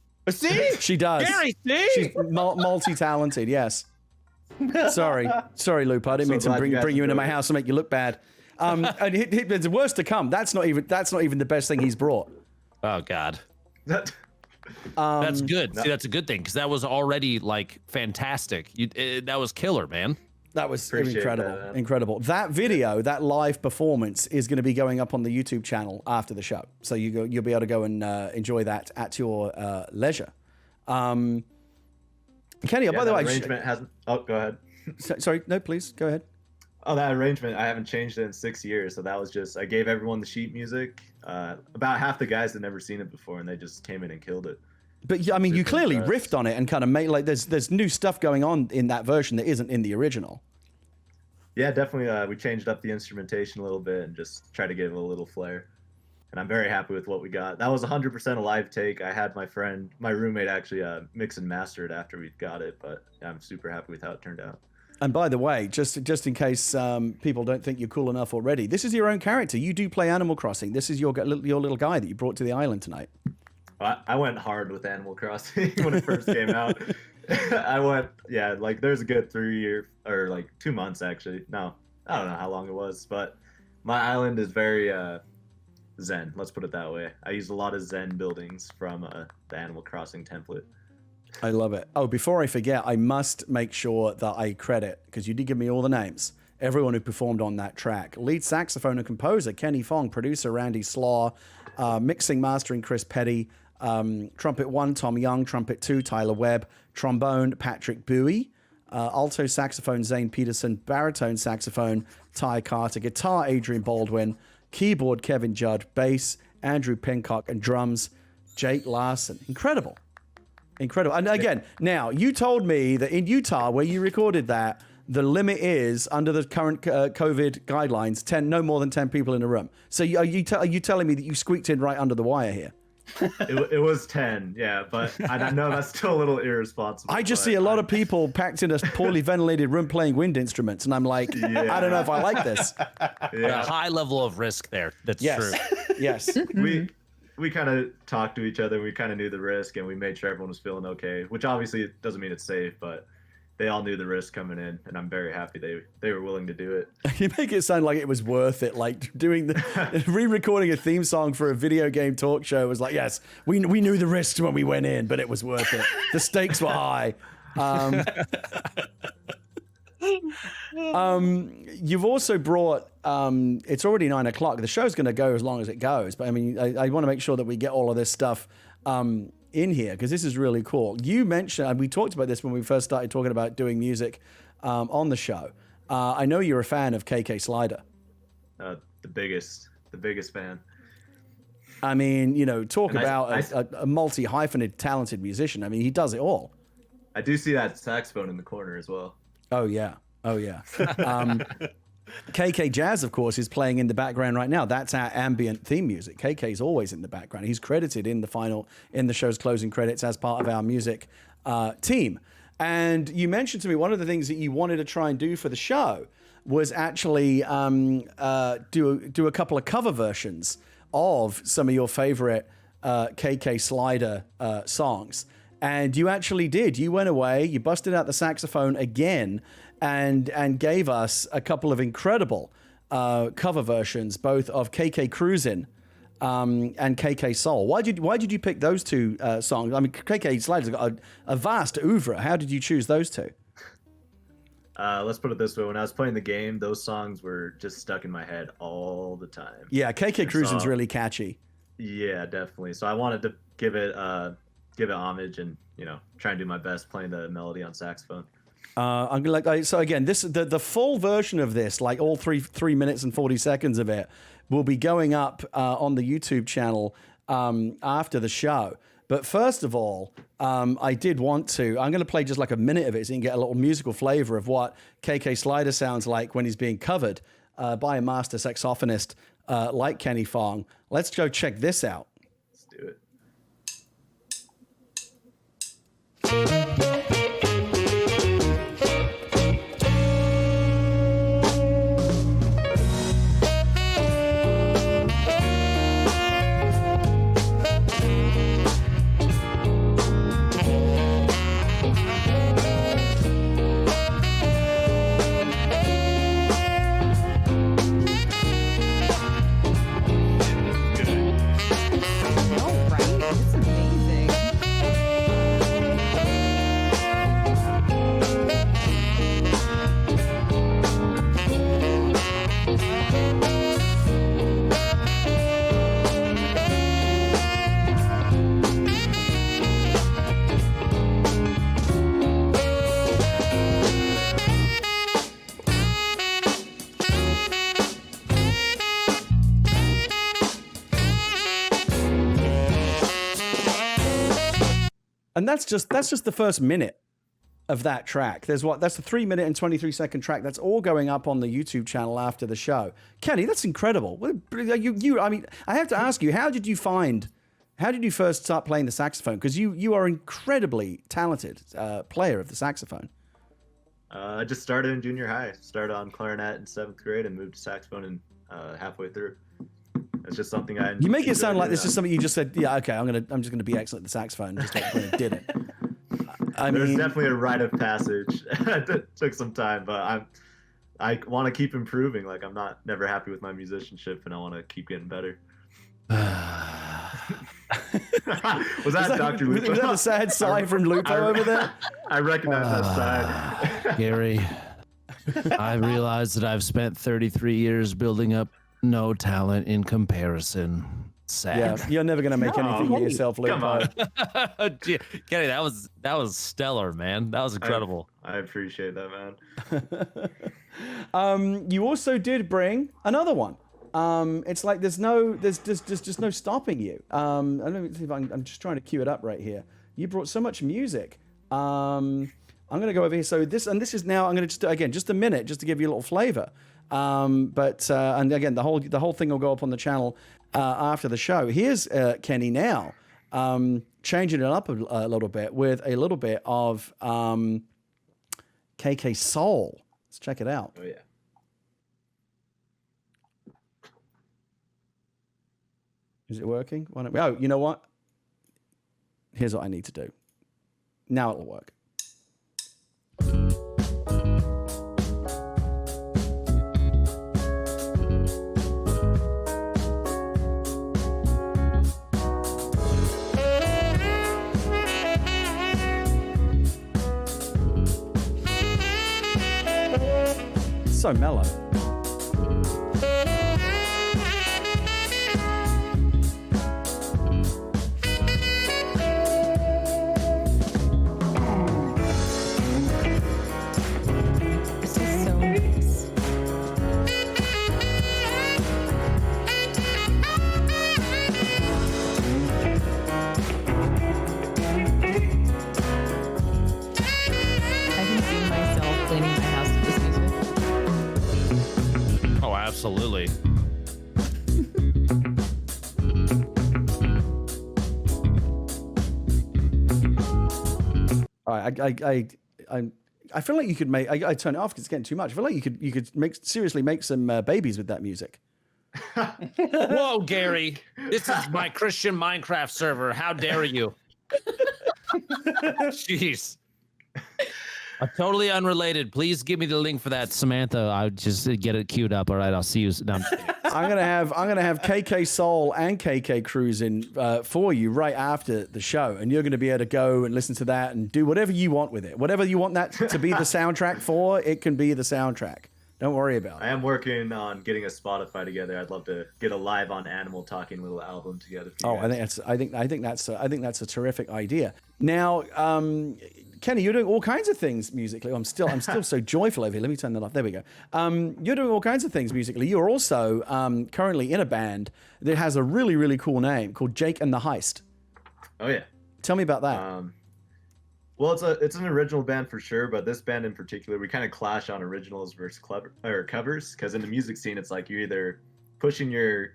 She does. Gary, see? She's multi-talented. Yes. Sorry, Lupo. I didn't mean to bring you into my house and make you look bad. And there's worse to come. That's not even the best thing he's brought. Oh God. That- That's good. See, that's a good thing because that was already like fantastic. That was killer, man. That was Appreciate incredible. that. Incredible. That video, that live performance, is going to be going up on the YouTube channel after the show, so you'll be able to go and enjoy that at your leisure. Kenny, by the way, arrangement hasn't. Oh, go ahead. sorry, no, please go ahead. Oh, that arrangement, I haven't changed it in 6 years. So that was just, I gave everyone the sheet music. About half the guys had never seen it before, and they just came in and killed it. But I mean, you Super clearly impressed. riffed on it and kind of made like there's new stuff going on in that version that isn't in the original. Yeah, definitely. We changed up the instrumentation a little bit and just tried to give it a little flair. And I'm very happy with what we got. That was 100% a live take. I had my roommate actually mix and master it after we got it, but I'm super happy with how it turned out. And by the way, just in case people don't think you're cool enough already, this is your own character. You do play Animal Crossing. This is your little guy that you brought to the island tonight. I went hard with Animal Crossing when it first came out. There's a good 3 year or like 2 months actually. No, I don't know how long it was, but my island is very Zen. Let's put it that way. I used a lot of Zen buildings from the Animal Crossing template. I love it. Oh, before I forget, I must make sure that I credit, because you did give me all the names, everyone who performed on that track. Lead saxophone and composer, Kenny Fong. Producer, Randy Slaw. Mixing, mastering, Chris Petty. Trumpet 1, Tom Young. Trumpet 2, Tyler Webb. Trombone, Patrick Bowie. Alto saxophone, Zane Peterson. Baritone saxophone, Ty Carter. Guitar, Adrian Baldwin. Keyboard, Kevin Judd. Bass, Andrew Pincock. And drums, Jake Larson. Incredible. And again, now, you told me that in Utah, where you recorded that, the limit is, under the current COVID guidelines, no more than 10 people in a room. So are you telling me that you squeaked in right under the wire here? It was 10, yeah, but I know that's still a little irresponsible. I just see a lot of people packed in a poorly ventilated room playing wind instruments, and I'm like, Yeah. I don't know if I like this. A high level of risk there. That's true. Yes. We kind of talked to each other. We kind of knew the risk, and we made sure everyone was feeling okay. Which obviously doesn't mean it's safe, but they all knew the risk coming in, and I'm very happy they were willing to do it. You make it sound like it was worth it. Like doing re-recording a theme song for a video game talk show was like, yes, we knew the risks when we went in, but it was worth it. The stakes were high. You've also brought, it's already 9 o'clock. The show's going to go as long as it goes. But I mean, I want to make sure that we get all of this stuff in here, because this is really cool. You mentioned, and we talked about this when we first started talking about doing music on the show. I know you're a fan of KK Slider. The biggest fan. I mean, talk And about a multi-hyphenated talented musician. I mean, he does it all. I do see that saxophone in the corner as well. Oh, yeah. KK Jazz, of course, is playing in the background right now. That's our ambient theme music. KK's always in the background. He's credited in the show's closing credits as part of our music team. And you mentioned to me one of the things that you wanted to try and do for the show was actually do a couple of cover versions of some of your favorite KK Slider songs. And you actually did. You went away, you busted out the saxophone again, and gave us a couple of incredible cover versions, both of KK Cruisin and KK Soul. Why did you pick those two songs? I mean, KK Slider's got a vast oeuvre. How did you choose those two? Let's put it this way. When I was playing the game, those songs were just stuck in my head all the time. Yeah, KK Cruisin's really catchy. Yeah, definitely. So I wanted to give it homage and try and do my best playing the melody on saxophone. I'm gonna so again, the full version of this, like all 3 minutes and 40 seconds of it, will be going up on the YouTube channel after the show. But first of all, I did want to. I'm going to play just like a minute of it so you can get a little musical flavor of what KK Slider sounds like when he's being covered by a master saxophonist like Kenny Fong. Let's go check this out. Let's do it. And that's just the first minute of that track. That's a 3 minute and 23 second track. That's all going up on the YouTube channel after the show. Kenny, that's incredible. I mean, I have to ask you, how did you first start playing the saxophone? Because you are incredibly talented player of the saxophone. I just started in junior high. Started on clarinet in 7th grade and moved to saxophone in halfway through. It's just something I. You make it sound like this is something you just said. Yeah, okay, I'm just gonna be excellent at the saxophone. Just like did it. There's definitely a rite of passage. It took some time, but I want to keep improving. Like I'm never happy with my musicianship, and I want to keep getting better. Was that Dr. Lupo? Was that a sad sigh from Lupo over there? I recognize that sigh. Gary, I realize that I've spent 33 years building up no talent in comparison. Sad. Yeah, you're never gonna make anything of yourself, Lupo. Come on. Kenny, that was stellar, man. That was incredible. I appreciate that, man. You also did bring another one. It's like there's just no stopping you. I don't see if I'm just trying to cue it up right here. You brought so much music. I'm gonna go over here. So this is now. I'm gonna just a minute just to give you a little flavor. And again, the whole thing will go up on the channel after the show. Here's Kenny now, changing it up a little bit with a little bit of KK Soul. Let's check it out. Oh yeah. Is it working? Oh, you know what? Here's what I need to do. Now it'll work. So mellow. This is so nice. I can see myself cleaning my house to this music. Oh, absolutely. All right, I feel like you could make. I turn it off because it's getting too much. I feel like you could seriously make some babies with that music. Whoa, Gary! This is my Christian Minecraft server. How dare you? Jeez. Totally unrelated. Please give me the link for that, Samantha. I'll just get it queued up. All right, I'll see you. No, I'm just kidding. I'm gonna have KK Soul and KK Cruisin for you right after the show, and you're gonna be able to go and listen to that and do whatever you want with it. Whatever you want that to be the soundtrack for, it can be the soundtrack. Don't worry about it. I am working on getting a Spotify together. I'd love to get a live on Animal Talking little album together. For you guys. I think that's a terrific idea. Now, Kenny, you're doing all kinds of things musically. I'm still so joyful over here. Let me turn that off. There we go. You're doing all kinds of things musically. You're also currently in a band that has a really, really cool name called Jake and the Heist. Oh yeah. Tell me about that. Well, it's an original band for sure, but this band in particular, we kind of clash on originals versus covers, because in the music scene, it's like you're either pushing your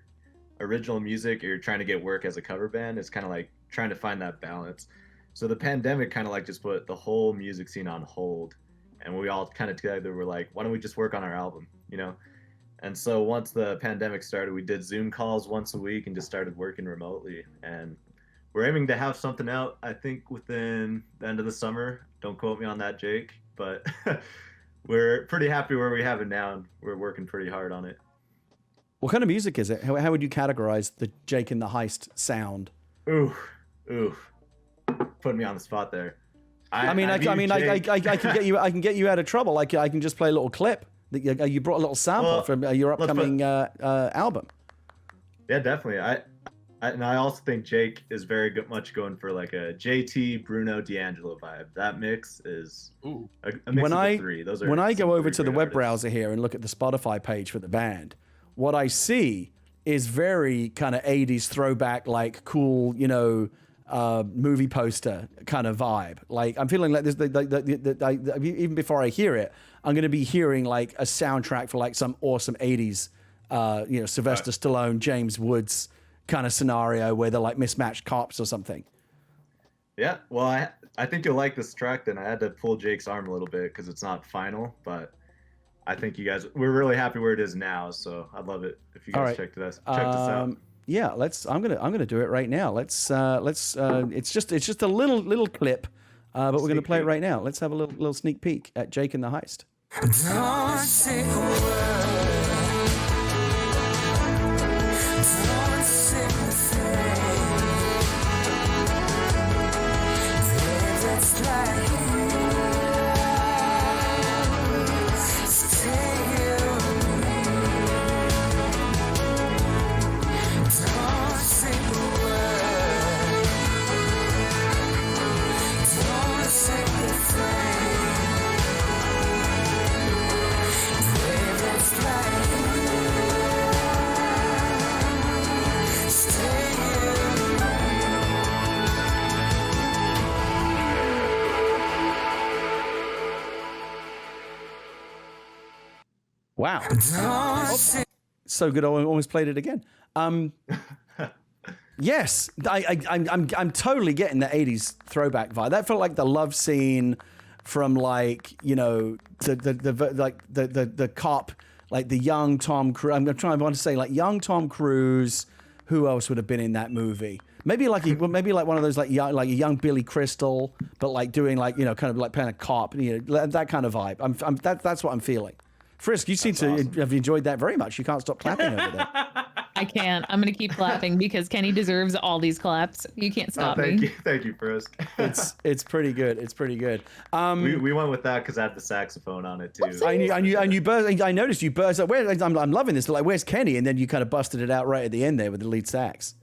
original music or you're trying to get work as a cover band. It's kind of like trying to find that balance. So the pandemic kind of like just put the whole music scene on hold, and we all kind of together were like, why don't we just work on our album, you know? And so once the pandemic started, we did Zoom calls once a week and just started working remotely. And we're aiming to have something out, I think, within the end of the summer. Don't quote me on that, Jake, but we're pretty happy where we have it now, and we're working pretty hard on it. What kind of music is it? How would you categorize the Jake and the Heist sound? Ooh. Putting me on the spot there. I can get you out of trouble. I can just play a little clip. You brought a little sample from your upcoming album. Yeah, definitely. I also think Jake is very much going for like a JT Bruno D'Angelo vibe. That mix is a mix of the three. When I go over to the web browser here and look at the Spotify page for the band, what I see is very kind of 80s throwback, like cool, movie poster kind of vibe. Like I'm feeling like this, even before I hear it, I'm going to be hearing like a soundtrack for like some awesome 80s, Sylvester Stallone, James Woods kind of scenario where they're like mismatched cops or something. Yeah, well, I think you'll like this track. Then I had to pull Jake's arm a little bit because it's not final, but I think we're really happy where it is now. So I'd love it if you guys check this out. Yeah, I'm gonna do it right now. It's just a little clip, but we're gonna play it right now. Let's have a little sneak peek at Jake and the Heist. Don't say a word. Don't say a thing. That's like stay with me. Don't say a word. Don't say a thing. That's like stay with me. Wow. So good. I almost played it again. Yes, I'm totally getting the 80s throwback vibe. That felt like the love scene from like, the cop, like the young Tom Cruise. I want to say like young Tom Cruise. Who else would have been in that movie? Maybe like one of those like a young Billy Crystal, but like doing like, kind of like playing a cop, that kind of vibe. That's what I'm feeling. Friskk, you seem to have enjoyed that very much. You can't stop clapping over there. I can't. I'm going to keep clapping because Kenny deserves all these claps. You can't stop me. Thank you, Friskk. It's pretty good. It's pretty good. We went with that because I had the saxophone on it too. I noticed you burst out. I'm loving this. But like, where's Kenny? And then you kind of busted it out right at the end there with the lead sax.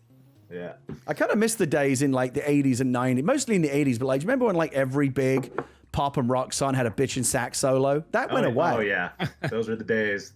Yeah. I kind of miss the days in like the 80s and 90s, mostly in the 80s. But like, do you remember when like every big pop and rock song had a bitchin' sax solo? That went away. Oh yeah, those were the days.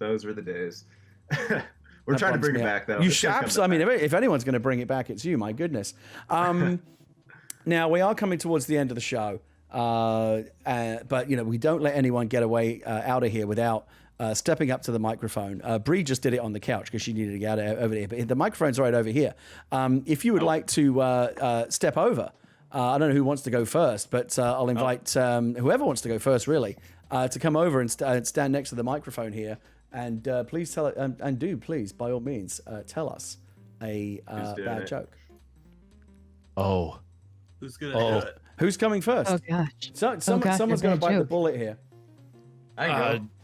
We're trying to bring it back though. You shaps. I mean, if anyone's going to bring it back, it's you. My goodness. Now we are coming towards the end of the show, but we don't let anyone get away out of here without stepping up to the microphone. Brie just did it on the couch because she needed to get out over there, but the microphone's right over here. If you would like to step over. I don't know who wants to go first, but I'll invite whoever wants to go first, really, to come over and stand next to the microphone here. And please tell it, and do please, by all means, tell us a bad joke. Oh. Who's going to do it? Who's coming first? Oh, gosh. Someone's going to bite the bullet here.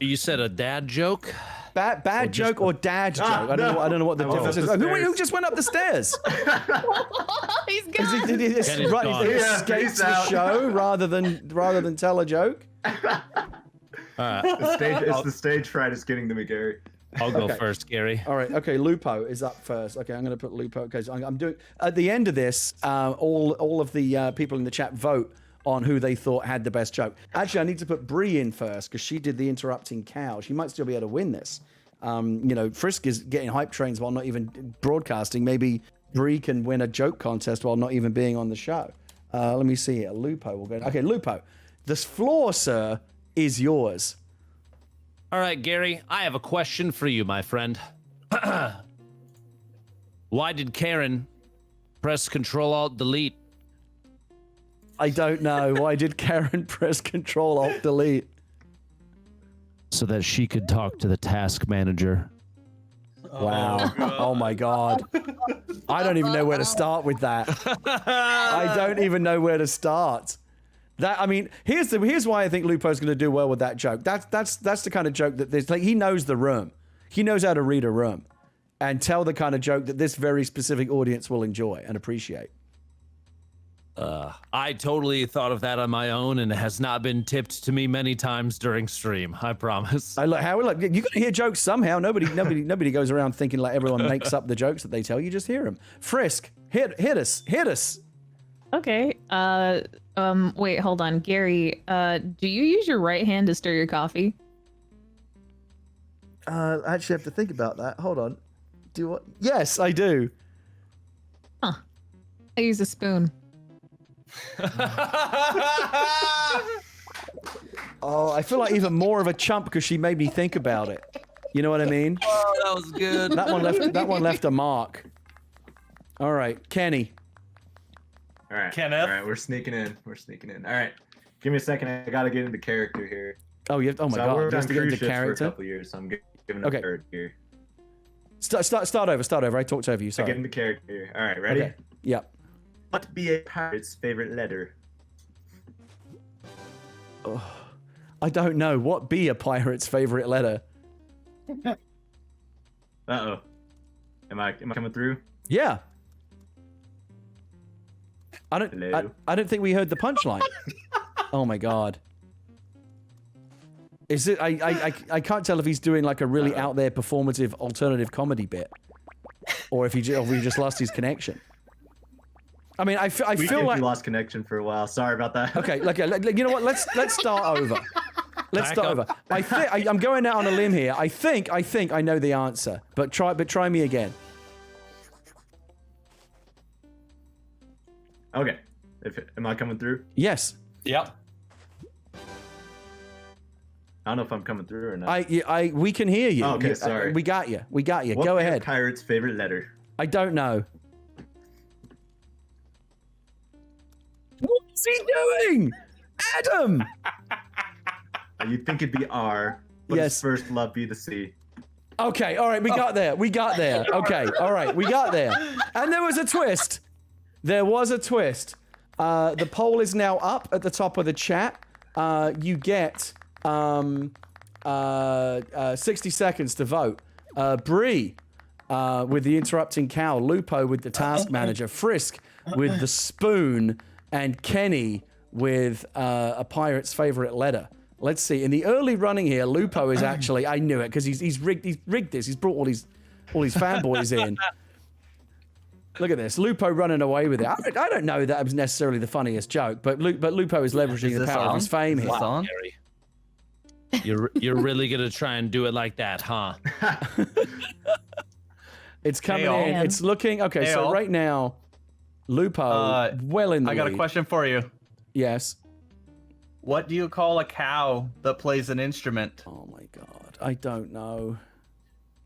You said a dad joke? Bad joke or dad joke? I don't know what the difference is. Who just went up the stairs? He's gone. He escapes the show rather than tell a joke. It's the stage fright is getting to me, Gary. I'll go first, Gary. All right. Okay. Lupo is up first. Okay. I'm going to put Lupo. Okay. So I'm doing at the end of this. All of the people in the chat vote on who they thought had the best joke. Actually, I need to put Brie in first because she did the interrupting cow. She might still be able to win this. Friskk is getting hype trains while not even broadcasting. Maybe Brie can win a joke contest while not even being on the show. Let me see here. Lupo will go. Okay, Lupo, this floor, sir, is yours. All right, Gary, I have a question for you, my friend. Why did Karen press Control-Alt-Delete? I don't know. Why did Karen press Control-Alt-Delete? So that she could talk to the task manager. Wow. Oh my God. I don't even know where to start with that. I don't even know where to start. Here's why I think Lupo's going to do well with that joke. That's the kind of joke that there's like he knows the room. He knows how to read a room and tell the kind of joke that this very specific audience will enjoy and appreciate. I totally thought of that on my own, and it has not been tipped to me many times during stream. I promise. You got to hear jokes somehow. Nobody goes around thinking like everyone makes up the jokes that they tell. You just hear them. Friskk, hit us. Okay. Wait, hold on, Gary. Do you use your right hand to stir your coffee? I actually have to think about that. Hold on. Do what? Yes, I do. Huh. I use a spoon. Oh, I feel like even more of a chump because she made me think about it. You know what I mean? Oh, that was good. That one left a mark. All right, Kenny. All right, Kenneth. All right, we're sneaking in. All right, give me a second. I gotta get into character here. Oh, you have. Oh my I God, worked just on to get cruise into ships for a character. couple years, so I'm giving Okay. a third here. Start over. I talked over you. I Sorry. get into character here. All right, ready? Okay. Yep. What be a pirate's favorite letter? Oh, I don't know. What be a pirate's favorite letter? Uh-oh. Am I coming through? Yeah. Hello? I don't think we heard the punchline. Oh my God. Is it? I can't tell if he's doing like a really out there performative alternative comedy bit, or if he just lost his connection. I mean, I feel like we lost connection for a while. Sorry about that. Okay, you know what? Let's start over. Let's start over. I'm going out on a limb here. I think I know the answer, but try me again. Okay. Am I coming through? Yes. Yep. I don't know if I'm coming through or not. We can hear you. Oh, okay, sorry. We got you. What Go be a ahead. pirate's favorite letter? I don't know. What's he doing? Adam! You'd think it'd be R, but Yes. his first love be the C. Okay, all right, we got there. Okay, all right, we got there. And there was a twist. The poll is now up at the top of the chat. You get 60 seconds to vote. Brie with the interrupting cow, Lupo with the task manager, Friskk with the spoon, and Kenny with a pirate's favorite letter. Let's see. In the early running here, Lupo is actually, I knew it because he's rigged this. He's brought all these fanboys in. Look at this, Lupo running away with it. I don't know that it was necessarily the funniest joke, but Lupo is leveraging the power of his fame here. Gary, you're really gonna try and do it like that, huh? It's coming in. It's looking okay. So right now, Lupo well in the I got lead. a question for you. Yes. What do you call a cow that plays an instrument? Oh my God, I don't know.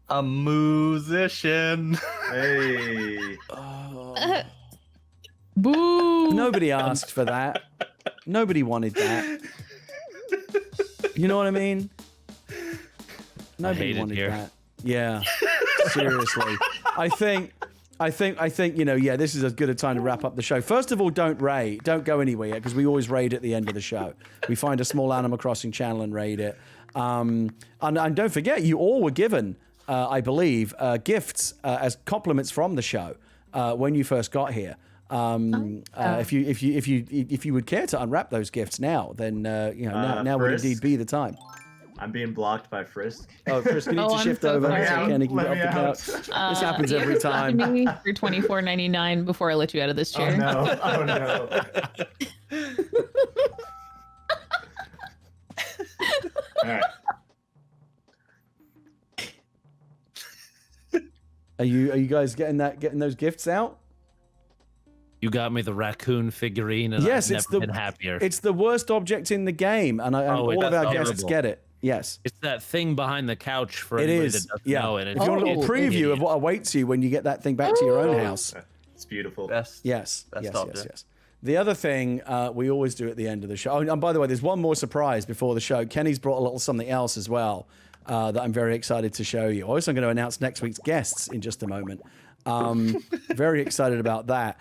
A musician. Hey. Boo! Nobody asked for that. Nobody wanted that. You know what I mean? Nobody hate it wanted here. that. Yeah. Seriously. I think, this is as good a time to wrap up the show. First of all, don't go anywhere because we always raid at the end of the show. We find a small Animal Crossing channel and raid it. And don't forget, you all were given, I believe, gifts as compliments from the show when you first got here. If you would care to unwrap those gifts now, then now would indeed be the time. I'm being blocked by Friskk. Oh, Friskk, you need to shift over so Kenny can get off the couch. This happens every time. Me for $24.99 before I let you out of this chair. Oh no! right. Are you guys getting those gifts out? You got me the raccoon figurine, and Yes, I've it's never been happier. It's the worst object in the game, and all of our guests get it. Yes. It's that thing behind the couch for It anybody is. that doesn't Yeah. know it. If you want a little preview of what awaits you when you get that thing back to your own house. It's beautiful. Yes. The other thing we always do at the end of the show. Oh, and by the way, there's one more surprise before the show. Kenny's brought a little something else as well that I'm very excited to show you. Also, I'm going to announce next week's guests in just a moment. Very excited about that.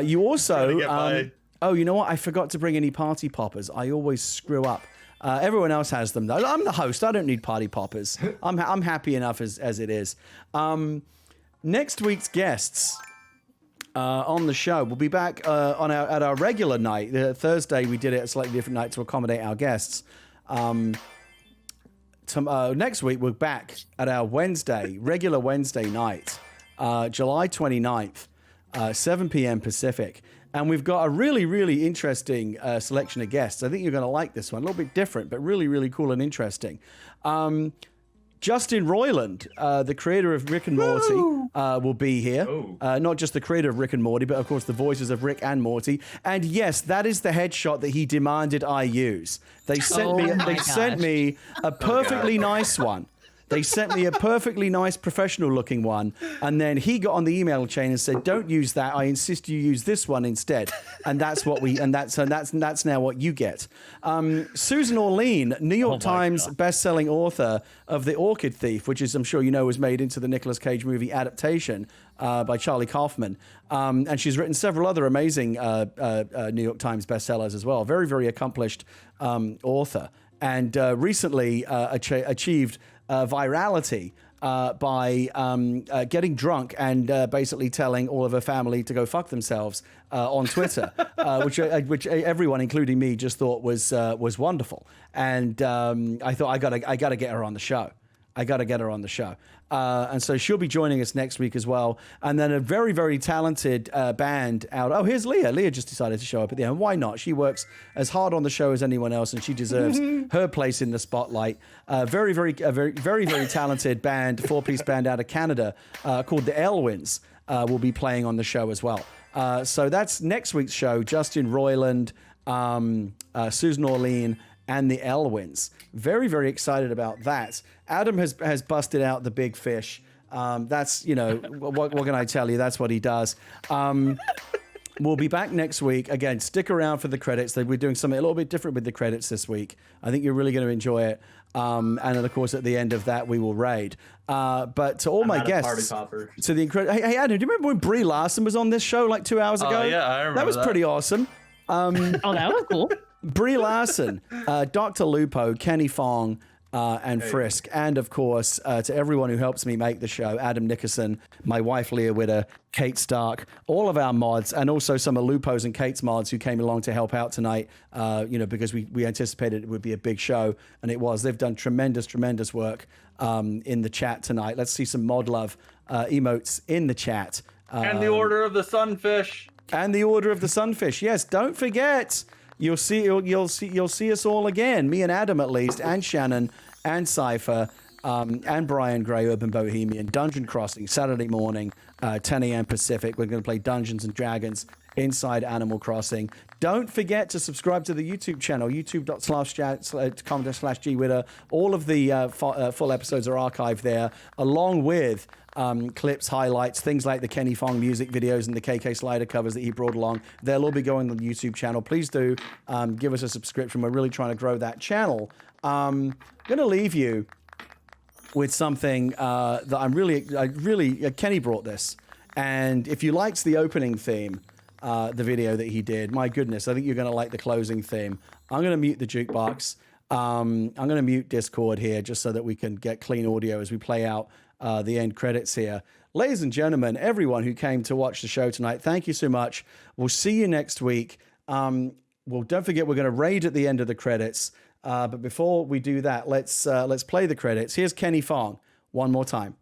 You also, oh, you know what? I forgot to bring any party poppers. I always screw up. Everyone else has them though. I'm the host. I don't need party poppers. I'm happy enough as it is. Next week's guests on the show will be back at our regular night. Thursday we did it at a slightly different night to accommodate our guests. Next week we're back at our regular Wednesday night. July 29th, 7 p.m. Pacific. And we've got a really, really interesting selection of guests. I think you're going to like this one. A little bit different, but really, really cool and interesting. Justin Roiland, the creator of Rick and Morty, will be here. Not just the creator of Rick and Morty, but of course the voices of Rick and Morty. And yes, that is the headshot that he demanded I use. They sent me a perfectly nice one. They sent me a perfectly nice professional looking one, and then he got on the email chain and said, "Don't use that. I insist you use this one instead." And that's that's now what you get. Susan Orlean, New York Times best-selling author of The Orchid Thief, which is, I'm sure you know, was made into the Nicolas Cage movie adaptation by Charlie Kaufman. And she's written several other amazing New York Times bestsellers as well. Very, very accomplished author, and recently achieved virality by getting drunk and basically telling all of her family to go fuck themselves on Twitter, which everyone, including me, just thought was wonderful. And I thought I gotta get her on the show. And so she'll be joining us next week as well. And then a very, very talented band out. Oh, here's Leah. Leah just decided to show up at the end. Why not? She works as hard on the show as anyone else, and she deserves her place in the spotlight. Very, very talented band, 4-piece band out of Canada called the Elwins will be playing on the show as well. So that's next week's show. Justin Roiland, Susan Orlean, and the Elwins. Very, very excited about that. Adam has busted out the big fish. That's, what can I tell you? That's what he does. We'll be back next week. Again, stick around for the credits. We're doing something a little bit different with the credits this week. I think you're really going to enjoy it. And then, of course, at the end of that, we will raid. But to all my guests, to the incredible. Hey, Adam, do you remember when Brie Larson was on this show like 2 hours ago? Yeah, I remember that. Was pretty awesome. Oh, that was cool. Brie Larson, DrLupo, Kenny Fong, and Friskk, and of course to everyone who helps me make the show, Adam Nickerson, my wife Leah Witter, Kate Stark, all of our mods, and also some of Lupo's and Kate's mods who came along to help out tonight, because we anticipated it would be a big show, and it was. They've done tremendous work in the chat tonight. Let's see some mod love emotes in the chat. And the Order of the Sunfish. And the Order of the Sunfish. Yes, don't forget. You'll see us all again. Me and Adam at least, and Shannon, and Cypher, and Brian Gray, Urban Bohemian. Dungeon Crossing Saturday morning, 10 a.m. Pacific. We're going to play Dungeons and Dragons inside Animal Crossing. Don't forget to subscribe to the YouTube channel, youtube.com/GWitter. All of the full episodes are archived there, along with clips, highlights, things like the Kenny Fong music videos and the KK Slider covers that he brought along. They'll all be going on the YouTube channel. Please do give us a subscription. We're really trying to grow that channel. I'm going to leave you with something that I really Kenny brought this. And if you liked the opening theme, the video that he did, my goodness, I think you're going to like the closing theme. I'm going to mute the jukebox. I'm going to mute Discord here just so that we can get clean audio as we play out the end credits here. Ladies and gentlemen, everyone who came to watch the show tonight, thank you so much. We'll see you next week. Well, don't forget, we're going to raid at the end of the credits. But before we do that, let's play the credits. Here's Kenny Fong one more time.